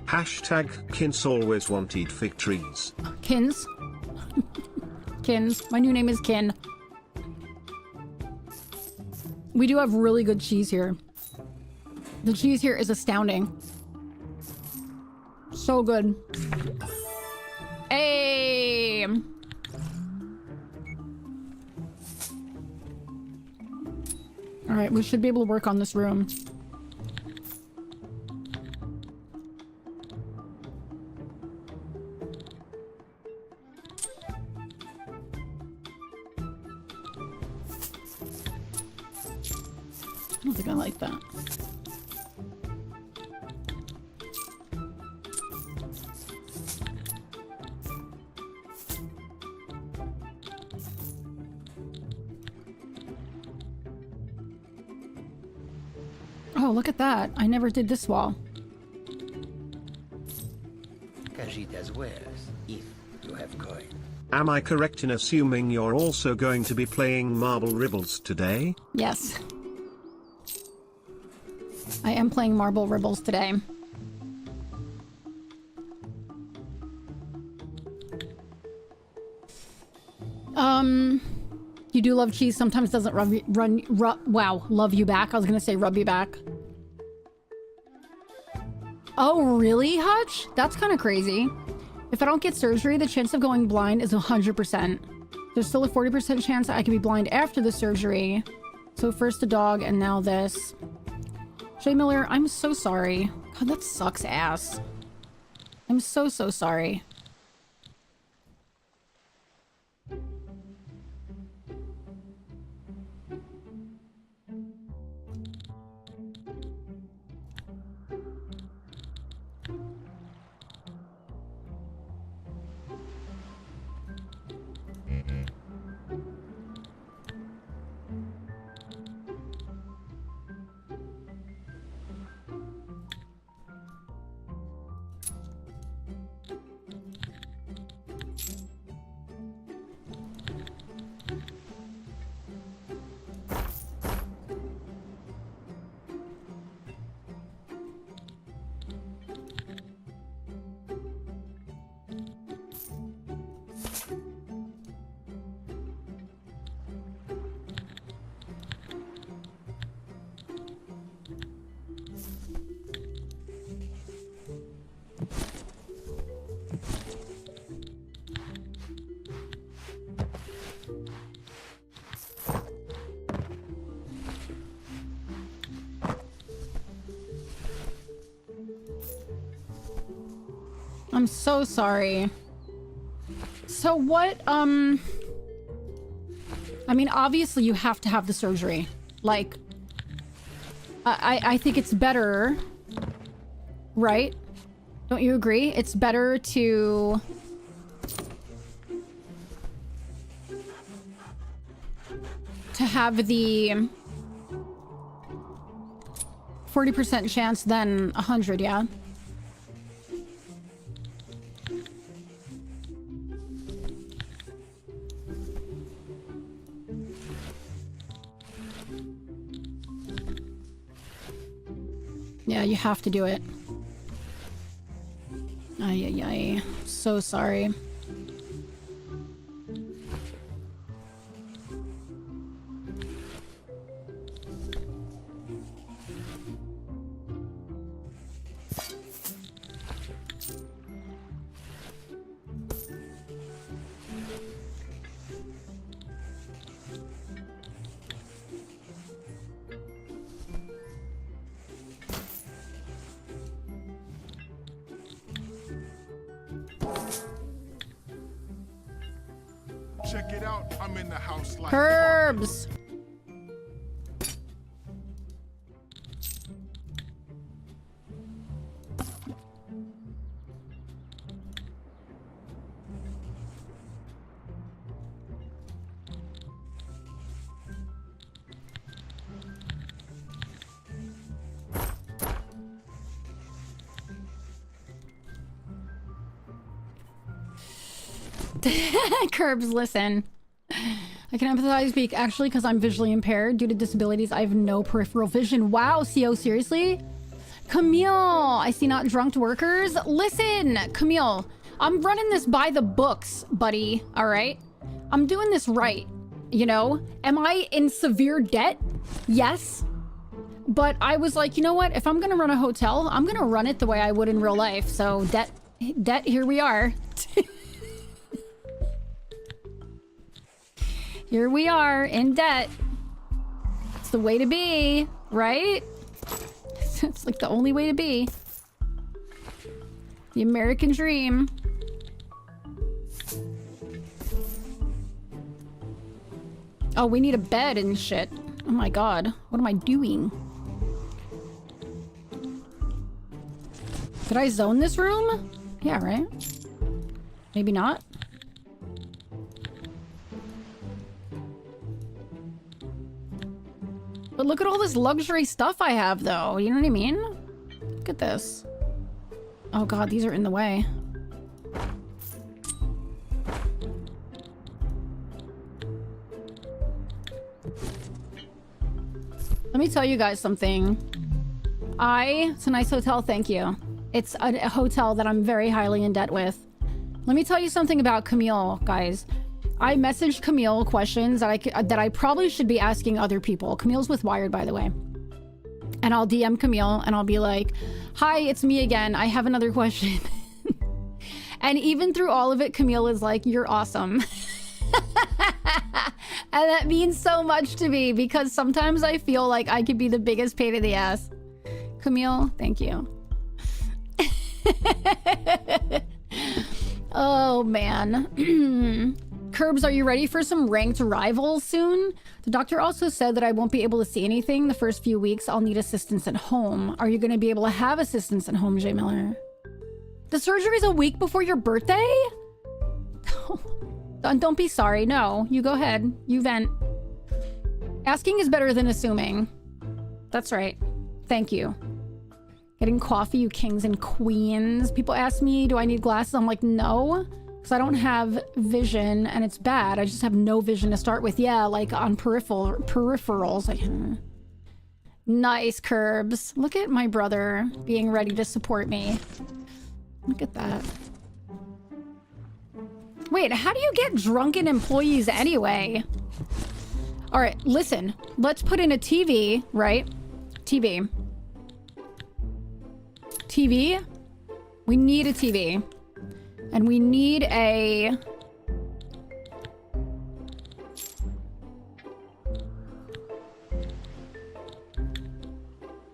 Hashtag Kins always wanted fig trees. Kins. Kins. My new name is Kin. We do have really good cheese here. The cheese here is astounding. So good. Hey! Alright, we should be able to work on this room. I don't think I like that. Oh, look at that. I never did this wall. Am I correct in assuming you're also going to be playing Marble Ribbles today? Yes. I am playing Marble Ribbles today. You do love cheese, sometimes doesn't wow, love you back. I was gonna say rub you back. Oh, really, Hutch? That's kind of crazy. If I don't get surgery, the chance of going blind is 100%. There's still a 40% chance I could be blind after the surgery. So first a dog and now this. Shay Miller, I'm so sorry. God, that sucks ass. I'm so sorry. I'm so sorry. So what, I mean, obviously you have to have the surgery. Like, I think it's better, right? Don't you agree? It's better to have the 40% chance than 100, yeah? Yeah, you have to do it. Ay, ay, ay. So sorry. Check it out, I'm in the house like Curbs. Curbs, listen. I can empathize, but actually, because I'm visually impaired due to disabilities, I have no peripheral vision. Wow, CO, seriously? Camille, I see not drunk workers. Listen, Camille, I'm running this by the books, buddy, all right? I'm doing this right, you know? Am I in severe debt? Yes. But I was like, you know what? If I'm gonna run a hotel, I'm gonna run it the way I would in real life. So debt, here we are. Here we are, in debt. It's the way to be, right? It's like the only way to be. The American dream. Oh, we need a bed and shit. Oh my god. What am I doing? Did I zone this room? Yeah, right? Maybe not. But look at all this luxury stuff I have, though. You know what I mean? Look at this. Oh god, these are in the way. Let me tell you guys something. It's a nice hotel, thank you. It's a hotel that I'm very highly in debt with. Let me tell you something about Camille, guys. I messaged Camille questions that I probably should be asking other people. Camille's with Wired, by the way. And I'll DM Camille and I'll be like, hi, it's me again. I have another question. And even through all of it, Camille is like, you're awesome. And that means so much to me because sometimes I feel like I could be the biggest pain in the ass. Camille, thank you. Oh, man. Curbs, are you ready for some ranked rivals soon? The doctor also said that I won't be able to see anything the first few weeks. I'll need assistance at home. Are you going to be able to have assistance at home, J. Miller? The surgery's a week before your birthday? Don't be sorry. No, you go ahead. You vent. Asking is better than assuming. That's right. Thank you. Getting coffee, you kings and queens. People ask me, do I need glasses? I'm like, no, because I don't have vision and it's bad. I just have no vision to start with. Yeah, like on peripherals. Like, nice, Curbs. Look at my brother being ready to support me. Look at that. Wait, how do you get drunken employees anyway? All right, listen. Let's put in a TV, right? TV. TV. We need a TV. And we need a...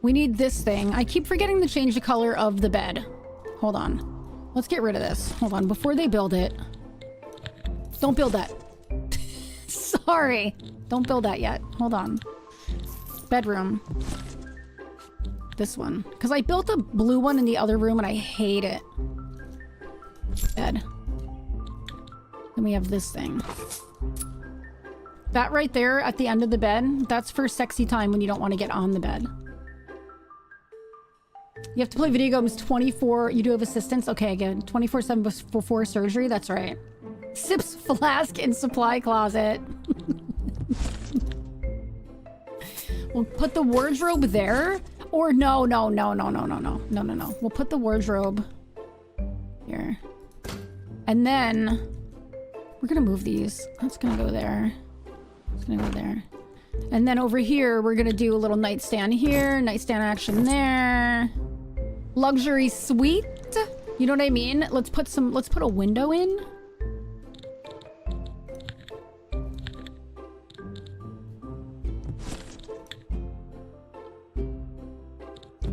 We need this thing. I keep forgetting to change the color of the bed. Hold on. Let's get rid of this. Hold on. Before they build it. Don't build that. Sorry. Don't build that yet. Hold on. Bedroom. This one. Because I built a blue one in the other room and I hate it. Bed. Then we have this thing. That right there at the end of the bed, that's for sexy time when you don't want to get on the bed. You have to play video games 24... You do have assistance? Okay, again. 24/7 before surgery? That's right. Sips flask in supply closet. We'll put the wardrobe there. Or no. We'll put the wardrobe here. And then we're gonna move these. That's gonna go there. It's gonna go there. And then over here, we're gonna do a little nightstand here. Nightstand action there. Luxury suite. You know what I mean? Let's put a window in.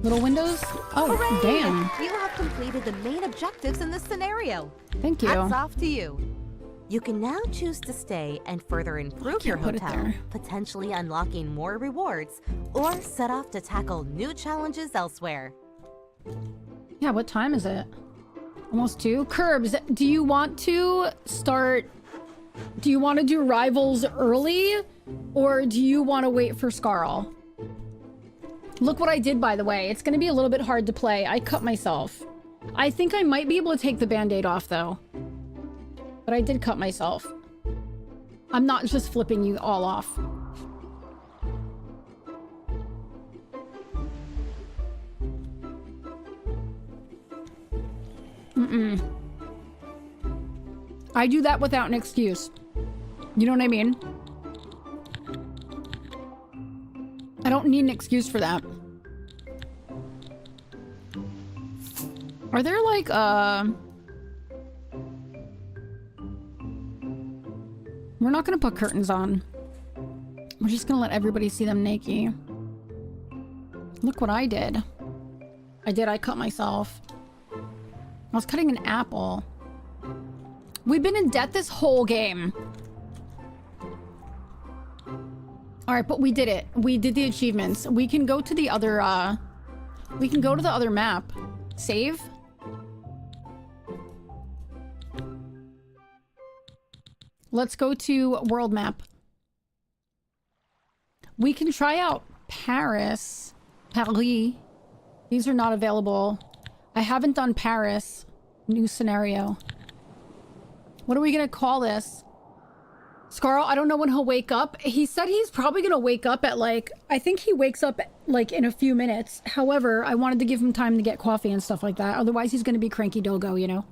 Little windows? Oh, Hooray! damn. You have completed the main objectives in this scenario. Thank you. Hats off to you. You can now choose to stay and further improve your hotel, potentially unlocking more rewards, or set off to tackle new challenges elsewhere. Yeah, what time is it? Almost 2? Curbs, do you want to start... Do you want to do rivals early? Or do you want to wait for Scarl? Look what I did, by the way. It's going to be a little bit hard to play. I cut myself. I think I might be able to take the band-aid off, though. But I did cut myself. I'm not just flipping you all off. I do that without an excuse. You know what I mean? I don't need an excuse for that. Are there like, We're not gonna put curtains on. We're just gonna let everybody see them naked. Look what I did. I cut myself. I was cutting an apple. We've been in debt this whole game. Alright, but we did it. We did the achievements. We can go to the other, we can go to the other map. Save. Let's go to world map. We can try out Paris. Paris. These are not available. I haven't done Paris. New scenario. What are we gonna call this? Scarl, I don't know when he'll wake up. He said he's probably gonna wake up at like, I think he wakes up like in a few minutes. However, I wanted to give him time to get coffee and stuff like that. Otherwise, he's gonna be cranky dogo, you know?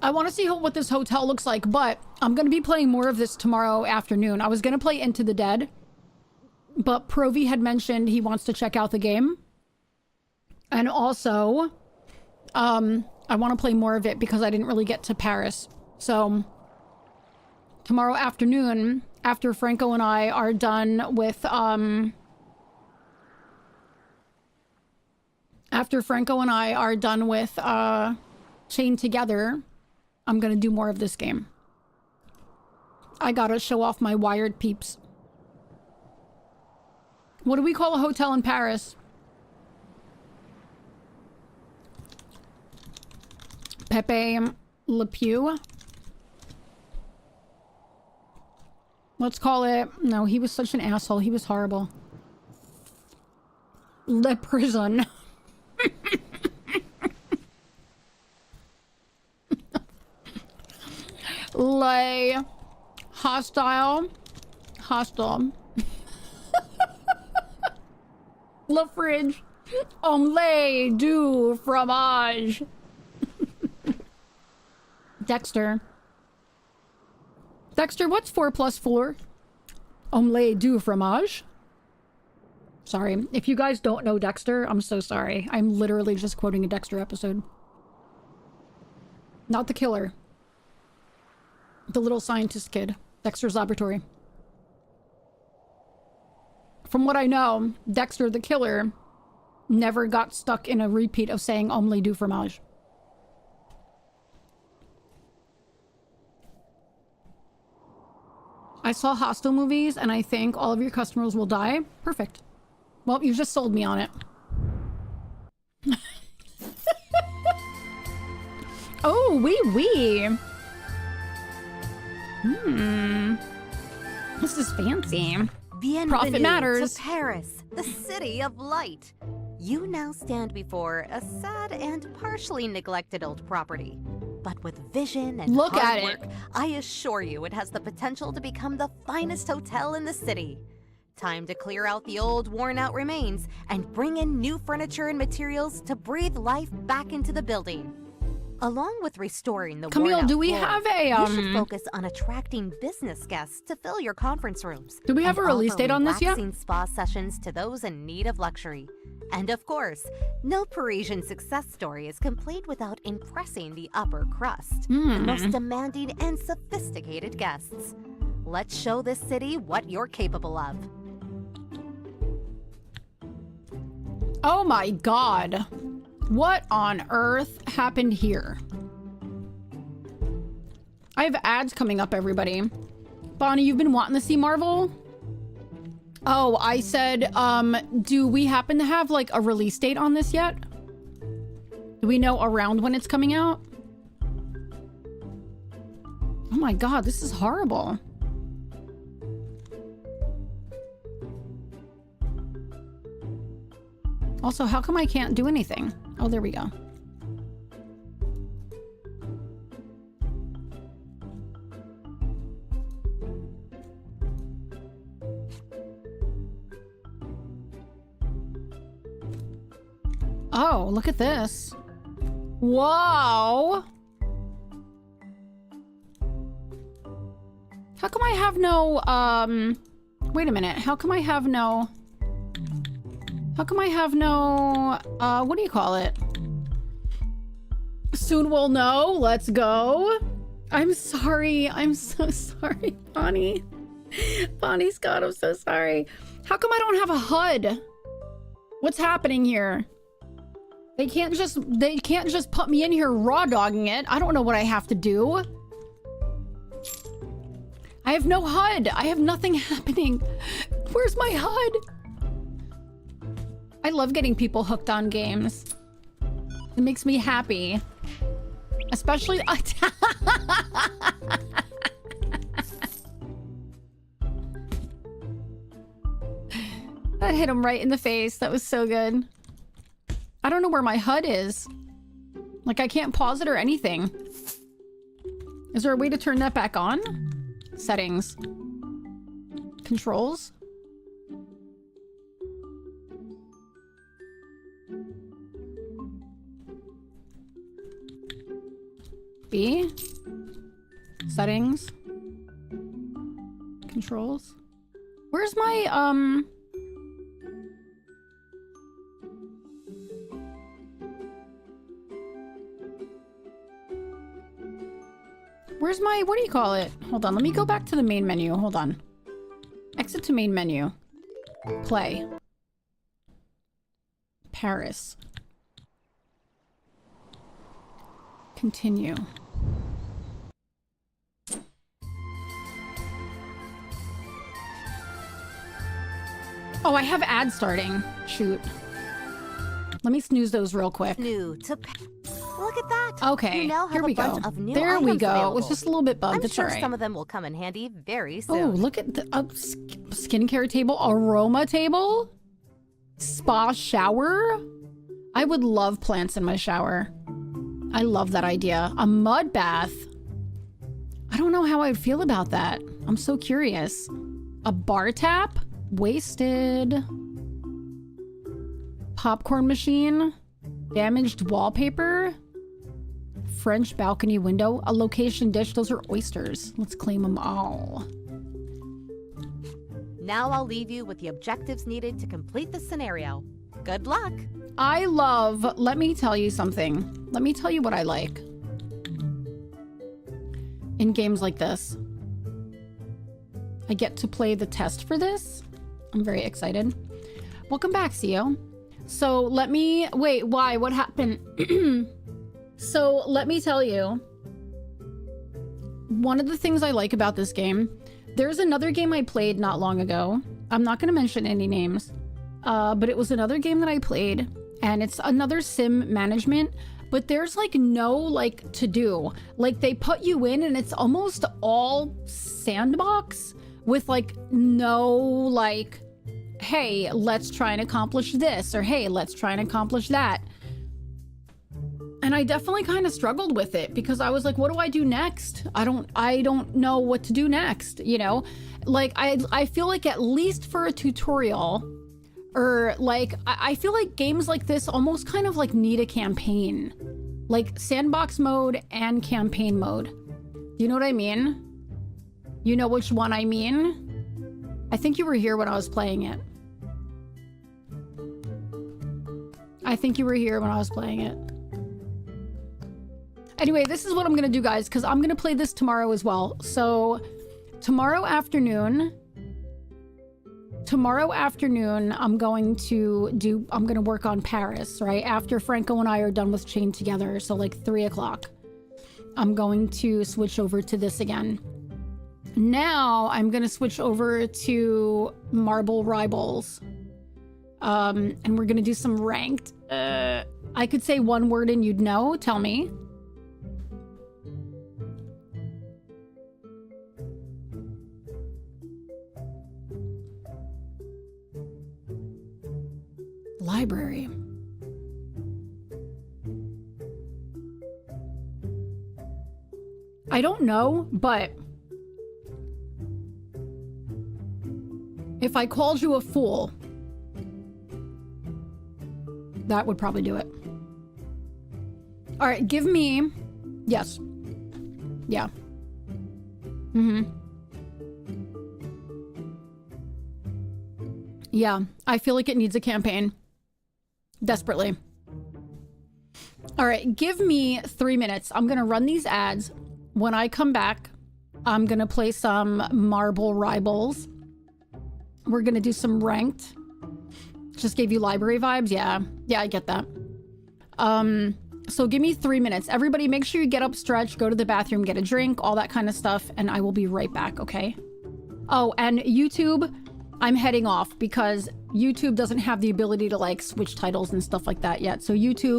I want to see what this hotel looks like, but I'm going to be playing more of this tomorrow afternoon. I was going to play Into the Dead, but Provi had mentioned he wants to check out the game. And also, I want to play more of it because I didn't really get to Paris. So, tomorrow afternoon, after Franco and I are done with, Chained Together, I'm gonna do more of this game. I gotta show off my wired peeps. What do we call a hotel in Paris? Pepe Le Pew? Let's call it... No, he was such an asshole. He was horrible. Le Prison. Lay hostile La fridge omelette du fromage. Dexter, what's 4 plus 4? Omelette du fromage. Sorry if you guys don't know Dexter. I'm so sorry. I'm literally just quoting a Dexter episode, not the killer. The little scientist kid. Dexter's Laboratory. From what I know, Dexter the killer never got stuck in a repeat of saying omelette du fromage. I saw Hostel movies and I think all of your customers will die. Perfect. Well, you just sold me on it. Oh, wee. This is fancy. Profit matters. To Paris, the city of light. You now stand before a sad and partially neglected old property. But with vision and Look hard at work, it. I assure you it has the potential to become the finest hotel in the city. Time to clear out the old, worn-out remains and bring in new furniture and materials to breathe life back into the building. Along with restoring the Camille, worn-out do we floor, have a, you should focus on attracting business guests to fill your conference rooms. Do we have and a release offer date on this yet? relaxing spa sessions to those in need of luxury. And of course, no Parisian success story is complete without impressing the upper crust, the most demanding and sophisticated guests. Let's show this city what you're capable of. Oh my god. What on earth happened here? I have ads coming up, everybody. Bonnie, you've been wanting to see Marvel? Oh, I said, do we happen to have like a release date on this yet? Do we know around when it's coming out? Oh my god, this is horrible. Also, how come I can't do anything? Oh, there we go. Oh, look at this. Whoa. How come I have no, wait a minute. How come I have no, what do you call it? Soon we'll know. Let's go. I'm sorry. I'm so sorry, Bonnie. Bonnie Scott, I'm so sorry. How come I don't have a HUD? What's happening here? They can't just put me in here raw dogging it. I don't know what I have to do. I have no HUD. I have nothing happening. Where's my HUD? I love getting people hooked on games. It makes me happy. Especially... That hit him right in the face. That was so good. I don't know where my HUD is. Like, I can't pause it or anything. Is there a way to turn that back on? Settings. Controls. B. Settings. Controls. Where's my, where's my, what do you call it? Hold on, let me go back to the main menu. Hold on. Exit to main menu. Play. Paris. Continue. Oh, I have ads starting. Shoot. Let me snooze those real quick. New to look at that. Okay, You now have here we a bunch go. of new There we items go. It available. was just a little bit bugged. I'm It's sure all right. some of them will come in handy very Oh, soon. look at the skincare table, aroma table, spa shower. I would love plants in my shower. I love that idea. A mud bath. I don't know how I'd feel about that. I'm so curious. A bar tap? Wasted. Popcorn machine. Damaged wallpaper. French balcony window. A location dish. Those are oysters. Let's claim them all. Now I'll leave you with the objectives needed to complete the scenario. Good luck. I love, let me tell you something. Let me tell you what I like in games like this. I get to play the test for this. I'm very excited. Welcome back, CEO. So let me, wait, why? What happened? So let me tell you, one of the things I like about this game, there's another game I played not long ago. I'm not going to mention any names, but it was another game that I played, and it's another sim management, but there's like no like to do. Like they put you in and it's almost all sandbox with like no like, hey, let's try and accomplish this, or hey, let's try and accomplish that. And I definitely kind of struggled with it because I was like, what do I do next? I don't know what to do next, you know? Like I feel like at least for a tutorial, or like I feel like games like this almost kind of like need a campaign. Like sandbox mode and campaign mode. You know what I mean? You know which one I mean? I think you were here when I was playing it. I think you were here when I was playing it. Anyway, this is what I'm gonna do, guys, because I'm gonna play this tomorrow as well. So tomorrow afternoon, I'm gonna work on Paris, right? After Franco and I are done with Chain Together, so like 3 o'clock, I'm going to switch over to this again. Now I'm gonna switch over to Marble Rivals. And we're gonna do some ranked. I could say one word and you'd know. Tell me. Library. I don't know, but if I called you a fool, that would probably do it. All right, give me, yes. Yeah. Yeah, I feel like it needs a campaign. Desperately. All right, give me 3 minutes. I'm gonna run these ads. When I come back, I'm gonna play some Marble Rivals. We're gonna do some ranked. Just gave you library vibes. Yeah, I get that. So give me 3 minutes. Everybody make sure you get up, stretch, go to the bathroom, get a drink, all that kind of stuff, and I will be right back, okay? Oh, and YouTube, I'm heading off because YouTube doesn't have the ability to like switch titles and stuff like that yet. So YouTube,